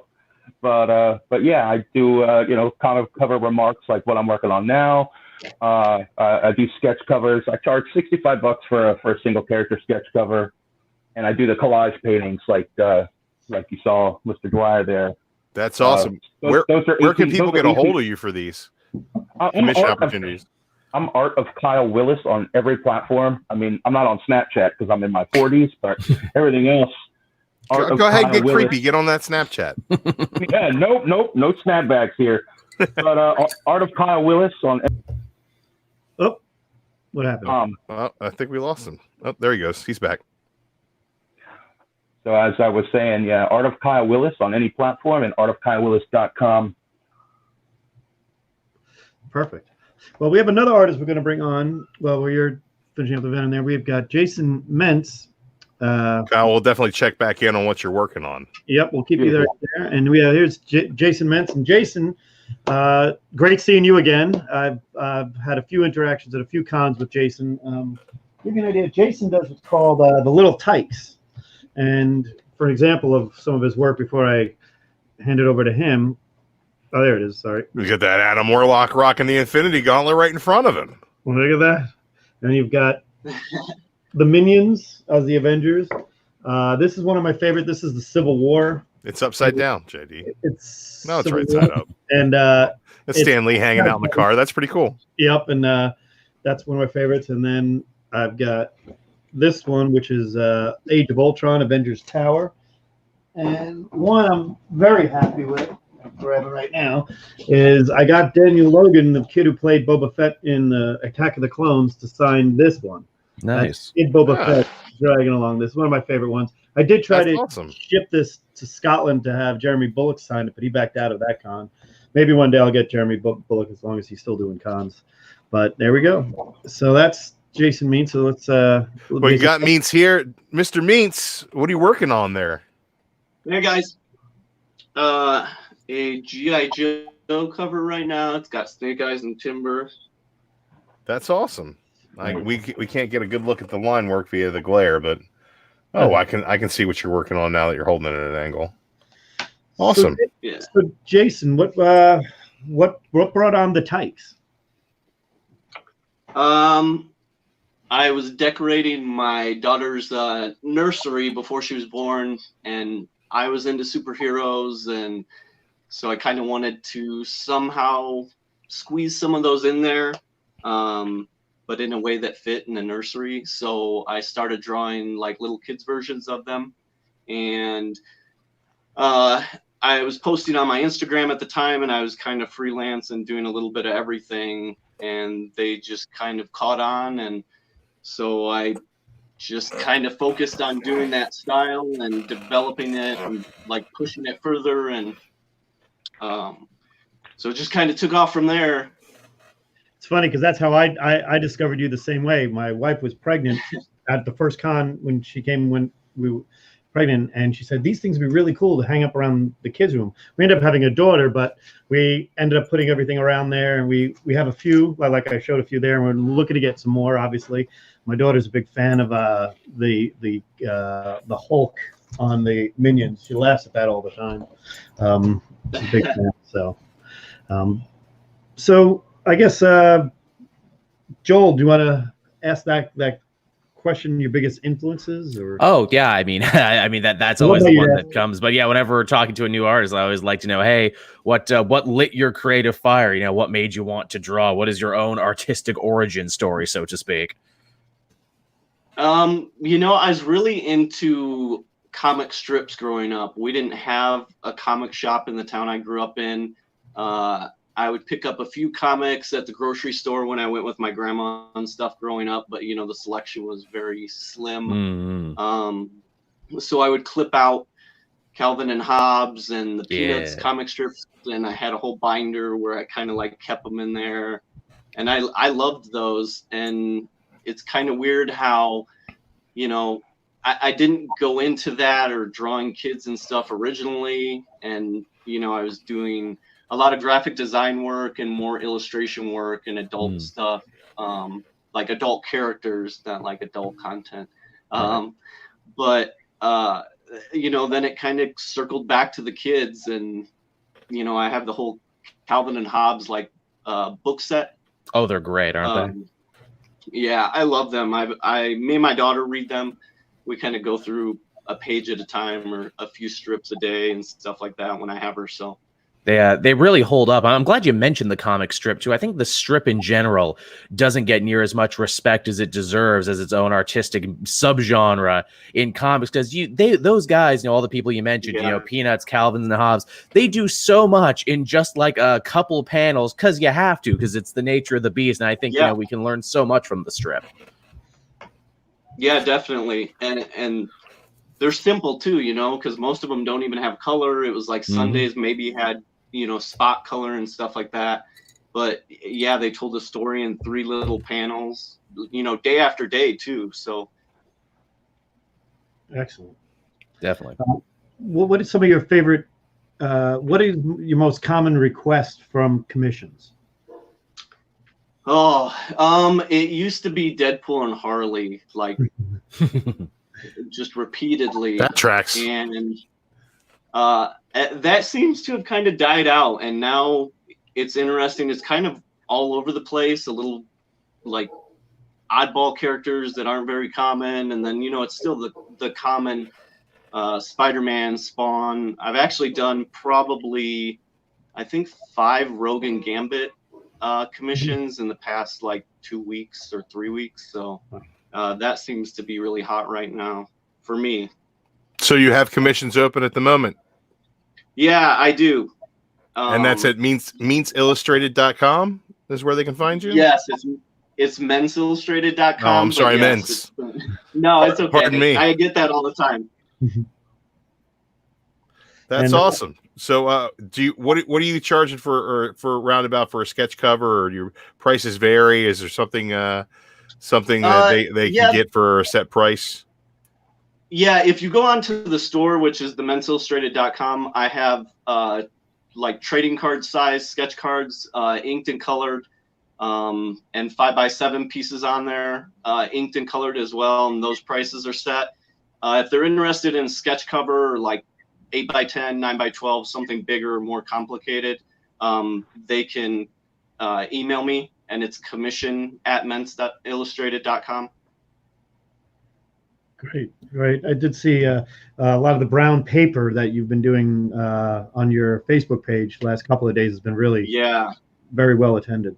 but yeah, I do comic cover remarks like what I'm working on now. I do sketch covers. I charge $65 for a single character sketch cover, and I do the collage paintings like you saw Mr. Dwyer there. That's awesome. Where can people get a hold of you for these commission opportunities? I'm Art of Kyle Willis on every platform. I mean, I'm not on Snapchat because I'm in my 40s, but everything else. Go ahead and get creepy. Get on that Snapchat. Yeah, no snapbacks here. But Art of Kyle Willis on. Oh, what happened? Well, I think we lost him. Oh, there he goes. He's back. So as I was saying, yeah, Art of Kyle Willis on any platform, and artofkylewillis.com. Perfect. Well, we have another artist we're going to bring on. Well, we're finishing up the event in there. We've got Jason Mentz. Kyle, we'll definitely check back in on what you're working on. Yep, we'll keep you there. And here's Jason Mentz. And Jason, great seeing you again. I've had a few interactions at a few cons with Jason. Give you an idea. Jason does what's called the Little Tykes. And for an example of some of his work before I hand it over to him. Oh, there it is. Sorry. We got that Adam Warlock rocking the Infinity Gauntlet right in front of him. Well, look at that. And you've got the Minions of the Avengers. This is one of my favorite. This is the Civil War. It's upside down, JD. It's right side up. And it's Stan Lee hanging out in the car. That's pretty cool. Yep, and that's one of my favorites. And then I've got this one, which is Age of Ultron, Avengers Tower, and one I'm very happy with. forever right now, is I got Daniel Logan, the kid who played Boba Fett in the Attack of the Clones, to sign this one. Nice. Kid Boba Fett dragging along. This is one of my favorite ones. I did try to ship this to Scotland to have Jeremy Bullock sign it, but he backed out of that con. Maybe one day I'll get Jeremy Bullock as long as he's still doing cons. But there we go. So that's Jason Means. So let's. Well, you got Means here, Mr. Means. What are you working on there? Hey guys, a GI Joe cover right now. It's got Snake Eyes and Timber. That's awesome. We can't get a good look at the line work via the glare, but I can see what you're working on now that you're holding it at an angle. Awesome. So Jason, what brought on the Tykes? I was decorating my daughter's nursery before she was born, and I was into superheroes, and so I kind of wanted to somehow squeeze some of those in there, but in a way that fit in the nursery. So I started drawing like little kids versions of them, and I was posting on my Instagram at the time, and I was kind of freelance and doing a little bit of everything, and they just kind of caught on, and so I just kind of focused on doing that style and developing it and like pushing it further, and so it just kind of took off from there. It's funny because that's how I discovered you the same way. My wife was pregnant at the first con when she came when we were pregnant, and she said these things would be really cool to hang up around the kids' room. We ended up having a daughter, but we ended up putting everything around there, and we have a few, like I showed a few there, and we're looking to get some more. Obviously, my daughter's a big fan of the Hulk on the Minions. She laughs at that all the time. She's a big fan. So I guess Joel, do you want to ask that question, your biggest influences? Or I mean that's always the one that comes. But yeah, whenever we're talking to a new artist, I always like to know, hey, what lit your creative fire? You know, what made you want to draw? What is your own artistic origin story, so to speak? You know, I was really into comic strips growing up. We didn't have a comic shop in the town I grew up in. I would pick up a few comics at the grocery store when I went with my grandma and stuff growing up, but you know, the selection was very slim. So I would clip out Calvin and Hobbes and the Peanuts comic strips, and I had a whole binder where I kind of like kept them in there, and I loved those. And it's kind of weird how, you know, I didn't go into that or drawing kids and stuff originally, and you know, I was doing a lot of graphic design work and more illustration work and adult stuff, like adult characters, not like adult content. But you know, then it kind of circled back to the kids, and you know, I have the whole Calvin and Hobbes like book set. Oh, they're great, aren't they? Yeah, I love them. Me and my daughter read them. We kind of go through a page at a time or a few strips a day and stuff like that when I have her. So they really hold up. I'm glad you mentioned the comic strip too. I think the strip in general doesn't get near as much respect as it deserves as its own artistic subgenre in comics, because those guys, you know, all the people you mentioned, you know, Peanuts, Calvin and Hobbes, they do so much in just like a couple panels because you have to, because it's the nature of the beast. And I think you know, we can learn so much from the strip. Yeah, definitely. And they're simple too, you know, because most of them don't even have color. It was like Sundays maybe had, you know, spot color and stuff like that. But yeah, they told a story in 3 little panels, you know, day after day too. So excellent. Definitely. What is some of your favorite, what is your most common request from commissions? It used to be Deadpool and Harley, like just repeatedly. That tracks. And that seems to have kind of died out, and now it's interesting. It's kind of all over the place, a little like oddball characters that aren't very common, and then you know, it's still the common Spider-Man, Spawn. I've actually done probably, I think, 5 Rogue and Gambit commissions in the past like 2 weeks or 3 weeks. So that seems to be really hot right now for me. So you have commissions open at the moment? Yeah, I do. And that's at meansillustrated.com is where they can find you? Yes, it's mensillustrated.com. Oh, I'm sorry, yes, no, it's okay. Pardon me. I get that all the time. That's And- awesome. So, what are you charging for roundabout for a sketch cover, or do your prices vary? Is there something that they yeah. can get for a set price? Yeah, if you go onto the store, which is the mensillustrated.com, I have like trading card size sketch cards, inked and colored, and 5x7 pieces on there, inked and colored as well, and those prices are set. If they're interested in sketch cover, like 8x10, 9x12, something bigger, more complicated, they can email me, and it's commission@mens.illustrated.com. Great. I did see a lot of the brown paper that you've been doing on your Facebook page the last couple of days has been really very well attended.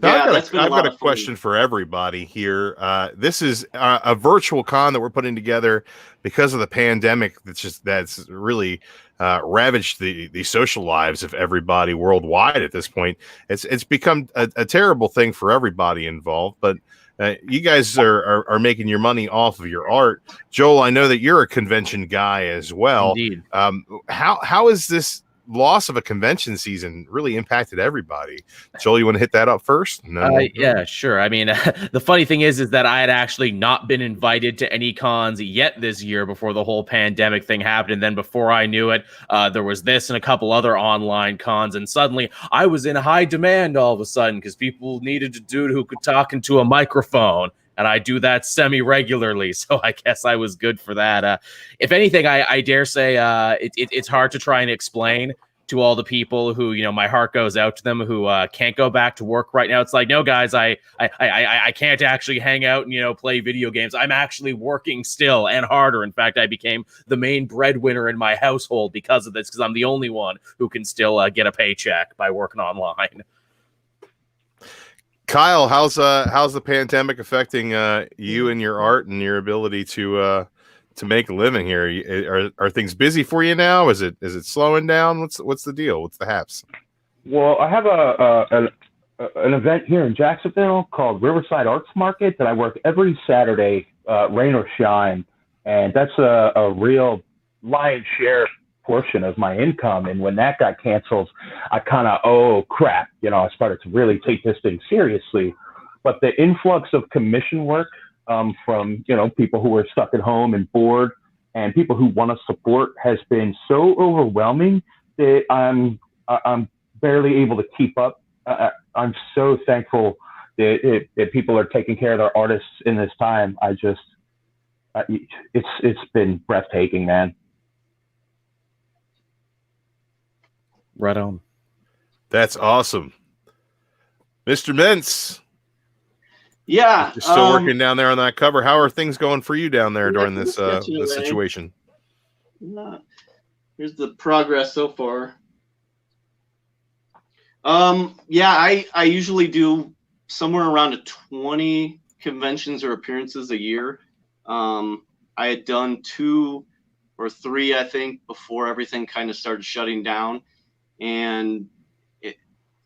Now, I've got a question for everybody here. This is a virtual con that we're putting together because of the pandemic. That's really ravaged the social lives of everybody worldwide at this point. It's become a terrible thing for everybody involved. But you guys are making your money off of your art. Joel, I know that you're a convention guy as well. Indeed. How is this loss of a convention season really impacted everybody? Joel, you want to hit that up first? No. Yeah, sure. I mean, the funny thing is that I had actually not been invited to any cons yet this year before the whole pandemic thing happened. And then before I knew it, there was this and a couple other online cons. And suddenly I was in high demand all of a sudden because people needed a dude who could talk into a microphone. And I do that semi-regularly, so I guess I was good for that. If anything, I dare say it's hard to try and explain to all the people who, my heart goes out to them who can't go back to work right now. It's like, no, guys, I can't actually hang out and, play video games. I'm actually working still and harder. In fact, I became the main breadwinner in my household because of this, because I'm the only one who can still get a paycheck by working online. Kyle, how's the pandemic affecting you and your art and your ability to make a living here? Are things busy for you now? Is it slowing down? What's the deal? What's the haps? Well, I have an event here in Jacksonville called Riverside Arts Market that I work every Saturday, rain or shine, and that's a real lion's share portion of my income. And when that got canceled, I kind of, oh crap, I started to really take this thing seriously. But the influx of commission work from people who are stuck at home and bored and people who want to support has been so overwhelming that I'm barely able to keep up. I'm so thankful that people are taking care of their artists in this time. It's been breathtaking, man. Right on. That's awesome. Mr. Mintz. Yeah. You're still working down there on that cover. How are things going for you down there during this situation? Here's the progress so far. Yeah, I usually do somewhere around 20 conventions or appearances a year. I had done 2 or 3, I think, before everything kind of started shutting down. And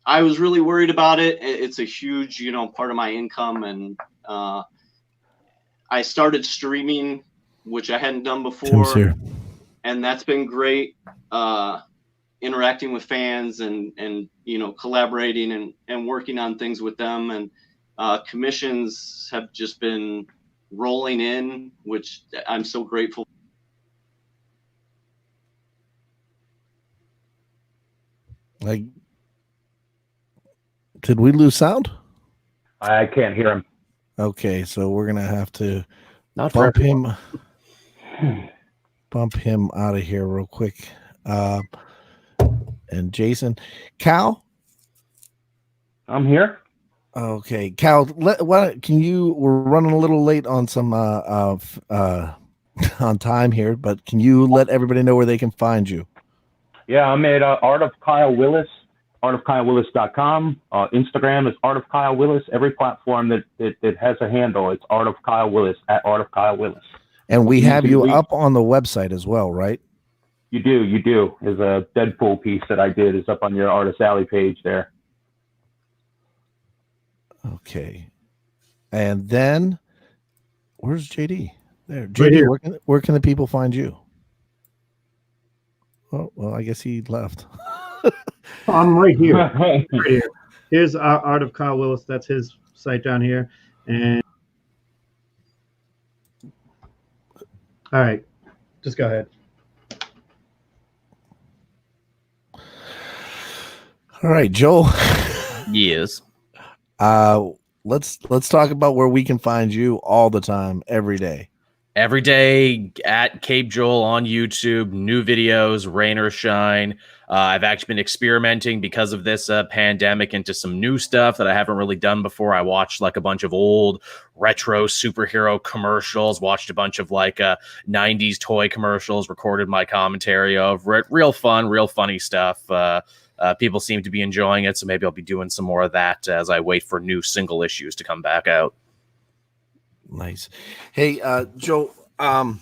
I was really worried about it. It's a huge, part of my income. And I started streaming, which I hadn't done before. And that's been great. Interacting with fans and collaborating and working on things with them. And commissions have just been rolling in, which I'm so grateful. Did we lose sound? I can't hear him. Okay, so we're gonna have to bump him out of here real quick. And Jason, Cal, I'm here. Okay, Cal, we're running a little late on some on time here, but can you let everybody know where they can find you? Yeah, I'm at Art of Kyle Willis, artofkylewillis.com. Instagram is Art of Kyle Willis. Every platform that has a handle, it's Art of Kyle Willis, at Art of Kyle Willis. And we have you up on the website as well, right? You do. There's a Deadpool piece that I did. It's up on your Artist Alley page there. Okay. And then where's JD? There. Right JD, here. where can the people find you? Oh, well, I guess he left. I'm right here. Right here. Here's Art of Kyle Willis. That's his site down here. And all right, just go ahead. All right, Joel. Yes. Let's talk about where we can find you all the time, every day. Every day at Cape Joel on YouTube, new videos, rain or shine. I've actually been experimenting because of this pandemic into some new stuff that I haven't really done before. I watched like a bunch of old retro superhero commercials, watched a bunch of like 90s toy commercials, recorded my commentary of real fun, real funny stuff. People seem to be enjoying it, so maybe I'll be doing some more of that as I wait for new single issues to come back out. Nice. Hey, Joe, I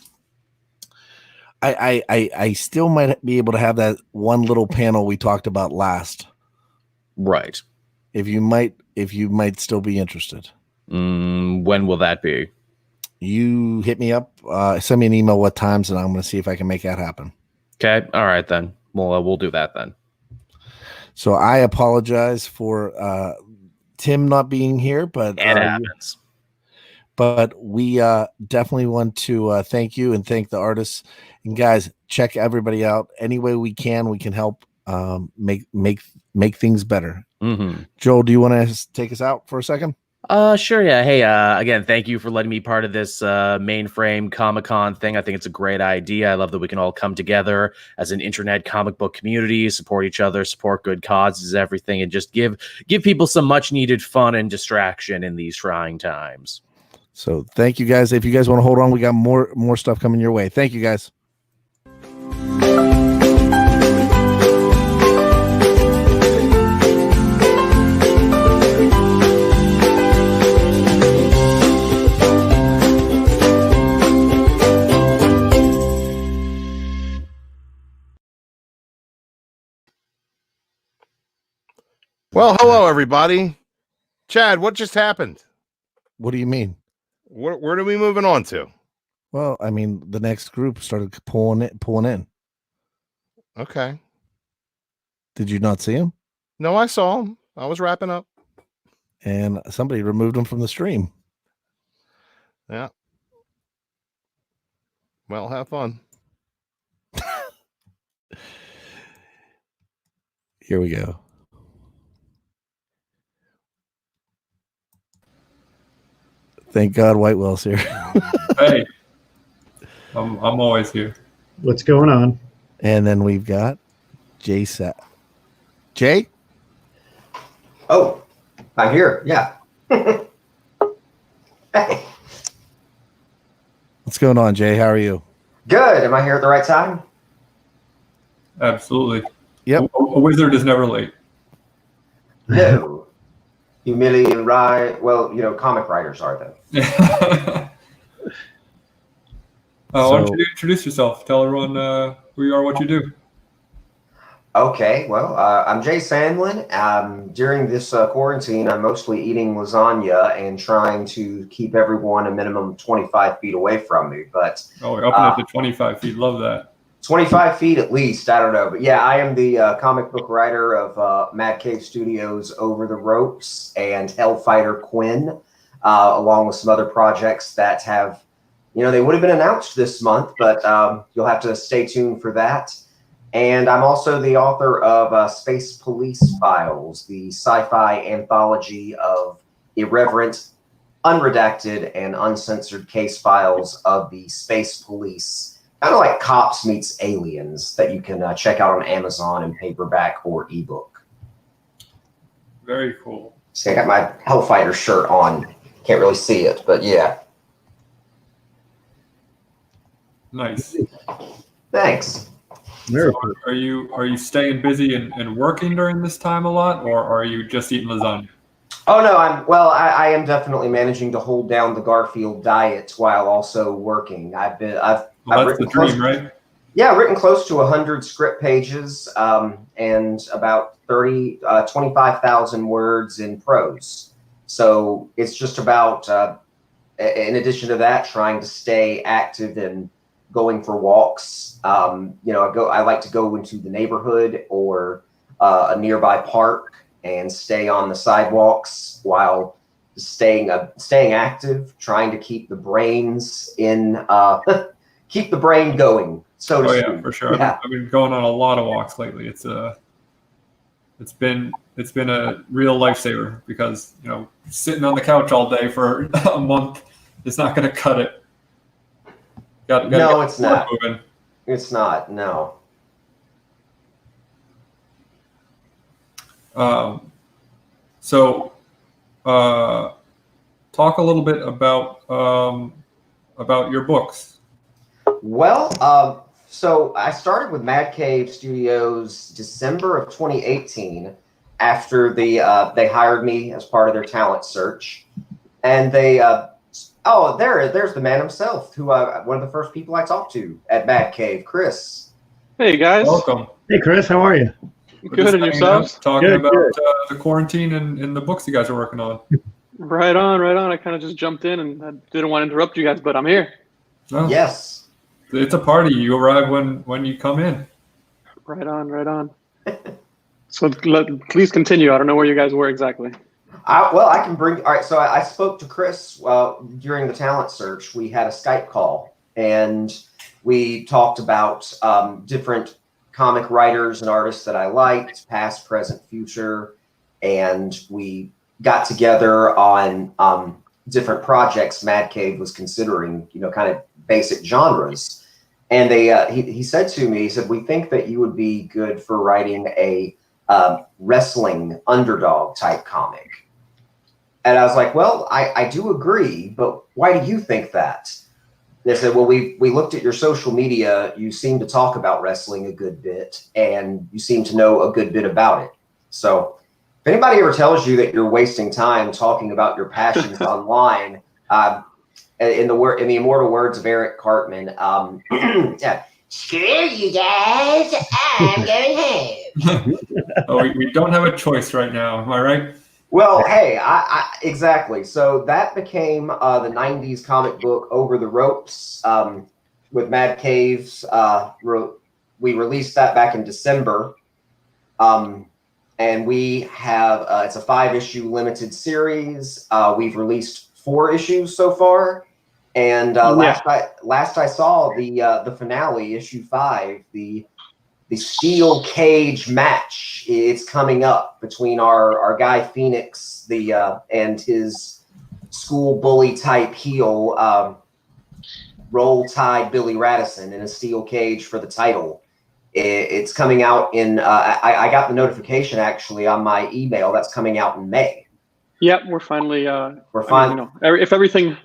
still might be able to have that one little panel we talked about last. Right. If you might still be interested. When will that be? You hit me up, send me an email what times, and I'm going to see if I can make that happen. Okay. All right, then. We'll do that then. So I apologize for Tim not being here, but it happens. But we definitely want to thank you and thank the artists. And guys, check everybody out. Any way we can help make things better. Mm-hmm. Joel, do you want to take us out for a second? Sure, yeah. Hey, again, thank you for letting me be part of this Mainframe Comic-Con thing. I think it's a great idea. I love that we can all come together as an internet comic book community, support each other, support good causes, everything, and just give people some much-needed fun and distraction in these trying times. So thank you guys. If you guys want to hold on, we got more stuff coming your way. Thank you guys. Well, hello everybody. Chad, what just happened? What do you mean? Where are we moving on to? Well, I mean, the next group started pulling in. Okay. Did you not see him? No, I saw him. I was wrapping up. And somebody removed him from the stream. Yeah. Well, have fun. Here we go. Thank God Whitewell's here. Hey, I'm always here. What's going on? And then we've got Jay Sat. Jay? Oh, I'm here. Yeah. Hey. What's going on, Jay? How are you? Good. Am I here at the right time? Absolutely. Yep. A wizard is never late. No. Humility and Rye. Well, comic writers are though. Why don't you introduce yourself? Tell everyone who you are, what you do. Okay, well, I'm Jay Sandlin. During this quarantine, I'm mostly eating lasagna and trying to keep everyone a minimum 25 feet away from me. But we're up to 25 feet. Love that. 25 feet at least. I don't know. But yeah, I am the comic book writer of Mad Cave Studios' Over the Ropes and Hellfighter Quinn, along with some other projects that have, they would have been announced this month, but you'll have to stay tuned for that. And I'm also the author of Space Police Files, the sci-fi anthology of irreverent, unredacted, and uncensored case files of the space police. Kind of like Cops meets Aliens that you can check out on Amazon in paperback or ebook. Very cool. See, I got my Hellfighter shirt on. Can't really see it, but yeah. Nice. Thanks. So are you staying busy and working during this time a lot, or are you just eating lasagna? Oh no, I am definitely managing to hold down the Garfield diet while also working. I've that's the dream, right? Yeah, written close to 100 script pages and about 25,000 words in prose. So it's just about, in addition to that, trying to stay active and going for walks. I like to go into the neighborhood or a nearby park and stay on the sidewalks while staying active, trying to keep the brains in, keep the brain going. So to speak. Yeah, for sure. Yeah. I've been going on a lot of walks lately. It's been a real lifesaver because sitting on the couch all day for a month is not going to cut it. No, it's not. Moving. It's not. No. So, talk a little bit about your books. Well, so I started with Mad Cave Studios December of 2018 after they hired me as part of their talent search, and they there's the man himself, who one of the first people I talked to at Mad Cave, Chris. Hey guys, welcome. Hey Chris, how are you? Good, and yourselves? Talking about the quarantine and the books you guys are working on. Right on. I kind of just jumped in and I didn't want to interrupt you guys, but I'm here. Oh. Yes. It's a party. You arrive when you come in. Right on. So please continue. I don't know where you guys were exactly. I can bring. All right. So I spoke to Chris during the talent search. We had a Skype call and we talked about different comic writers and artists that I liked, past, present, future, and we got together on different projects Mad Cave was considering. Kind of basic genres. And he said to me, he said, we think that you would be good for writing a wrestling underdog type comic. And I was like, well, I do agree, but why do you think that? They said, well, we looked at your social media. You seem to talk about wrestling a good bit, and you seem to know a good bit about it. So if anybody ever tells you that you're wasting time talking about your passions online, in the immortal words of Eric Cartman, yeah, screw you guys, I'm going home. We don't have a choice right now. Am I right? Well, hey, exactly. So that became the 90s comic book Over the Ropes with Mad Caves. We released that back in December. And we have, it's a 5-issue limited series. We've released 4 issues so far. And last I saw the finale, issue 5, the steel cage match. It's coming up between our guy Phoenix, and his school bully type heel, Roll Tide Billy Radisson, in a steel cage for the title. It's coming out in. I got the notification actually on my email. That's coming out in May. Yep, we're finally. We're finally. If everything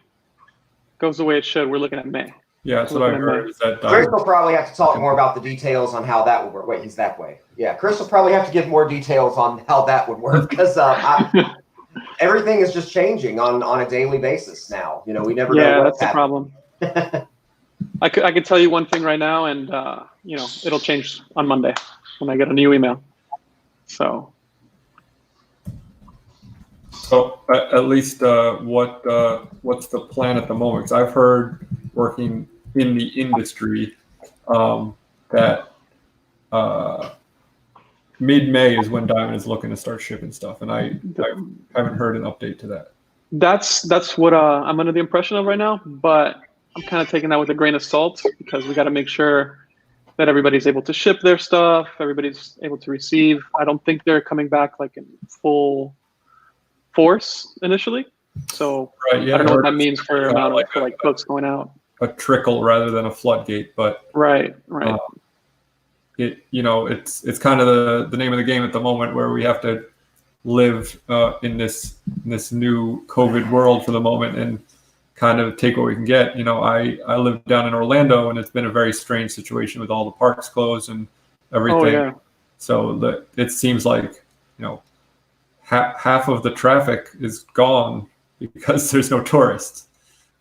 goes the way it should, we're looking at May. Yeah, that's what I heard. Chris will probably have to talk more about the details on how that would work. Wait, he's that way. Yeah, Chris will probably have to give more details on how that would work because everything is just changing on a daily basis now. We never know. Yeah, that's the problem. I could tell you one thing right now, and it'll change on Monday when I get a new email. So at least what's the plan at the moment? Because I've heard, working in the industry, that mid-May is when Diamond is looking to start shipping stuff, and I haven't heard an update to that. That's what I'm under the impression of right now, but I'm kind of taking that with a grain of salt because we got to make sure that everybody's able to ship their stuff, everybody's able to receive. I don't think they're coming back like in full force initially. So right, yeah, I don't know what that means for amount of like books going out. A trickle rather than a floodgate, but right. It's kind of the name of the game at the moment, where we have to live in this new COVID world for the moment and kind of take what we can get. I live down in Orlando, and it's been a very strange situation with all the parks closed and everything. Oh, yeah. So it seems like half of the traffic is gone because there's no tourists.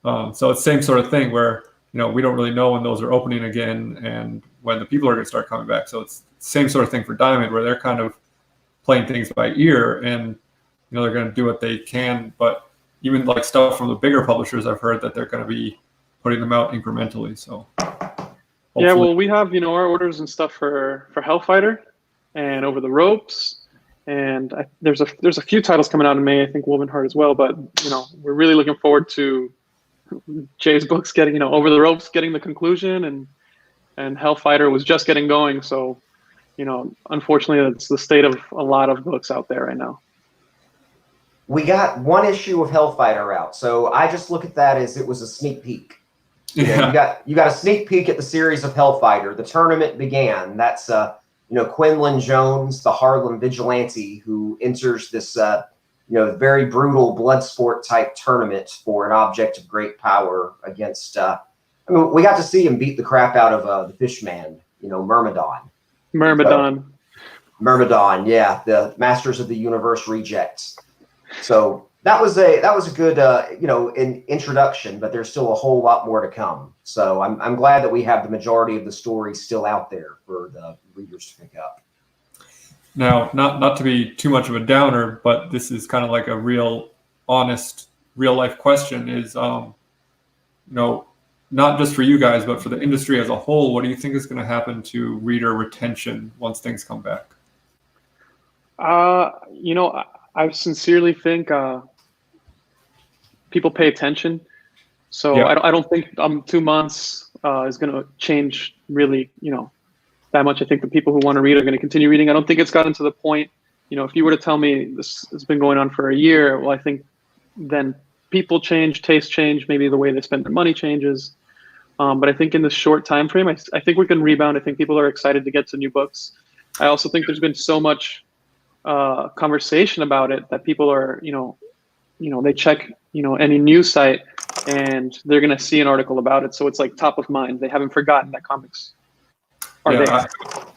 So it's the same sort of thing where we don't really know when those are opening again, and when the people are going to start coming back. So it's the same sort of thing for Diamond, where they're kind of playing things by ear, and they're going to do what they can. But even like stuff from the bigger publishers, I've heard that they're going to be putting them out incrementally. So yeah, well, we have our orders and stuff for Hellfighter and Over the Ropes, and there's a few titles coming out in May. I think Woven Heart as well. But we're really looking forward to Jay's books getting Over the Ropes getting the conclusion, and Hellfighter was just getting going. So unfortunately, that's the state of a lot of books out there right now. We got one issue of Hellfighter out, so I just look at that as it was a sneak peek. You got a sneak peek at the series of Hellfighter. The tournament began. That's Quinlan Jones, the Harlem vigilante, who enters this very brutal blood sport type tournament for an object of great power against. We got to see him beat the crap out of the Fishman, Myrmidon. Myrmidon, yeah, the Masters of the Universe rejects. So that was a good an introduction, but there's still a whole lot more to come. So I'm glad that we have the majority of the story still out there for the readers to pick up. Now, not to be too much of a downer, but this is kind of like a real honest, real life question is, not just for you guys, but for the industry as a whole, what do you think is going to happen to reader retention once things come back? I sincerely think people pay attention. So yeah. I don't think 2 months is going to change really, that much. I think the people who want to read are going to continue reading. I don't think it's gotten to the point, if you were to tell me this has been going on for a year, well, I think then people change, tastes change, maybe the way they spend their money changes. But I think in this short time frame, I think we can rebound. I think people are excited to get to new books. I also think there's been so much conversation about it that people are, they check, any news site and they're going to see an article about it. So it's like top of mind. They haven't forgotten that comics are there.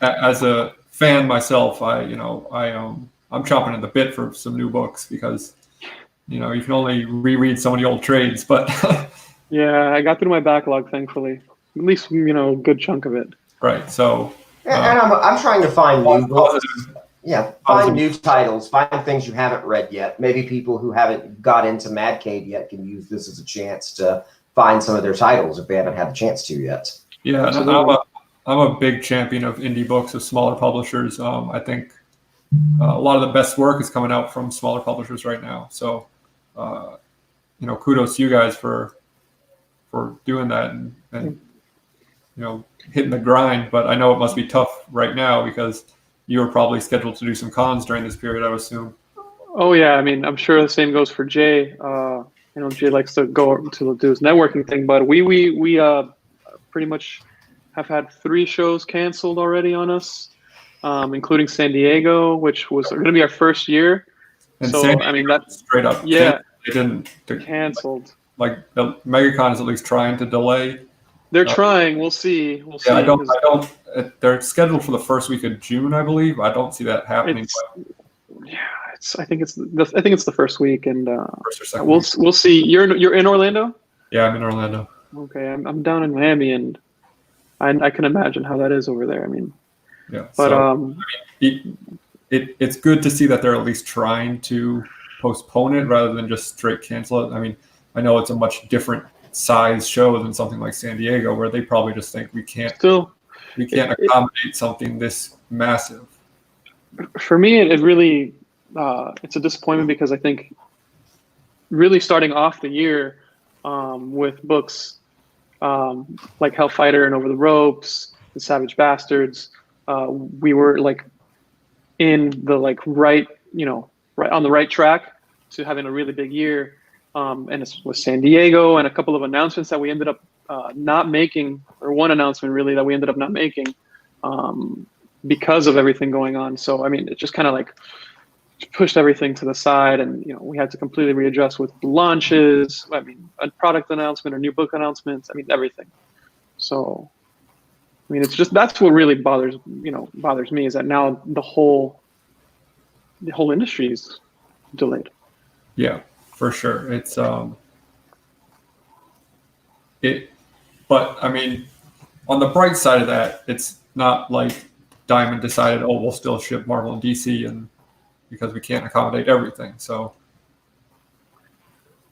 As a fan myself, I'm chomping at the bit for some new books because, you can only reread so many old trades, but yeah, I got through my backlog, thankfully, at least, a good chunk of it. Right. So, and I'm trying to find new books. Yeah, find new titles, find things you haven't read yet. Maybe people who haven't got into Mad Cave yet can use this as a chance to find some of their titles if they haven't had a chance to yet. Yeah, I'm a big champion of indie books, of smaller publishers. I think a lot of the best work is coming out from smaller publishers right now. So, kudos to you guys for doing that and hitting the grind. But I know it must be tough right now because you were probably scheduled to do some cons during this period, I would assume. Oh yeah, I'm sure the same goes for Jay. Jay likes to go to do his networking thing, but we pretty much have had 3 shows canceled already on us, including San Diego, which was going to be our first year. And so that's straight up. Yeah, they didn't canceled. Like the MegaCon is at least trying to delay. They're trying. We'll see. Yeah, I don't. They're scheduled for the first week of June, I believe. I don't see that happening. I think it's the first week, and first or second we'll see. You're in Orlando? Yeah, I'm in Orlando. Okay, I'm down in Miami, and I can imagine how that is over there. Yeah. But so, it's good to see that they're at least trying to postpone it rather than just straight cancel it. I know it's a much different size show than something like San Diego, where they probably just think we can't accommodate something this massive. For me, it really it's a disappointment because I think really starting off the year with books like Hellfighter and Over the Ropes, The Savage Bastards, we were like in the right on the right track to having a really big year. And it was San Diego and a couple of announcements that we ended up not making, or one announcement really that we ended up not making because of everything going on. So, it just kind of pushed everything to the side, and, we had to completely readjust with launches, a product announcement or new book announcements, everything. So, it's just, that's what really bothers me is that now the whole industry is delayed. Yeah. For sure. It's on the bright side of that, it's not like Diamond decided, oh, we'll still ship Marvel and DC, and because we can't accommodate everything. So,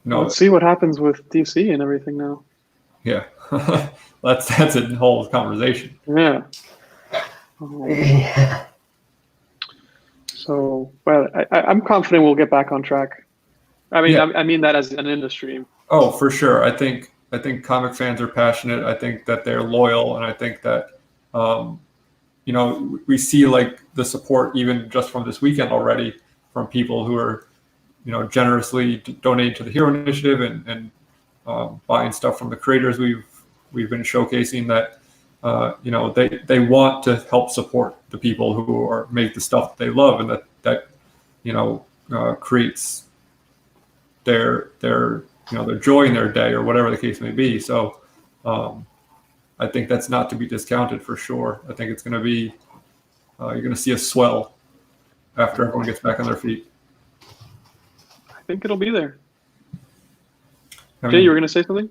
let's see what happens with DC and everything now. Yeah, that's a whole conversation. Yeah. So, well, I'm confident we'll get back on track. I mean, I mean that as an industry. Oh, for sure. I think comic fans are passionate. I think that they're loyal, and I think that we see like the support even just from this weekend already from people who are generously donating to the Hero Initiative and buying stuff from the creators we've been showcasing that they want to help support the people who make the stuff that they love, and that creates their joy in their day or whatever the case may be. So I think that's not to be discounted for sure. I think it's going to be you're going to see a swell after everyone gets back on their feet. I think it'll be there. Jay, you were going to say something?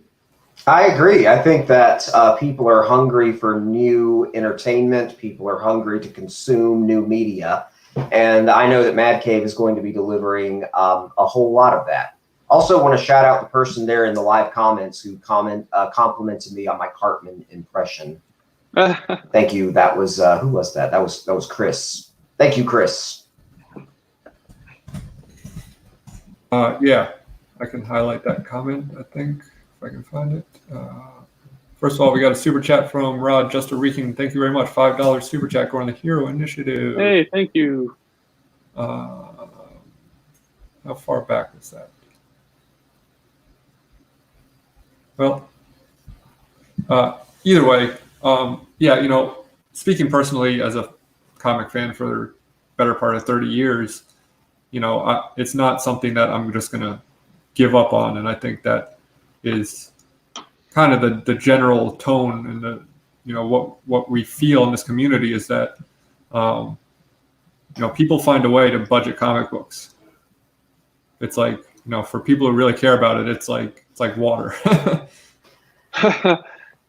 I agree. I think that people are hungry for new entertainment. People are hungry to consume new media. And I know that Mad Cave is going to be delivering a whole lot of that. Also want to shout out the person there in the live comments who complimented me on my Cartman impression. Thank you. That was, who was that? That was Chris. Thank you, Chris. Yeah, I can highlight that comment, I think, if I can find it. First of all, we got a super chat from Rod Justareeking. Thank you very much. $5 super chat going on the Hero Initiative. Hey, thank you. How far back was that? Well, either way, yeah, speaking personally as a comic fan for the better part of 30 years, it's not something that I'm just going to give up on. And I think that is kind of the general tone and what we feel in this community is that, people find a way to budget comic books. It's like, for people who really care about it, it's like water.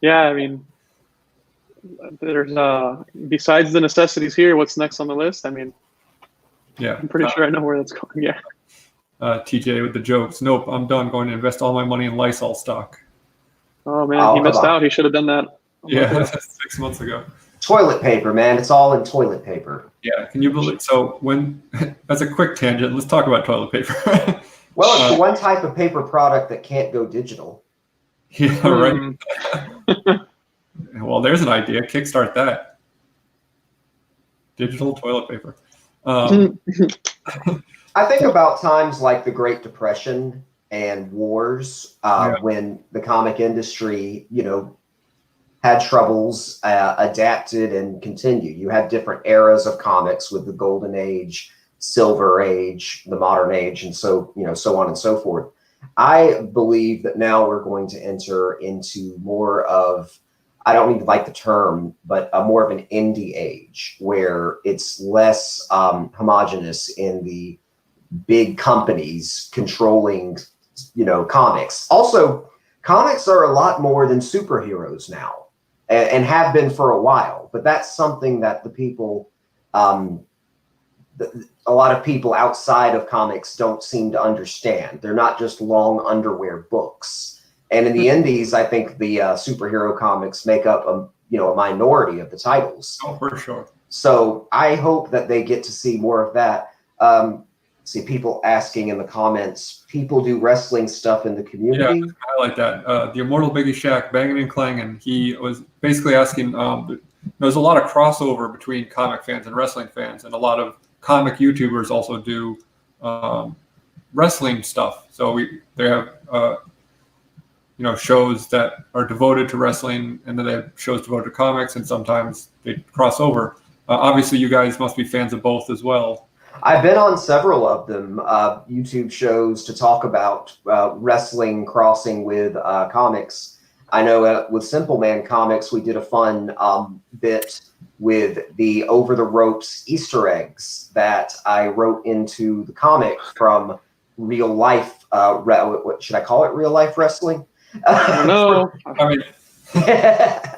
Yeah, I mean, there's besides the necessities here, what's next on the list? I mean, yeah, I'm pretty sure I know where that's going. Yeah. TJ with the jokes. Nope, I'm done. Going to invest all my money in Lysol stock. Oh man, he missed out. He should have done that. Yeah, 6 months ago. Toilet paper, man. It's all in toilet paper. Yeah, can you believe? So that's a quick tangent. Let's talk about toilet paper. Well, it's the one type of paper product that can't go digital. Yeah, right. Well, there's an idea. Kickstart that. Digital toilet paper. I think about times like the Great Depression and wars when the comic industry, had troubles, adapted and continued. You had different eras of comics with the Golden Age, Silver Age, the Modern Age, and so on and so forth. I believe that now we're going to enter into more of, I don't even like the term, but more of an indie age where it's less homogenous in the big companies controlling, comics. Also, comics are a lot more than superheroes now and have been for a while. But that's something that the people, a lot of people outside of comics don't seem to understand. They're not just long underwear books. And in the indies, I think the superhero comics make up a minority of the titles. Oh, for sure. So I hope that they get to see more of that. See people asking in the comments, people do wrestling stuff in the community. Yeah, I like that. The Immortal Biggie Shack, banging and clanging. He was basically asking, there's a lot of crossover between comic fans and wrestling fans, and a lot of comic YouTubers also do wrestling stuff. So they have shows that are devoted to wrestling, and then they have shows devoted to comics, and sometimes they cross over. Obviously, you guys must be fans of both as well. I've been on several of them, YouTube shows to talk about wrestling crossing with comics. I know with Simple Man Comics, we did a fun bit with the Over the Ropes Easter eggs that I wrote into the comic from real life. What should I call it? Real life wrestling? No. I mean,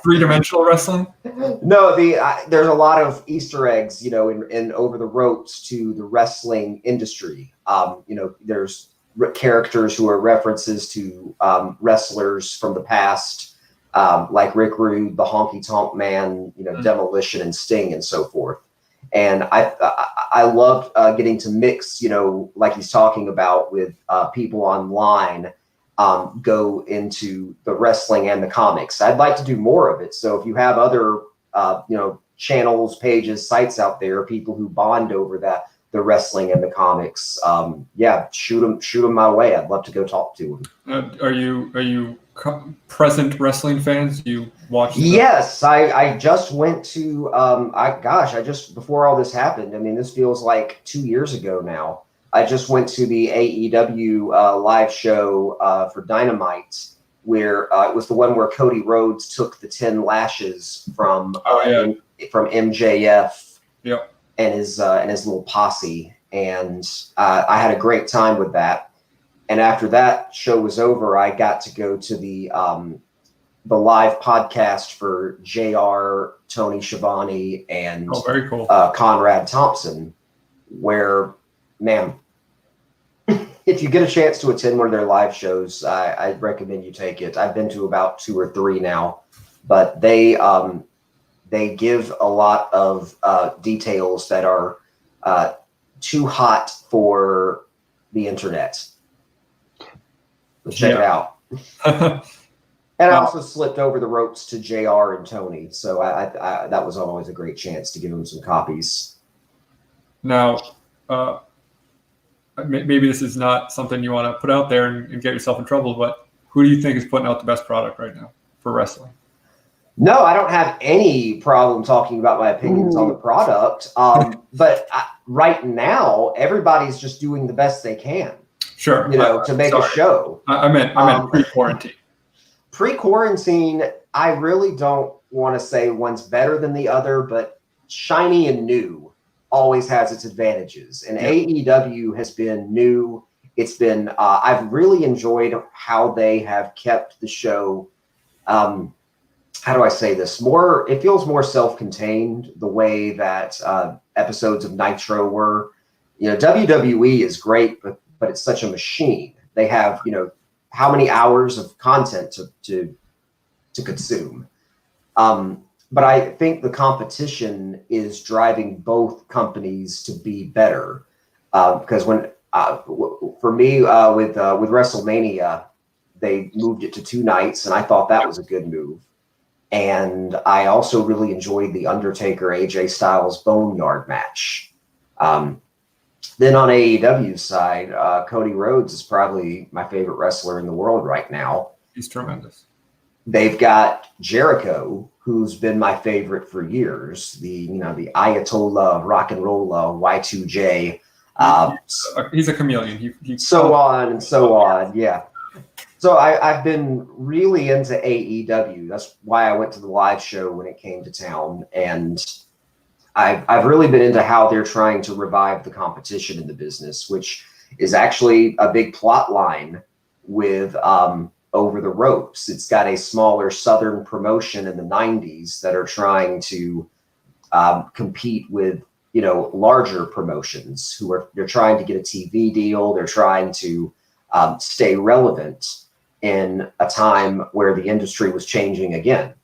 Three-dimensional wrestling? No, there's a lot of Easter eggs, in Over the Ropes to the wrestling industry. There's characters who are references to wrestlers from the past, like Rick Rude, the Honky Tonk Man, Demolition and Sting and so forth. And I loved getting to mix, like he's talking about with people online, go into the wrestling and the comics. I'd like to do more of it. So if you have other, channels, pages, sites out there, people who bond over the wrestling and the comics, shoot them my way. I'd love to go talk to them. Are you present wrestling fans? Do you watch? Yes, I just went to, before all this happened, I mean, this feels like 2 years ago now. I just went to the AEW live show for Dynamite, where it was the one where Cody Rhodes took the 10 lashes from MJF and his little posse, and I had a great time with that. And after that show was over, I got to go to the live podcast for JR, Tony Schiavone, and very cool. Conrad Thompson, where, man, if you get a chance to attend one of their live shows, I recommend you take it. I've been to about 2 or 3 now, but they give a lot of details that are too hot for the internet. So check it out. And I also slipped over the ropes to JR and Tony, so I that was always a great chance to give them some copies. Now, maybe this is not something you want to put out there and get yourself in trouble, but who do you think is putting out the best product right now for wrestling? No, I don't have any problem talking about my opinions on the product. But right now, everybody's just doing the best they can. Sure. To make a show. I meant pre-quarantine. Pre-quarantine, I really don't want to say one's better than the other, but shiny and new always has its advantages. And AEW has been new. It's been, I've really enjoyed how they have kept the show, how do I say this? It feels more self-contained, the way that episodes of Nitro were. WWE is great, but it's such a machine. They have, how many hours of content to consume. But I think the competition is driving both companies to be better. Because for me, with WrestleMania, they moved it to 2 nights, and I thought that was a good move. And I also really enjoyed the Undertaker AJ Styles Boneyard match. Then on AEW's side, Cody Rhodes is probably my favorite wrestler in the world right now. He's tremendous. They've got Jericho, who's been my favorite for years. The Ayatollah of rock and roll, Y2J. He's a chameleon. So on and so on. Yeah. So I've been really into AEW. That's why I went to the live show when it came to town, and I've really been into how they're trying to revive the competition in the business, which is actually a big plot line with Over the Ropes. It's got a smaller Southern promotion in the 90s that are trying to compete with, larger promotions they're trying to get a TV deal. They're trying to stay relevant in a time where the industry was changing again.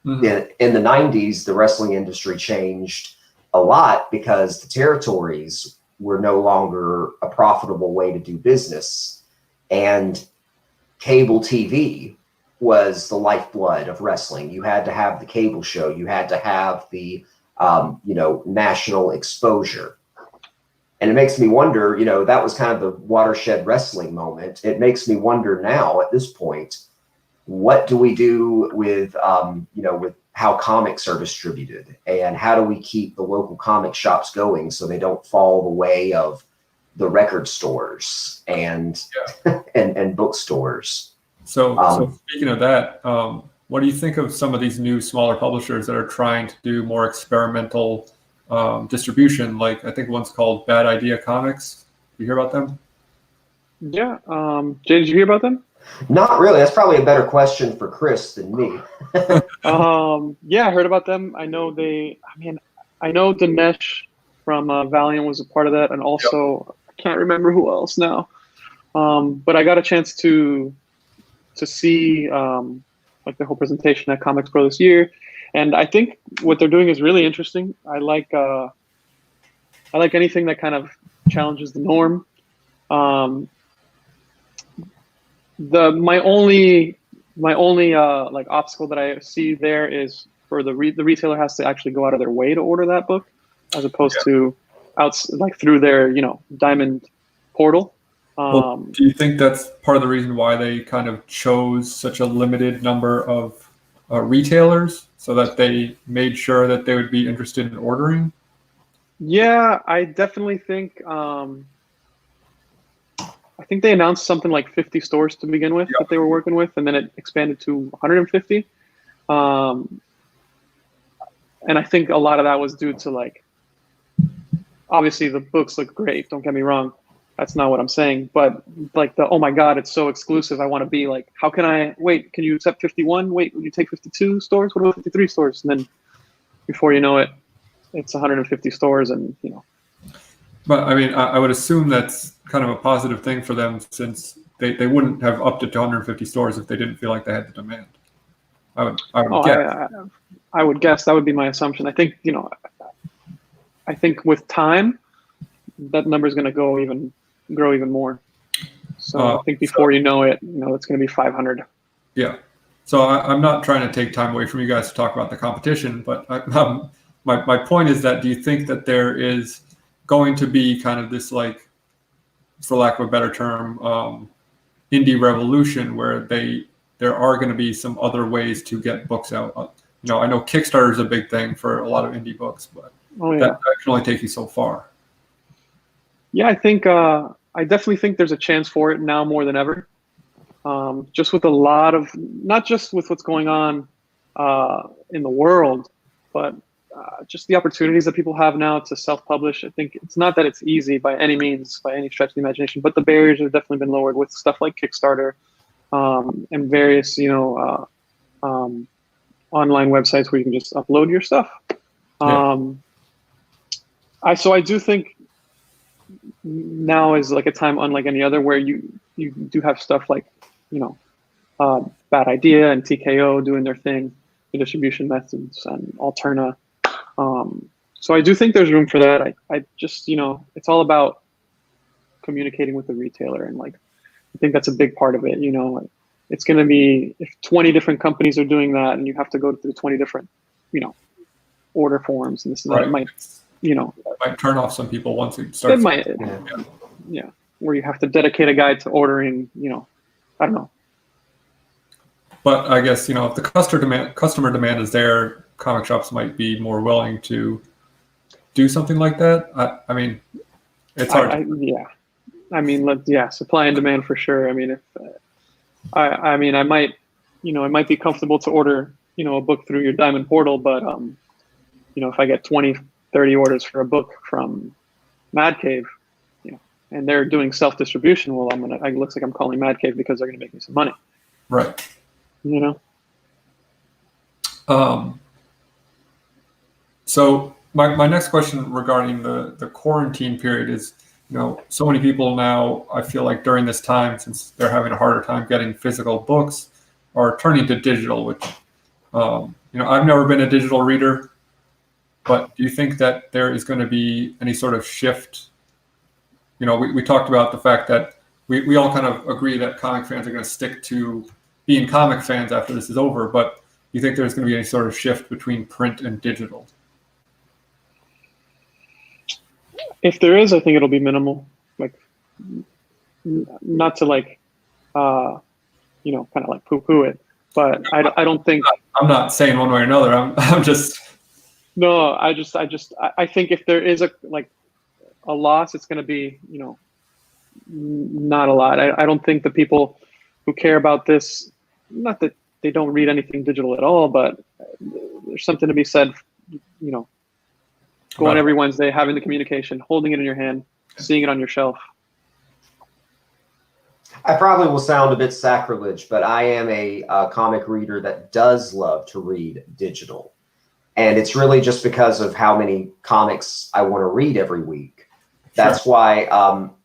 Mm-hmm. In the 90s, the wrestling industry changed a lot because the territories were no longer a profitable way to do business. And cable TV was the lifeblood of wrestling. You had to have the cable show. You had to have the, national exposure. And it makes me wonder, that was kind of the watershed wrestling moment. It makes me wonder now at this point, what do we do with, with how comics are distributed, and how do we keep the local comic shops going so they don't fall the way of the record stores and bookstores. So speaking of that, what do you think of some of these new smaller publishers that are trying to do more experimental distribution? Like I think one's called Bad Idea Comics. You hear about them? Yeah. Jay, did you hear about them? Not really. That's probably a better question for Chris than me. Yeah, I heard about them. I know I know Dinesh from Valiant was a part of that, and also I can't remember who else now. But I got a chance to see like the whole presentation at Comics Pro this year, and I think what they're doing is really interesting. I like anything that kind of challenges the norm. My only like obstacle that I see there is for the retailer has to actually go out of their way to order that book, as opposed to like through their Diamond portal. Well, do you think that's part of the reason why they kind of chose such a limited number of retailers, so that they made sure that they would be interested in ordering? Yeah, I definitely think. I think they announced something like 50 stores to begin with that they were working with, and then it expanded to 150. And I think a lot of that was due to, like, obviously the books look great. Don't get me wrong. That's not what I'm saying. But like oh my God, it's so exclusive. I want to be like, how can I wait? Can you accept 51? Wait, would you take 52 stores? What about 53 stores? And then before you know it, it's 150 stores, and But I mean, I would assume that's kind of a positive thing for them, since they wouldn't have upped it to 150 stores if they didn't feel like they had the demand. I would guess. I would guess that would be my assumption. I think I think with time, that number is going to grow even more. So I think before you know it, it's going to be 500. Yeah. So I'm not trying to take time away from you guys to talk about the competition, but my point is that, do you think that there is going to be kind of this, like, for lack of a better term, indie revolution, where there are going to be some other ways to get books out? I know Kickstarter is a big thing for a lot of indie books, but that can only take you so far. Yeah, I think I definitely think there's a chance for it now more than ever. Just with a lot of, not just with what's going on in the world, but just the opportunities that people have now to self-publish. I think it's not that it's easy by any means, by any stretch of the imagination, but the barriers have definitely been lowered with stuff like Kickstarter and various, online websites where you can just upload your stuff. I do think now is like a time unlike any other, where you do have stuff like, Bad Idea and TKO doing their thing, the distribution methods, and Alterna. So I do think there's room for that. I just, it's all about communicating with the retailer, and like, I think that's a big part of it. It's going to be, if 20 different companies are doing that, and you have to go through 20 different, order forms, and this and that, it might, it might turn off some people once it starts. It might, yeah, where you have to dedicate a guide to ordering, I don't know. But I guess, if the customer demand is there, comic shops might be more willing to do something like that. I mean, it's hard. I mean, supply and demand for sure. I mean, if I might, it might be comfortable to order, a book through your Diamond portal, but if I get 20, 30 orders for a book from Mad Cave, and they're doing self-distribution, well, it looks like I'm calling Mad Cave because they're gonna make me some money. Right. So my next question regarding the quarantine period is, so many people now, I feel like during this time, since they're having a harder time getting physical books, are turning to digital, which, I've never been a digital reader, but do you think that there is going to be any sort of shift? We talked about the fact that we all kind of agree that comic fans are going to stick to being comic fans after this is over, but do you think there's going to be any sort of shift between print and digital? If there is, I think it'll be minimal. Like, not to like, kind of like poo-poo it, but I don't think. I'm not saying one way or another. I'm just. No, I think if there is a loss, it's going to be, not a lot. I don't think the people who care about this, not that they don't read anything digital at all, but there's something to be said, going every Wednesday, having the communication, holding it in your hand, seeing it on your shelf. I probably will sound a bit sacrilege, but I am a comic reader that does love to read digital. And it's really just because of how many comics I want to read every week. That's why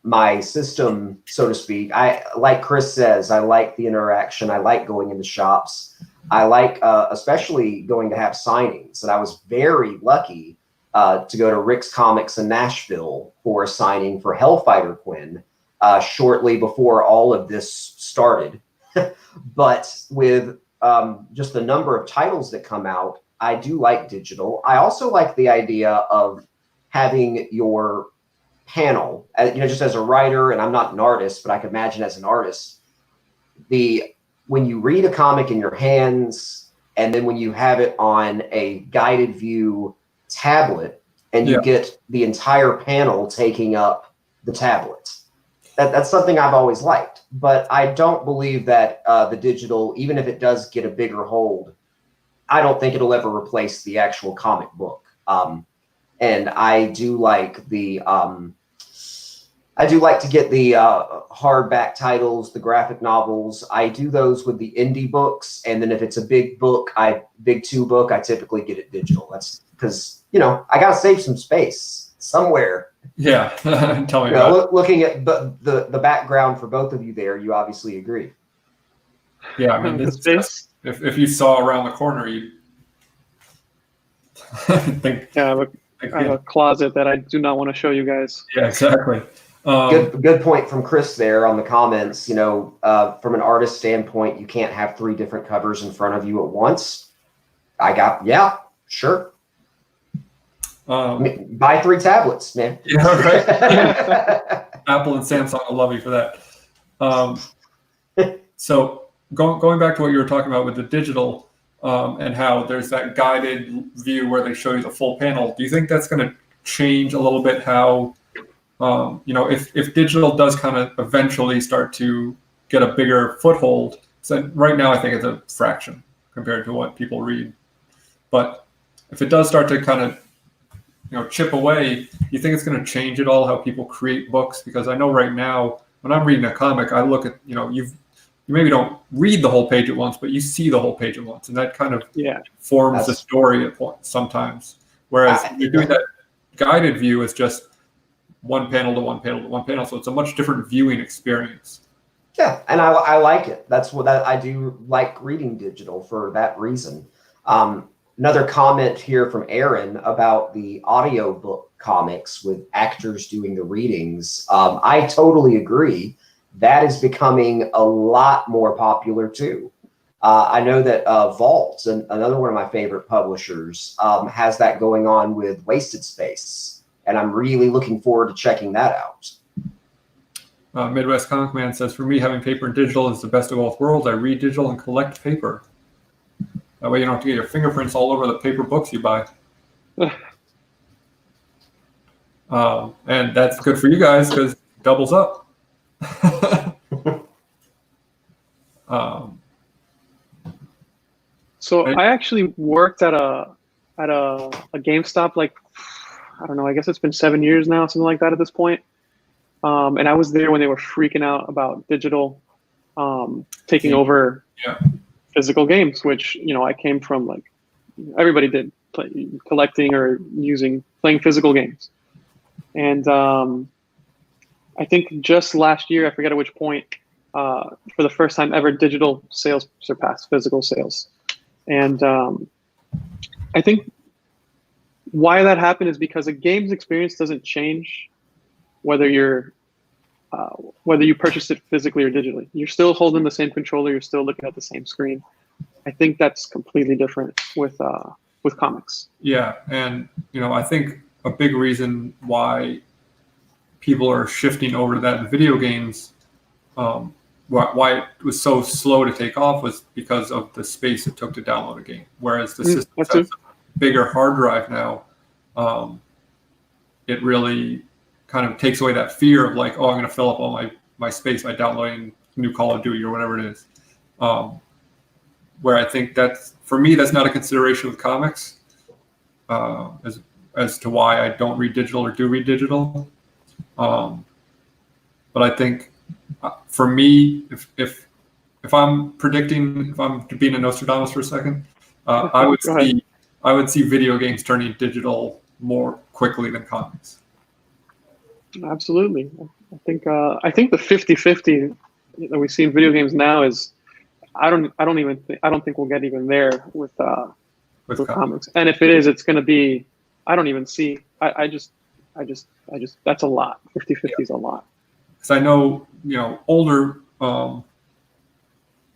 my system, so to speak, like Chris says, I like the interaction. I like going into shops. I like especially going to have signings. And I was very lucky to go to Rick's Comics in Nashville for a signing for Hellfighter Quinn shortly before all of this started. But with just the number of titles that come out, I do like digital. I also like the idea of having your panel, just as a writer, and I'm not an artist, but I can imagine as an artist, when you read a comic in your hands, and then when you have it on a guided view tablet, and you get the entire panel taking up the tablet. That's something I've always liked, but I don't believe that the digital, even if it does get a bigger hold, I don't think it'll ever replace the actual comic book. And I do like to get the hardback titles, the graphic novels. I do those with the indie books, and then if it's a big book, big 2 book, I typically get it digital. That's because I gotta save some space somewhere. Yeah, tell me about it. Looking at the background for both of you there, you obviously agree. Yeah, I mean, this space. If you saw around the corner, you think. Yeah, I have a closet that I do not want to show you guys. Yeah, exactly. Good point from Chris there on the comments. From an artist standpoint, you can't have 3 different covers in front of you at once. Sure. Buy 3 tablets, man. Yeah, right. Apple and Samsung will love you for that. So going back to what you were talking about with the digital and how there's that guided view where they show you the full panel, do you think that's going to change a little bit how, if digital does kind of eventually start to get a bigger foothold? So right now I think it's a fraction compared to what people read. But if it does start to kind of chip away, you think it's going to change at all how people create books? Because I know right now when I'm reading a comic, I look at you maybe don't read the whole page at once, but you see the whole page at once, and that kind of forms the story at points sometimes. Whereas you're doing that guided view, is just one panel to one panel to one panel, so it's a much different viewing experience. Yeah, and I like it. That's what I do like reading digital for that reason. Another comment here from Aaron about the audiobook comics with actors doing the readings. I totally agree. That is becoming a lot more popular too. I know that Vault, another one of my favorite publishers, has that going on with Wasted Space, and I'm really looking forward to checking that out. Midwest Comic Man says, for me, having paper and digital is the best of both worlds. I read digital and collect paper. That way you don't have to get your fingerprints all over the paper books you buy. And that's good for you guys because it doubles up. So I actually worked at a GameStop, like, I don't know, I guess it's been 7 years now, something like that at this point. And I was there when they were freaking out about digital taking over physical games, which, I came from, like, everybody did collecting or playing physical games. And I think just last year, I forget at which point, for the first time ever, digital sales surpassed physical sales. And I think why that happened is because a game's experience doesn't change whether you purchase it physically or digitally. You're still holding the same controller. You're still looking at the same screen. I think that's completely different with comics. Yeah, and I think a big reason why people are shifting over to that in video games, why it was so slow to take off, was because of the space it took to download a game. Whereas the system has a bigger hard drive now, it really kind of takes away that fear of like, oh, I'm going to fill up all my space by downloading new Call of Duty or whatever it is. Where I think for me, that's not a consideration with comics as to why I don't read digital or do read digital. But I think For me, if I'm predicting, if I'm being a Nostradamus for a second, I would see video games turning digital more quickly than comics. Absolutely. I think the 50-50 that we see in video games now is I don't think we'll get even there with comics. And if it is, it's going to be I don't even see. I just that's a lot. 50-50 is a lot. Because I know older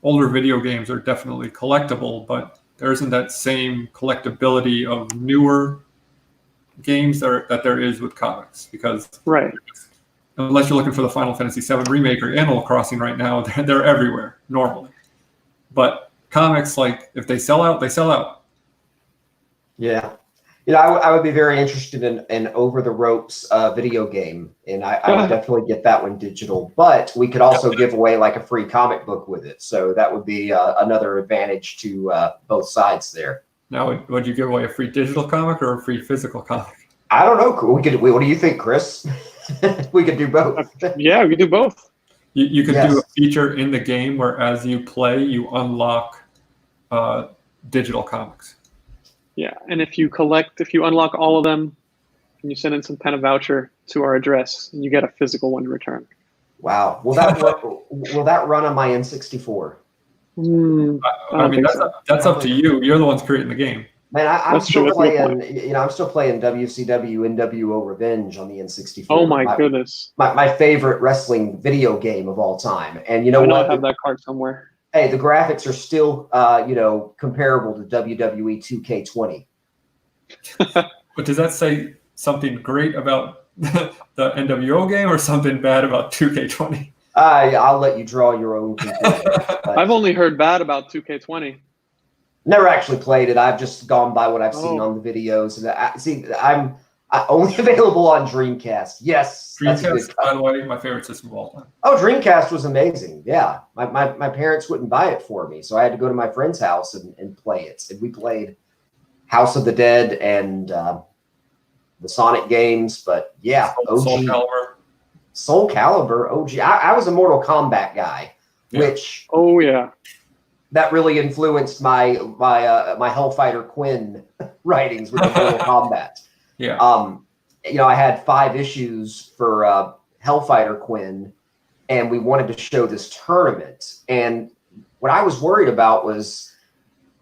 video games are definitely collectible, but there isn't that same collectability of newer games that there is with comics, because unless you're looking for the Final Fantasy VII remake or Animal Crossing right now, they're everywhere normally. But comics, like, if they sell out, they sell out. Yeah. I would be very interested in Over the Ropes video game, and I would definitely get that one digital. But we could also give away like a free comic book with it, so that would be another advantage to both sides there. Now, would you give away a free digital comic or a free physical comic? I don't know. What do you think, Chris? We could do both. Yeah, we could do both. You could do a feature in the game where, as you play, you unlock digital comics. Yeah, and if you unlock all of them, and you send in some kind of voucher to our address, and you get a physical one in return. Wow. Will that run on my N64? I mean, that's up to you. You're the ones creating the game. Man, I'm still playing. I'm still playing WCW NWO Revenge on the N64. Oh my goodness! My favorite wrestling video game of all time. And I know I have that card somewhere. Hey, the graphics are still, comparable to WWE 2K20. But does that say something great about the NWO game or something bad about 2K20? I'll let you draw your own conclusion. I've only heard bad about 2K20. Never actually played it. I've just gone by what I've seen on the videos. And I'm only available on Dreamcast. Yes. Dreamcast, by the way, my favorite system of all time. Oh, Dreamcast was amazing. Yeah. My parents wouldn't buy it for me, so I had to go to my friend's house and play it. And we played House of the Dead and the Sonic games. But yeah, OG. Soul Calibur, OG. I was a Mortal Kombat guy, which... Oh, yeah. That really influenced my Hellfighter Quinn writings with the Mortal Kombat. Yeah. I had 5 issues for Hellfighter Quinn, and we wanted to show this tournament. And what I was worried about was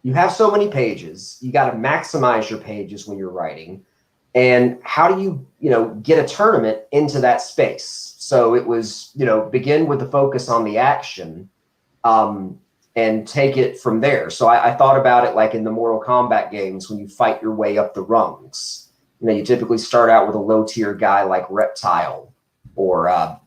you have so many pages, you got to maximize your pages when you're writing. And how do you, get a tournament into that space? So it was, begin with the focus on the action. And take it from there. So I thought about it like in the Mortal Kombat games when you fight your way up the rungs. You typically start out with a low tier guy like Reptile or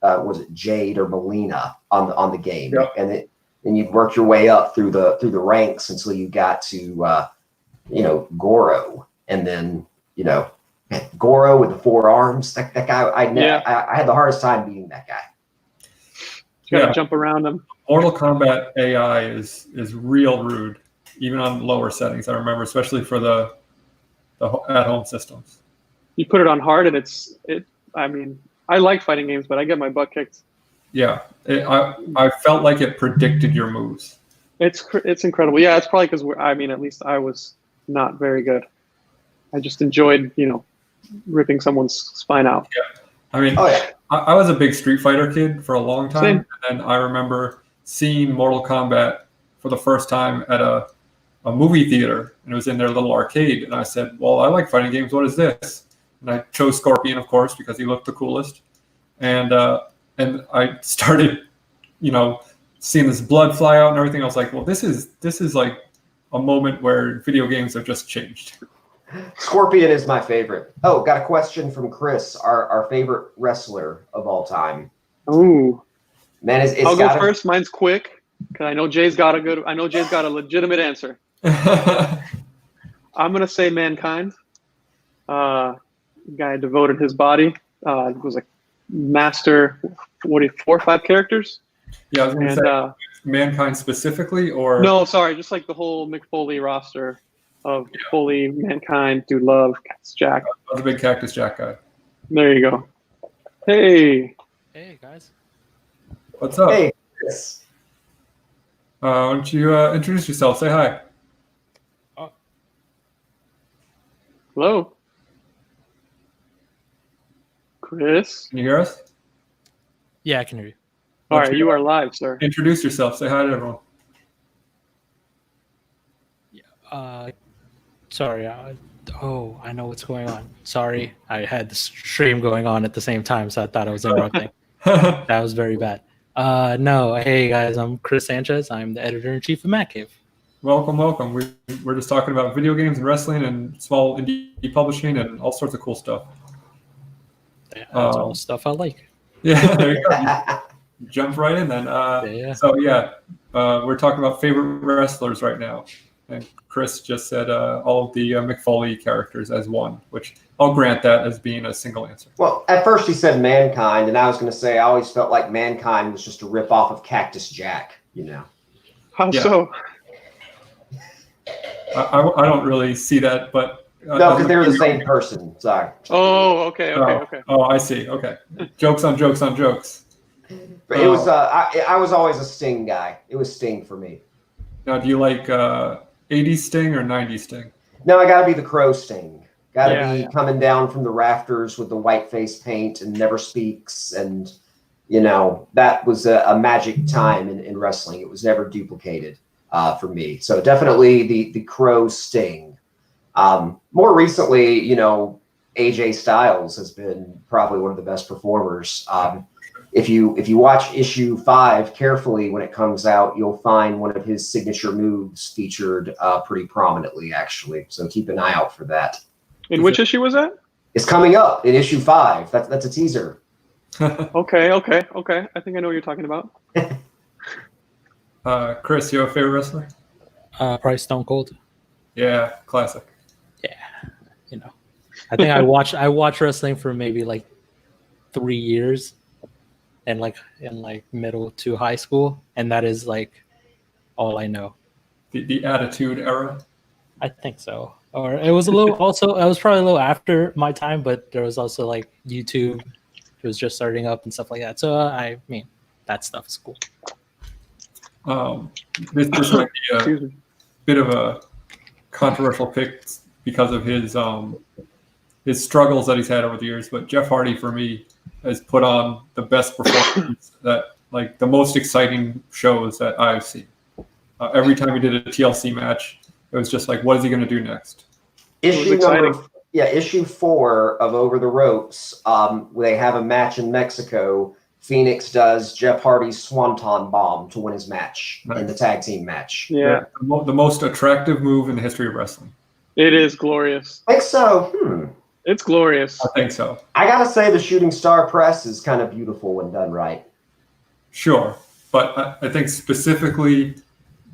was it Jade or Melina on the game, and you'd work your way up through the ranks until you got to Goro, and then Goro with the 4 arms. That guy, I had the hardest time beating that guy. You gotta jump around him. Mortal Kombat AI is real rude, even on lower settings. I remember, especially for the at-home systems. You put it on hard, and I like fighting games, but I get my butt kicked. Yeah, I felt like it predicted your moves. It's incredible. Yeah, it's probably because at least I was not very good. I just enjoyed ripping someone's spine out. Yeah, I was a big Street Fighter kid for a long time. Same. And then I remember seeing Mortal Kombat for the first time at a movie theater, and it was in their little arcade. And I said, well, I like fighting games. What is this? And I chose Scorpion, of course, because he looked the coolest. And I started, seeing this blood fly out and everything. I was like, well, this is like a moment where video games have just changed. Scorpion is my favorite. Oh, got a question from Chris, our favorite wrestler of all time. Ooh, man, I'll go first. Mine's quick because I know Jay's got a legitimate answer. I'm gonna say Mankind. Guy devoted his body. It was like master. 4 or 5 characters. Yeah, I was gonna say Mankind specifically, or no, sorry, just like the whole Mick Foley roster. Of Foley, Mankind, Dude Love, Cactus Jack. I was a big Cactus Jack guy. There you go. Hey. Hey, guys. What's up? Hey, Chris. Why don't you introduce yourself? Say hi. Hello, Chris. Can you hear us? Yeah, I can hear you. All right, you are live, sir. Introduce yourself. Say hi to everyone. Sorry. Oh, I know what's going on. Sorry, I had the stream going on at the same time, so I thought I was interrupting. That was very bad. No, hey guys, I'm Chris Sanchez. I'm the editor-in-chief of Matt Cave. Welcome. We're just talking about video games and wrestling and small indie publishing and all sorts of cool stuff. Yeah, that's all stuff I like. Yeah, there you go. You jump right in then. So we're talking about favorite wrestlers right now. And Chris just said all of the Mick Foley characters as one, which I'll grant that as being a single answer. Well, at first he said Mankind, and I was going to say I always felt like Mankind was just a ripoff of Cactus Jack, you know. How so? I don't really see that, but no, because they were the same person. Sorry. Oh, okay. Oh, I see. Okay, jokes on jokes on jokes. But it was I was always a Sting guy. It was Sting for me. Now, do you like 80s Sting or 90s Sting? No, I got to be the Crow Sting. Got to be coming down from the rafters with the white face paint and never speaks, and you know that was a magic time in wrestling. It was never duplicated for me. So definitely the Crow Sting. More recently, you know, AJ Styles has been probably one of the best performers. If you watch issue 5 carefully when it comes out, you'll find one of his signature moves featured pretty prominently, actually. So keep an eye out for that. In which issue was that? It's coming up in issue 5. That's a teaser. Okay. I think I know what you're talking about. Chris, you have a favorite wrestler? Probably Stone Cold. Yeah, classic. Yeah, you know, I think I watched wrestling for maybe like 3 years, and like in like middle to high school, and that is like all I know. The Attitude Era. I think so. Or it was a little also. I was probably a little after my time, but there was also like YouTube. It was just starting up and stuff like that. So I mean, that stuff is cool. This might be a bit of a controversial pick because of his struggles that he's had over the years. But Jeff Hardy, for me, has put on the best performance that, like, the most exciting shows that I've seen. Every time he did a TLC match, it was just like, what is he going to do next? Issue 4 of Over the Ropes. They have a match in Mexico. Phoenix does Jeff Hardy's Swanton Bomb to win his match in the tag team match. Yeah. The most attractive move in the history of wrestling. It is glorious. I think so. It's glorious. I think so. I gotta say the Shooting Star Press is kind of beautiful when done right. Sure, but I think specifically,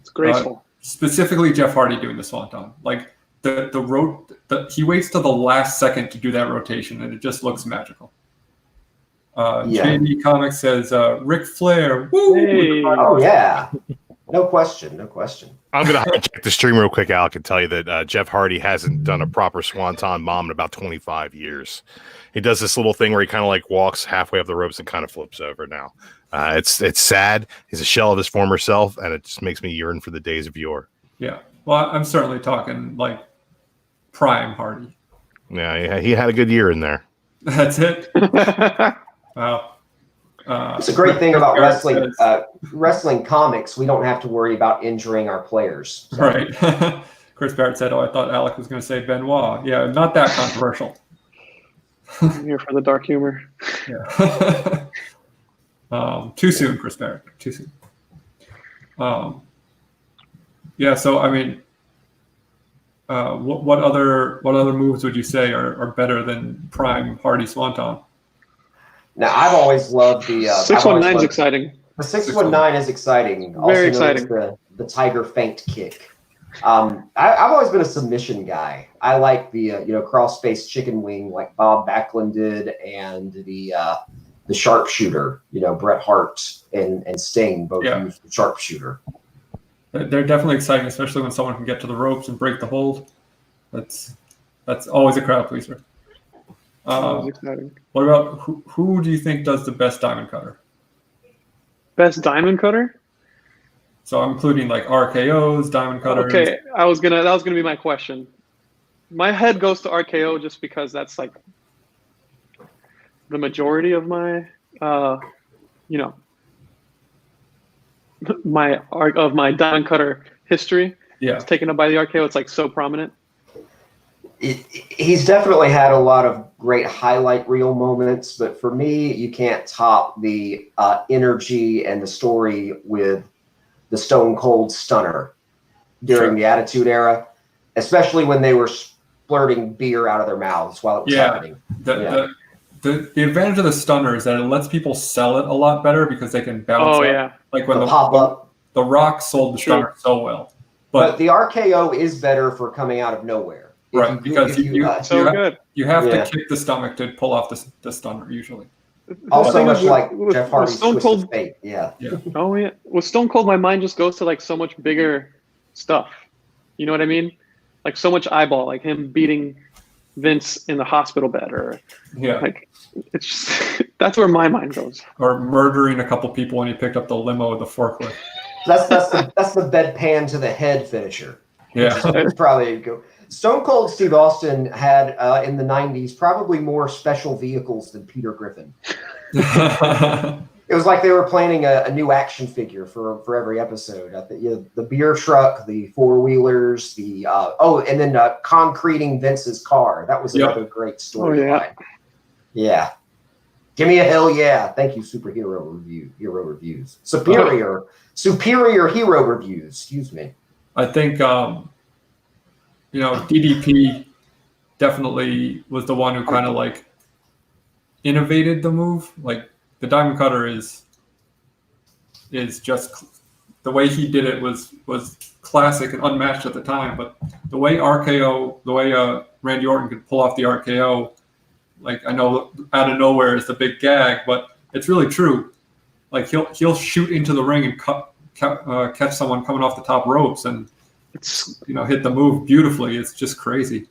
it's graceful. Specifically, Jeff Hardy doing the Swanton, like he waits till the last second to do that rotation, and it just looks magical. JD Comics says Ric Flair. Woo! Hey. Oh yeah, no question. I'm going to hijack the stream real quick, Alec, and tell you that Jeff Hardy hasn't done a proper Swanton bomb in about 25 years. He does this little thing where he kind of like walks halfway up the ropes and kind of flips over now. It's sad. He's a shell of his former self, and it just makes me yearn for the days of yore. Yeah. Well, I'm certainly talking like prime Hardy. Yeah, he had a good year in there. That's it. Wow. It's a great thing about wrestling. Wrestling comics, we don't have to worry about injuring our players. So. Right. Chris Barrett said, "Oh, I thought Alec was going to say Benoit." Yeah, not that controversial. I'm here for the dark humor. Yeah. Too soon, Chris Barrett. Too soon. Yeah. So I mean, what other moves would you say are better than prime Hardy Swanton? Now, I've always loved the 619 is exciting. The 619 is exciting. Very exciting. The Tiger Feint kick. I've always been a submission guy. I like the cross face chicken wing like Bob Backlund did, and the sharpshooter. Bret Hart and Sting both used the sharpshooter. They're definitely exciting, especially when someone can get to the ropes and break the hold. That's always a crowd pleaser. What about who do you think does the best diamond cutter? Best diamond cutter? So I'm including like RKOs, diamond cutters. Okay, that was gonna be my question. My head goes to RKO just because that's like the majority of my, my diamond cutter history. Yeah, it's taken up by the RKO. It's like so prominent. He's definitely had a lot of great highlight reel moments, but for me, you can't top the energy and the story with the Stone Cold Stunner during the Attitude Era, especially when they were splurting beer out of their mouths while it was happening. The advantage of the Stunner is that it lets people sell it a lot better because they can bounce up. Yeah. Like when the pop up. The Rock sold the Stunner so well. But the RKO is better for coming out of nowhere. Right, because you have Yeah. to kick the stomach to pull off the Stunner usually. Also much like Jeff Hardy's Stone Twist of Cold. Fate. Yeah. Oh yeah. With Stone Cold, my mind just goes to like so much bigger stuff. You know what I mean? Like so much eyeball, like him beating Vince in the hospital bed, or like it's just that's where my mind goes. Or murdering a couple people when he picked up the limo with the forklift. That's the bedpan to the head finisher. Yeah. That's probably go. Stone Cold Steve Austin had in the 90s probably more special vehicles than Peter Griffin. It was like they were planning a new action figure for every episode. The beer truck, the four-wheelers, and then concreting Vince's car. That was another great storyline. Yeah. Give me a hell yeah. Thank you, hero reviews. Superior hero reviews, excuse me. I think DDP definitely was the one who kind of like innovated the move. Like the diamond cutter is just the way he did it was classic and unmatched at the time. But the way Randy Orton could pull off the RKO, like I know out of nowhere is the big gag, but it's really true. Like he'll shoot into the ring and catch someone coming off the top ropes and hit the move beautifully. It's just crazy.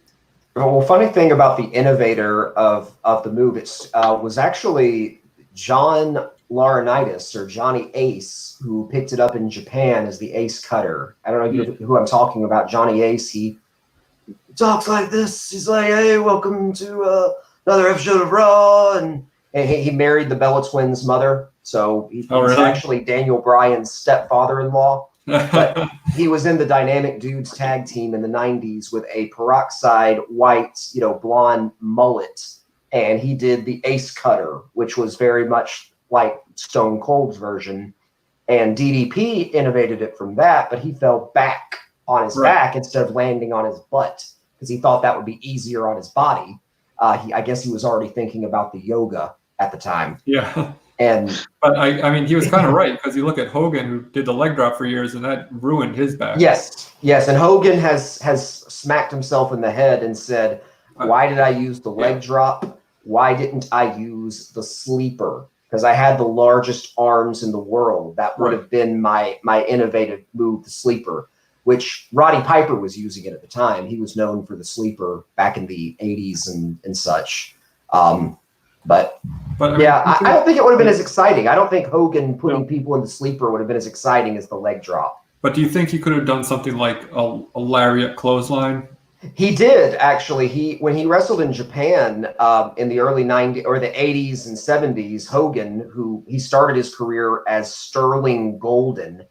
Well, funny thing about the innovator of the move, was actually John Laurinaitis or Johnny Ace, who picked it up in Japan as the Ace Cutter. I don't know who I'm talking about. Johnny Ace, he talks like this. He's like, "Hey, welcome to another episode of Raw," and he married the Bella Twins' mother, so he's actually Daniel Bryan's stepfather-in-law. But he was in the Dynamic Dudes tag team in the 90s with a peroxide white, blonde mullet. And he did the Ace Cutter, which was very much like Stone Cold's version. And DDP innovated it from that, but he fell back on his back instead of landing on his butt because he thought that would be easier on his body. I guess he was already thinking about the yoga at the time. Yeah. But I mean, he was kind of right because you look at Hogan, who did the leg drop for years, and that ruined his back. Yes. And Hogan has smacked himself in the head and said, "Why did I use the leg drop? Why didn't I use the sleeper? Because I had the largest arms in the world. That would have been my innovative move, the sleeper." Which Roddy Piper was using it at the time. He was known for the sleeper back in the 80s and such. But I don't think it would have been as exciting. I don't think Hogan putting people in the sleeper would have been as exciting as the leg drop. But do you think he could have done something like a lariat clothesline? He did, actually. When he wrestled in Japan in the early 90s or the 80s and 70s, Hogan, who he started his career as Sterling Golden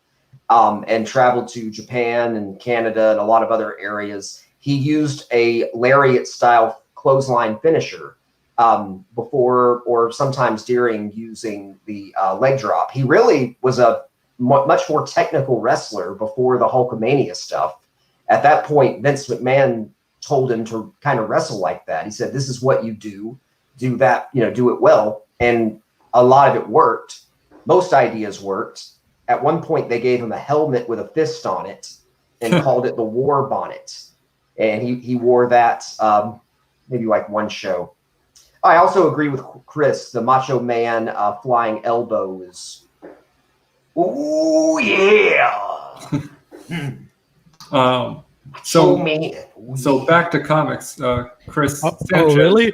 and traveled to Japan and Canada and a lot of other areas, he used a lariat-style clothesline finisher before or sometimes during using the leg drop. He really was a much more technical wrestler before the Hulkamania stuff. At that point, Vince McMahon told him to kind of wrestle like that. He said, "This is what you do that, do it well." And a lot of it worked. Most ideas worked. At one point, they gave him a helmet with a fist on it and called it the War Bonnet. And he wore that maybe like one show. I also agree with Chris. The Macho Man flying elbow is, ooh yeah. So back to comics, Chris. Sanchez, really?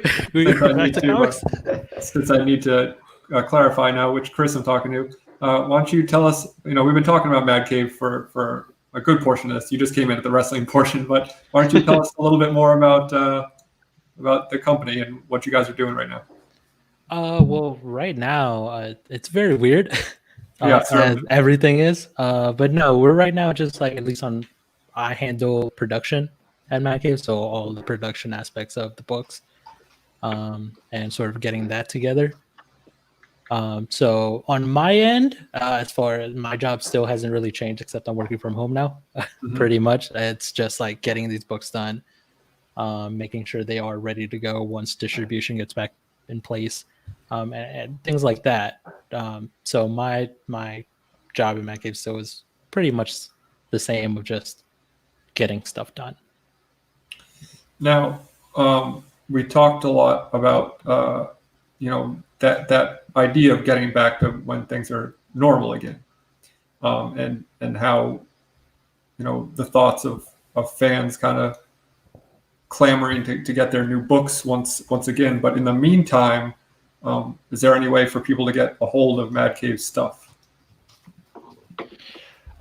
Since I need to clarify now which Chris I'm talking to. Why don't you tell us? We've been talking about Mad Cave for a good portion of this. You just came in at the wrestling portion, but why don't you tell us a little bit more about the company and what you guys are doing right now? Well, right now, it's very weird. Yeah, as everything is. But no, we're right now just like, at least I handle production at Mad Cave, so all the production aspects of the books, and sort of getting that together. So on my end, as far as my job still hasn't really changed, except I'm working from home now. Pretty much, it's just like getting these books done, making sure they are ready to go once distribution gets back in place, and things like that. So my job in Mad Cave still is pretty much the same, of just getting stuff done. Now, we talked a lot about that idea of getting back to when things are normal again, and how the thoughts of fans kind of clamoring to get their new books once again. But in the meantime, is there any way for people to get a hold of Mad Cave stuff?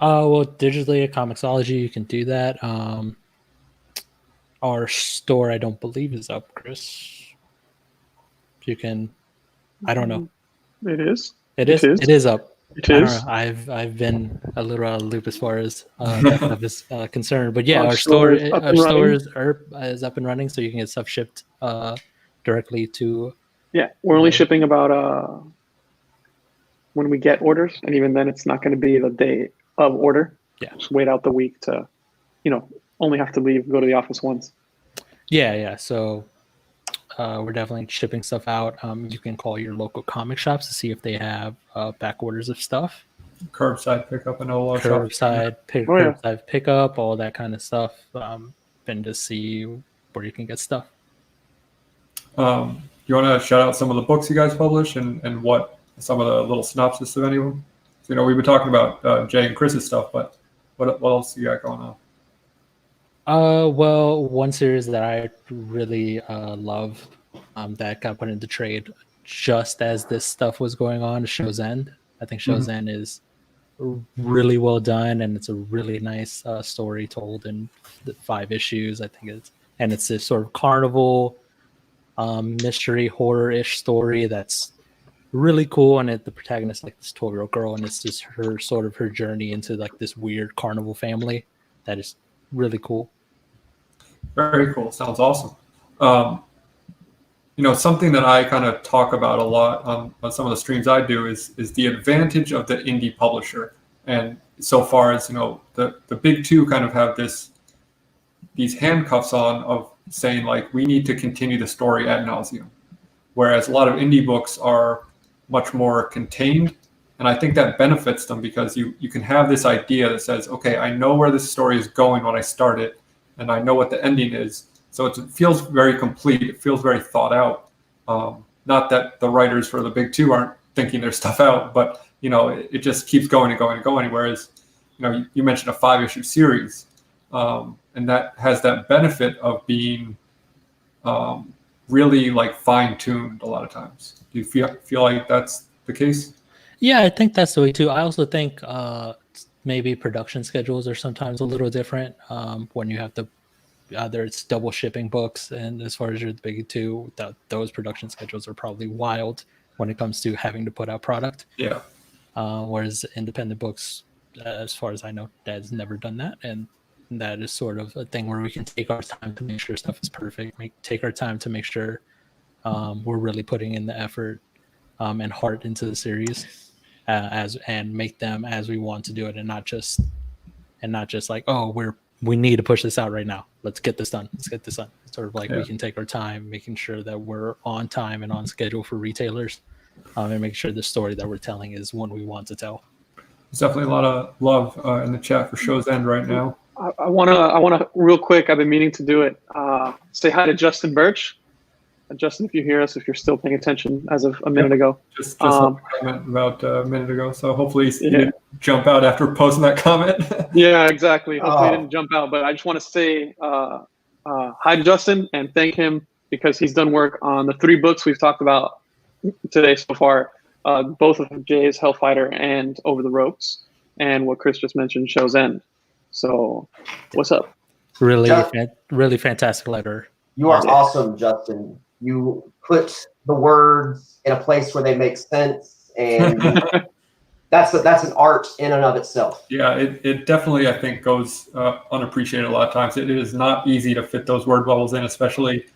Well, digitally at Comixology, you can do that. Our store, I don't believe, is up, Chris. You can, I don't know. It is. It is. It is up. It I don't is. know. I've been a little out of the loop as far as that stuff is concerned. But yeah, Our our store is up and running. is up and running, so you can get stuff shipped directly to. Yeah, we're only shipping about when we get orders, and even then, it's not going to be the day of order. Yeah. Just wait out the week to, only have to go to the office once. Yeah. So we're definitely shipping stuff out. You can call your local comic shops to see if they have back orders of stuff. Curbside pickup and all that stuff. Curbside pickup, all that kind of stuff. And to see where you can get stuff. You want to shout out some of the books you guys publish and what some of the little synopsis of any of them? So, we've been talking about Jay and Chris's stuff, but what else you got going on? Well, one series that I really love, that got put into trade just as this stuff was going on, is Show's End. I think Show's End is really well done, and it's a really nice story told in 5 issues. I think it's this sort of carnival mystery horror-ish story that's really cool, and the protagonist, like this 12-year-old girl, and it's just her journey into like this weird carnival family that is really cool. Very cool. Sounds awesome. Something that I kind of talk about a lot on some of the streams I do is the advantage of the indie publisher. And so far as, the big two kind of have these handcuffs on of saying, like, we need to continue the story ad nauseum. Whereas a lot of indie books are much more contained. And I think that benefits them because you can have this idea that says, okay, I know where this story is going when I start it, and I know what the ending is. So it feels very complete. It feels very thought out. Not that the writers for the big two aren't thinking their stuff out, but it just keeps going and going and going. Whereas, you mentioned a 5-issue series, and that has that benefit of being really like fine-tuned a lot of times. Do you feel like that's the case? Yeah, I think that's the way too. I also think maybe production schedules are sometimes a little different when you have to, either it's double shipping books, and as far as you're the big two, those production schedules are probably wild when it comes to having to put out product. Yeah. Whereas independent books, as far as I know, Dad's never done that, and that is sort of a thing where we can take our time to make sure stuff is perfect. Take our time to make sure we're really putting in the effort and heart into the series, and make them as we want to do it, and not just like, oh, we need to push this out right now. Let's get this done. It's sort of like, we can take our time, making sure that we're on time and on schedule for retailers, and make sure the story that we're telling is one we want to tell. There's definitely a lot of love in the chat for Show's End right now. I wanna real quick. I've been meaning to do it. Say hi to Justin Birch. Justin, if you hear us, if you're still paying attention as of a minute ago. Just a comment about a minute ago. So hopefully he didn't jump out after posting that comment. Yeah, exactly. Hopefully he didn't jump out. But I just want to say hi to Justin and thank him because he's done work on the 3 books we've talked about today so far. both of Jay's Hellfighter and Over the Ropes, and what Chris just mentioned, Show's End. So, what's up? Really, really fantastic letter. You are awesome, Justin. You put the words in a place where they make sense, and that's an art in and of itself. Yeah, it definitely, I think, goes unappreciated a lot of times. It is not easy to fit those word bubbles in, especially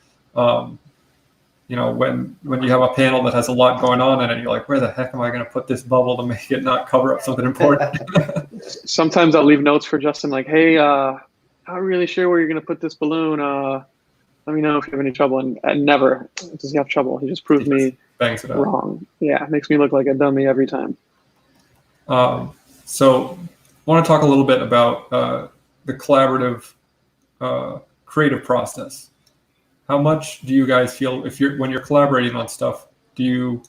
you know, when you have a panel that has a lot going on in it, you're like, where the heck am I going to put this bubble to make it not cover up something important? Sometimes I'll leave notes for Justin, like, hey, not really sure where you're going to put this balloon. Let me know if you have any trouble. And never does he have trouble. He just proved me bangs it up. wrong. Yeah, makes me look like a dummy every time. So I want to talk a little bit about the collaborative creative process. How much do you guys feel when you're collaborating on stuff, do you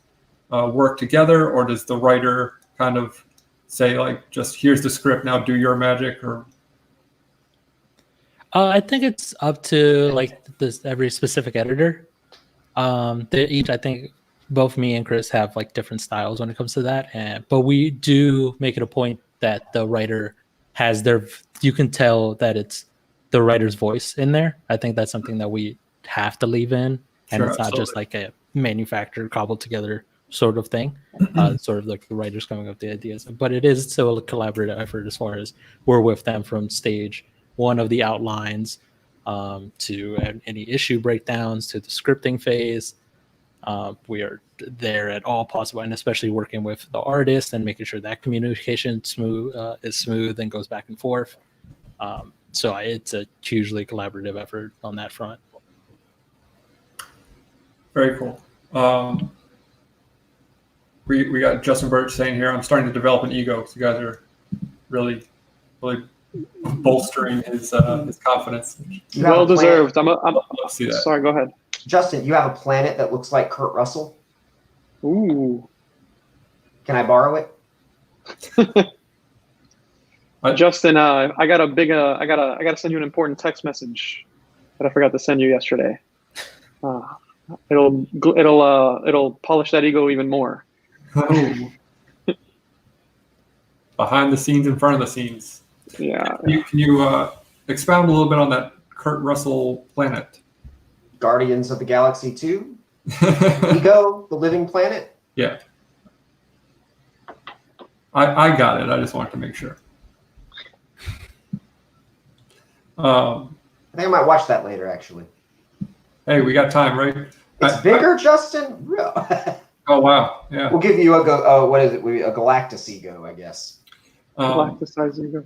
work together, or does the writer kind of say, like, just here's the script, now do your magic? Or I think it's up to like every specific editor. Each, I think both me and Chris have like different styles when it comes to that, but we do make it a point that the writer has you can tell that it's the writer's voice in there. I think that's something that we have to leave in, and Sure, it's not just like a manufactured, cobbled together sort of thing. Sort of like the writers coming up with the ideas, but it is still a collaborative effort as far as we're with them from stage one of the outlines to any issue breakdowns to the scripting phase. We are there at all possible, and especially working with the artist and making sure that communication is smooth and goes back and forth. So it's a hugely collaborative effort on that front. very cool. We got Justin Birch saying here, I'm starting to develop an ego, because you guys are really bolstering his confidence. Well deserved. I'm see that. Sorry, go ahead. Justin, you have a planet that looks like Kurt Russell. Ooh. Can I borrow it? Justin, I got a big I gotta send you an important text message that I forgot to send you yesterday. It'll polish that ego even more. Behind the scenes, in front of the scenes. Yeah. Can you expound a little bit on that Kurt Russell planet? Guardians of the Galaxy 2? Ego, the living planet? Yeah. I got it. I just wanted to make sure. I think I might watch that later, actually. Hey, we got time, right? It's bigger, Justin? Oh, wow. Yeah. We'll give you what is it? A Galactus ego, I guess. Galactus ego.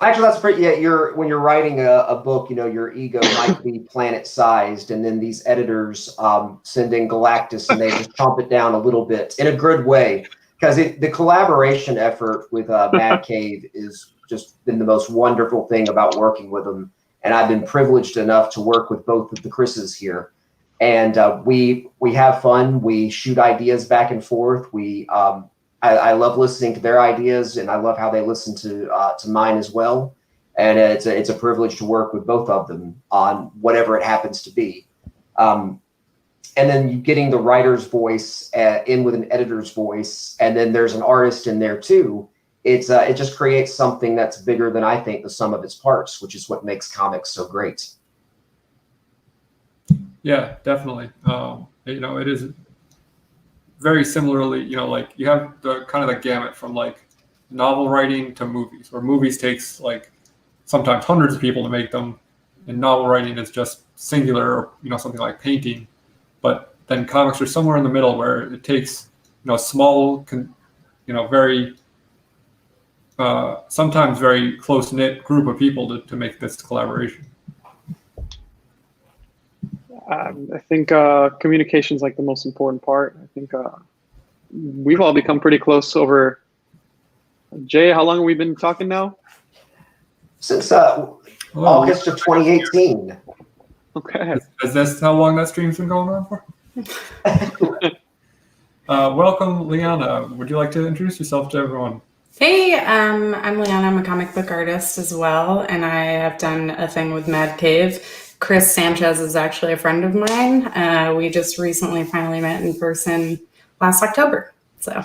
Actually, that's pretty. Yeah, when you're writing a book, your ego might be planet-sized, and then these editors send in Galactus, and they just chomp it down a little bit in a good way. Because the collaboration effort with Mad Cave is just been the most wonderful thing about working with them, and I've been privileged enough to work with both of the Chris's here, and we have fun. We shoot ideas back and forth. I love listening to their ideas, and I love how they listen to mine as well. And it's a privilege to work with both of them on whatever it happens to be. And then getting the writer's voice in with an editor's voice, and then there's an artist in there too. It just creates something that's bigger than I think the sum of its parts, which is what makes comics so great. Yeah, definitely. It is very similarly, like you have the kind of the gamut from like novel writing to movies, where movies takes like sometimes hundreds of people to make them, and novel writing is just singular, or something like painting. But then comics are somewhere in the middle, where it takes a small, very sometimes very close knit group of people to make this collaboration. I think communication is like the most important part. I think we've all become pretty close over. Jay, how long have we been talking now? Since August of 2018. Okay. Is this how long that stream's been going on for? Welcome, Liana. Would you like to introduce yourself to everyone? Hey, I'm Liana. I'm a comic book artist as well, and I have done a thing with Mad Cave. Chris Sanchez is actually a friend of mine. We just recently finally met in person last October. So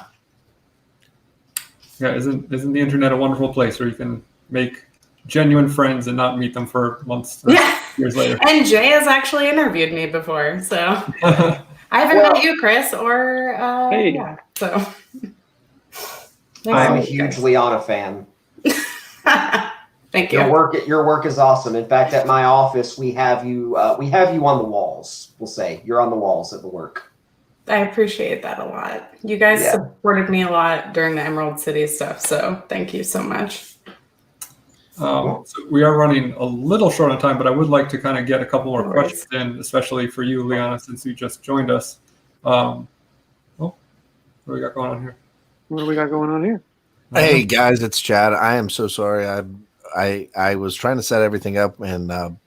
Yeah, isn't the internet a wonderful place where you can make genuine friends and not meet them for months or years later? And Jay has actually interviewed me before, so I haven't met you, Chris, or Hey. yeah. So I'm a huge Liana fan. Thank you. Your work is awesome. In fact, at my office, we have you on the walls. We'll say you're on the walls at the work. I appreciate that a lot. You guys supported me a lot during the Emerald City stuff, so thank you so much. So we are running a little short on time, but I would like to kind of get a couple more questions in, especially for you, Liana, since you just joined us. What do we got going on here? What do we got going on here? Hey guys, it's Chad. I am so sorry. I was trying to set everything up, and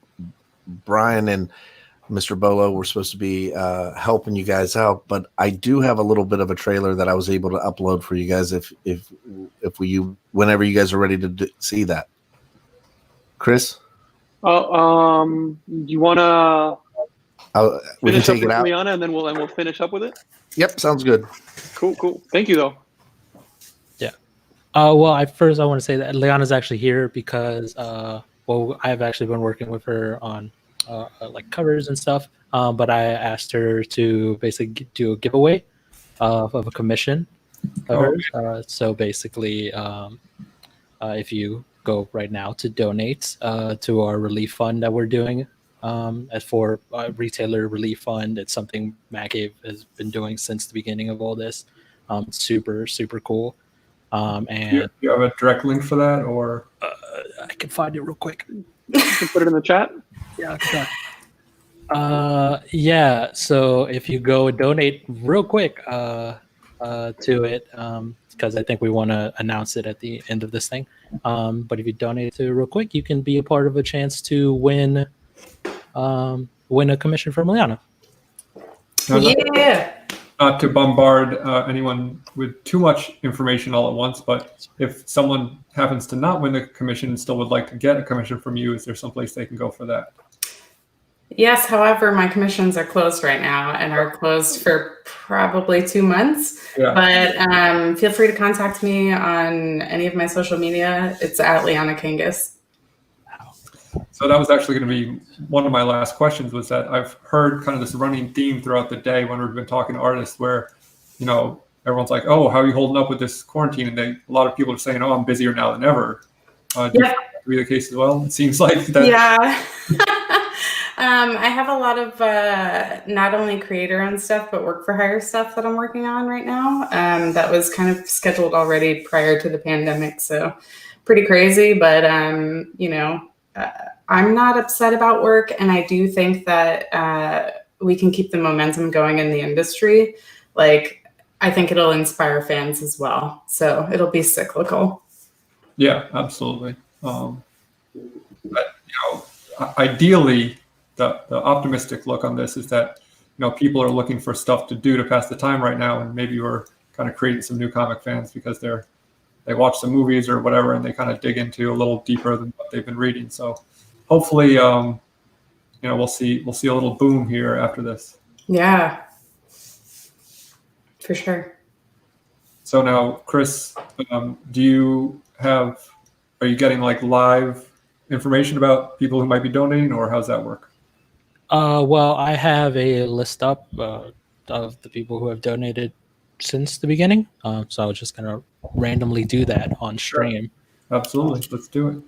Brian and Mr. Bolo were supposed to be helping you guys out, but I do have a little bit of a trailer that I was able to upload for you guys whenever you guys are ready to see that. Chris? You wanna we can finish up take it with out. Liana, and then we'll finish up with it? Yep, sounds good. Cool. Thank you, though. Yeah. Well, I want to say that Liana's actually here because I've actually been working with her on like covers and stuff. But I asked her to basically do a giveaway of a commission of hers. So basically, if you go right now to donate to our relief fund that we're doing, as for retailer relief fund, it's something Matt Cave has been doing since the beginning of all this. Super cool. And you have a direct link for that, or I can find it real quick. You can put it in the chat. Yeah, sure. Yeah. So if you go donate real quick to it, because I think we want to announce it at the end of this thing. But if you donate to it real quick, you can be a part of a chance to win a commission from Liana. Not to bombard anyone with too much information all at once, but if someone happens to not win the commission and still would like to get a commission from you, is there someplace they can go for that? Yes, however, my commissions are closed right now and are closed for probably 2 months. Yeah. But feel free to contact me on any of my social media. It's at Liana Kangas. So that was actually going to be one of my last questions, was that I've heard kind of this running theme throughout the day when we've been talking to artists where, everyone's like, oh, how are you holding up with this quarantine? And a lot of people are saying, oh, I'm busier now than ever. Do you find that to be the case as well? It seems like that. Yeah. I have a lot of not only creator-owned stuff, but work-for-hire stuff that I'm working on right now. That was kind of scheduled already prior to the pandemic, so pretty crazy. But I'm not upset about work, and I do think that we can keep the momentum going in the industry. Like, I think it'll inspire fans as well, so it'll be cyclical. Yeah, absolutely. But ideally, the optimistic look on this is that people are looking for stuff to do to pass the time right now, and maybe we're kind of creating some new comic fans because they watch some movies or whatever, and they kind of dig into a little deeper than what they've been reading. So hopefully, we'll see a little boom here after this. Yeah, for sure. So now, Chris, are you getting like live information about people who might be donating, or how's that work? Well, I have a list up of the people who have donated since the beginning. So I was just gonna randomly do that on stream. Sure. Absolutely, let's do it.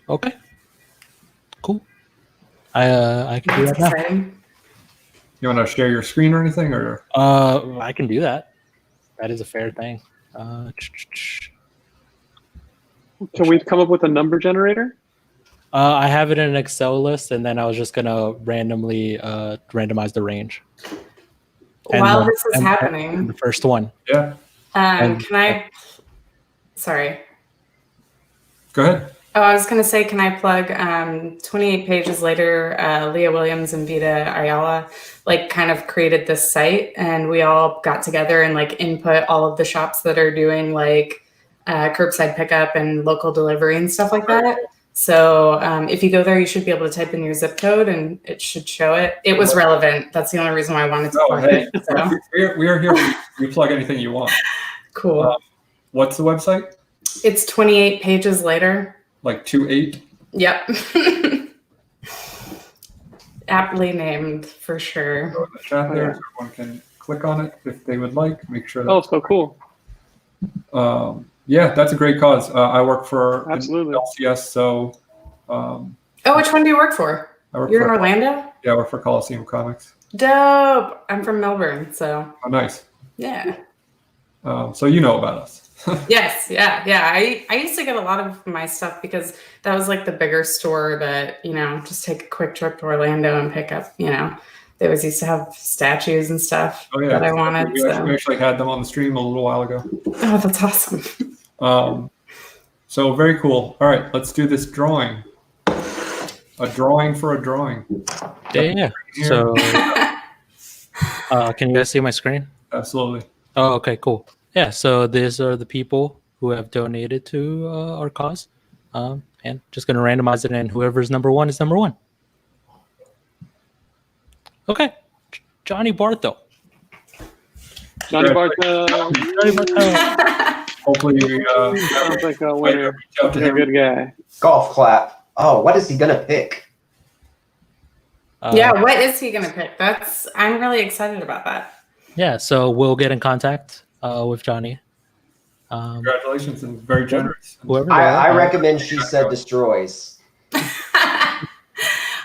Okay. Cool. I can do that now. You want to share your screen or anything, or? I can do that. That is a fair thing. Can we come up with a number generator? I have it in an Excel list, and then I was just gonna randomly randomize the range. While this is happening, the first one. Yeah. Sorry. Go ahead. Oh, I was gonna say, can I plug 28 pages later, Leah Williams and Vita Ayala kind of created this site, and we all got together and input all of the shops that are doing curbside pickup and local delivery and stuff like that. So if you go there, you should be able to type in your zip code and it should show it. It was relevant. That's the only reason why I wanted to plug it. So. We are here. You plug anything you want. Cool. What's the website? It's 28 pages later. Like 28? Yep. Aptly named for sure. Go in the chat there so everyone can click on it if they would like. Make sure that. Oh, so cool. Yeah, that's a great cause. I work for Absolutely. LCS, so. Oh, which one do you work for? You're in Orlando? Yeah, I work for Coliseum Comics. Dope. I'm from Melbourne, so. Oh, nice. Yeah. So you know about us. Yes, yeah. I used to get a lot of my stuff because that was like the bigger store that, just take a quick trip to Orlando and pick up, they always used to have statues and stuff that I wanted. We actually had them on the stream a little while ago. Oh, that's awesome. So very cool. All right, let's do this drawing. A drawing for a drawing. Yeah. So, can you guys see my screen? Absolutely. Oh, okay, cool. Yeah. So these are the people who have donated to our cause, and just gonna randomize it, and whoever's number one is number one. Okay, Johnny Bartho. Johnny Bartho. Hopefully, sounds like a winner. He's a good guy. Golf clap. Oh, what is he gonna pick? Yeah, what is he gonna pick? I'm really excited about that. Yeah, so we'll get in contact with Johnny. Congratulations, and very generous. I recommend She Said Destroys.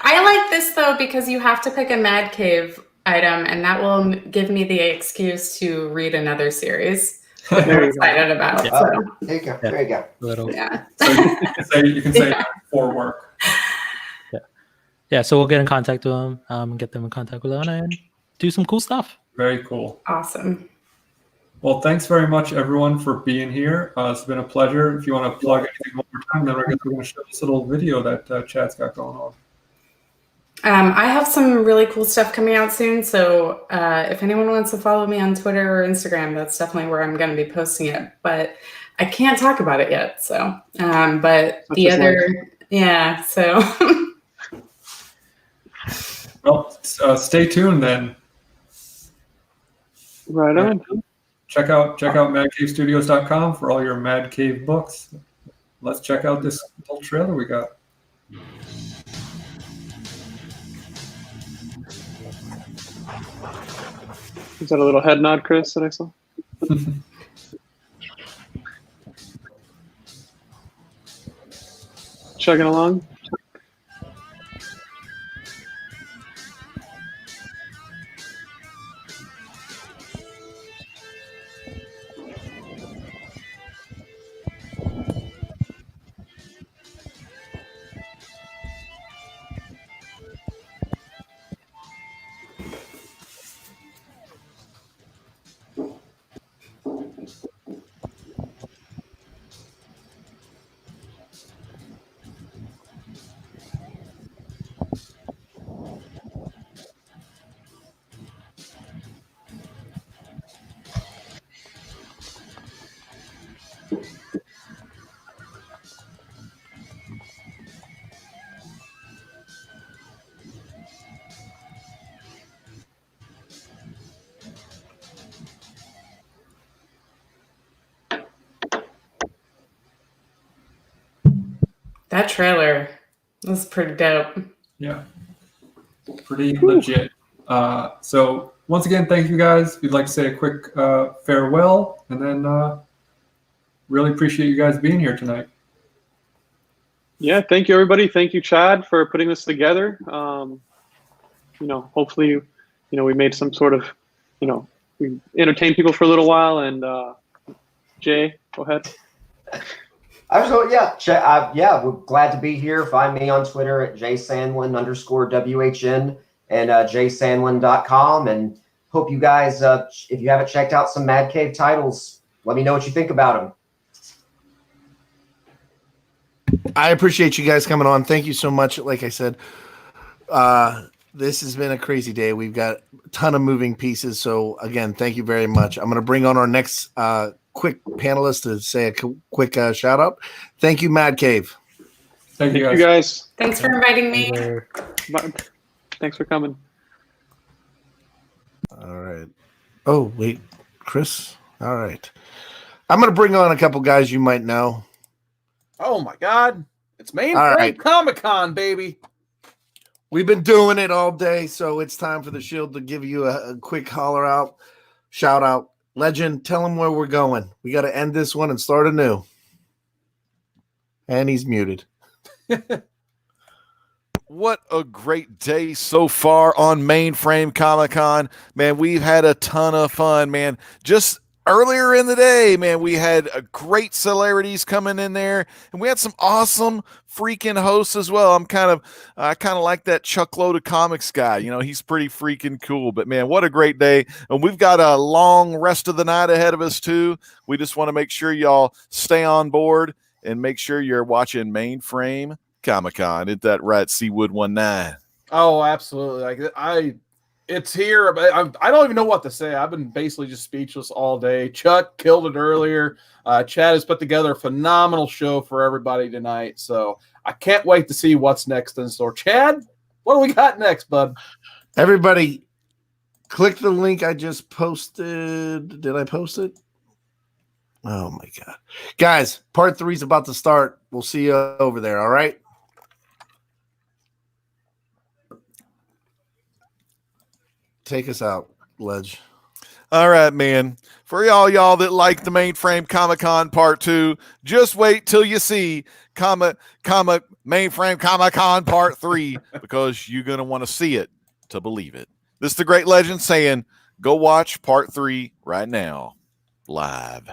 I like this though because you have to pick a Mad Cave item, and that will give me the excuse to read another series. I'm excited about. Yeah. So. There you go. There you go. Yeah. So you can say for work. Yeah, so we'll get in contact with them, and get them in contact with Anna and do some cool stuff. Very cool. Awesome. Well, thanks very much, everyone, for being here. It's been a pleasure. If you want to plug anything one more time, then I guess we're going to show this little video that Chad's got going on. I have some really cool stuff coming out soon. So if anyone wants to follow me on Twitter or Instagram, that's definitely where I'm going to be posting it. But I can't talk about it yet. So, but that's the other, yeah. So. Well, stay tuned then. Right on. Check out madcavestudios.com for all your Mad Cave books. Let's check out this little trailer we got. Is that a little head nod, Chris, that I saw? Chugging along. That trailer was pretty dope. Yeah, pretty legit. So once again, thank you guys. We'd like to say a quick farewell, and then really appreciate you guys being here tonight. Yeah, thank you, everybody. Thank you, Chad, for putting this together. Hopefully, we made some sort of, we entertained people for a little while. And Jay, go ahead. We're glad to be here. Find me on Twitter at jsandlin_WHN and jsandlin.com. And hope you guys, if you haven't checked out some Mad Cave titles, let me know what you think about them. I appreciate you guys coming on. Thank you so much. Like I said, this has been a crazy day. We've got a ton of moving pieces. So again, thank you very much. I'm going to bring on our next quick panelist to say a quick shout out. Thank you, Mad Cave. Thank you guys. Thanks for inviting me. Bye. Thanks for coming. All right. Oh, wait, Chris. All right. I'm going to bring on a couple guys you might know. Oh my God. It's All Mainframe right. Comic-Con, baby. We've been doing it all day, so it's time for the Shield to give you a quick holler out, shout out. Legend, tell them where we're going. We got to end this one and start anew. And he's muted. What a great day so far on Mainframe Comic-Con. Man, we've had a ton of fun, man. Just earlier in the day, man, we had great celebrities coming in there, and we had some awesome freaking hosts as well. I kind of like that Chuckload of Comics guy. You know, he's pretty freaking cool. But man, what a great day. And we've got a long rest of the night ahead of us too. We just want to make sure y'all stay on board and make sure you're watching Mainframe Comic-Con. Isn't that right, Seawood19? Oh, absolutely. It's here. But I don't even know what to say. I've been basically just speechless all day. Chuck killed it earlier. Chad has put together a phenomenal show for everybody tonight. So I can't wait to see what's next in store. Chad, what do we got next, bud? Everybody, click the link I just posted. Did I post it? Oh, my God. Guys, part 3 is about to start. We'll see you over there, all right? Take us out, Ledge. All right, man. For y'all that like the Mainframe Comic-Con Part 2, just wait till you see Mainframe Comic-Con Part 3 because you're going to want to see it to believe it. This is the Great Legend saying, go watch Part 3 right now, live.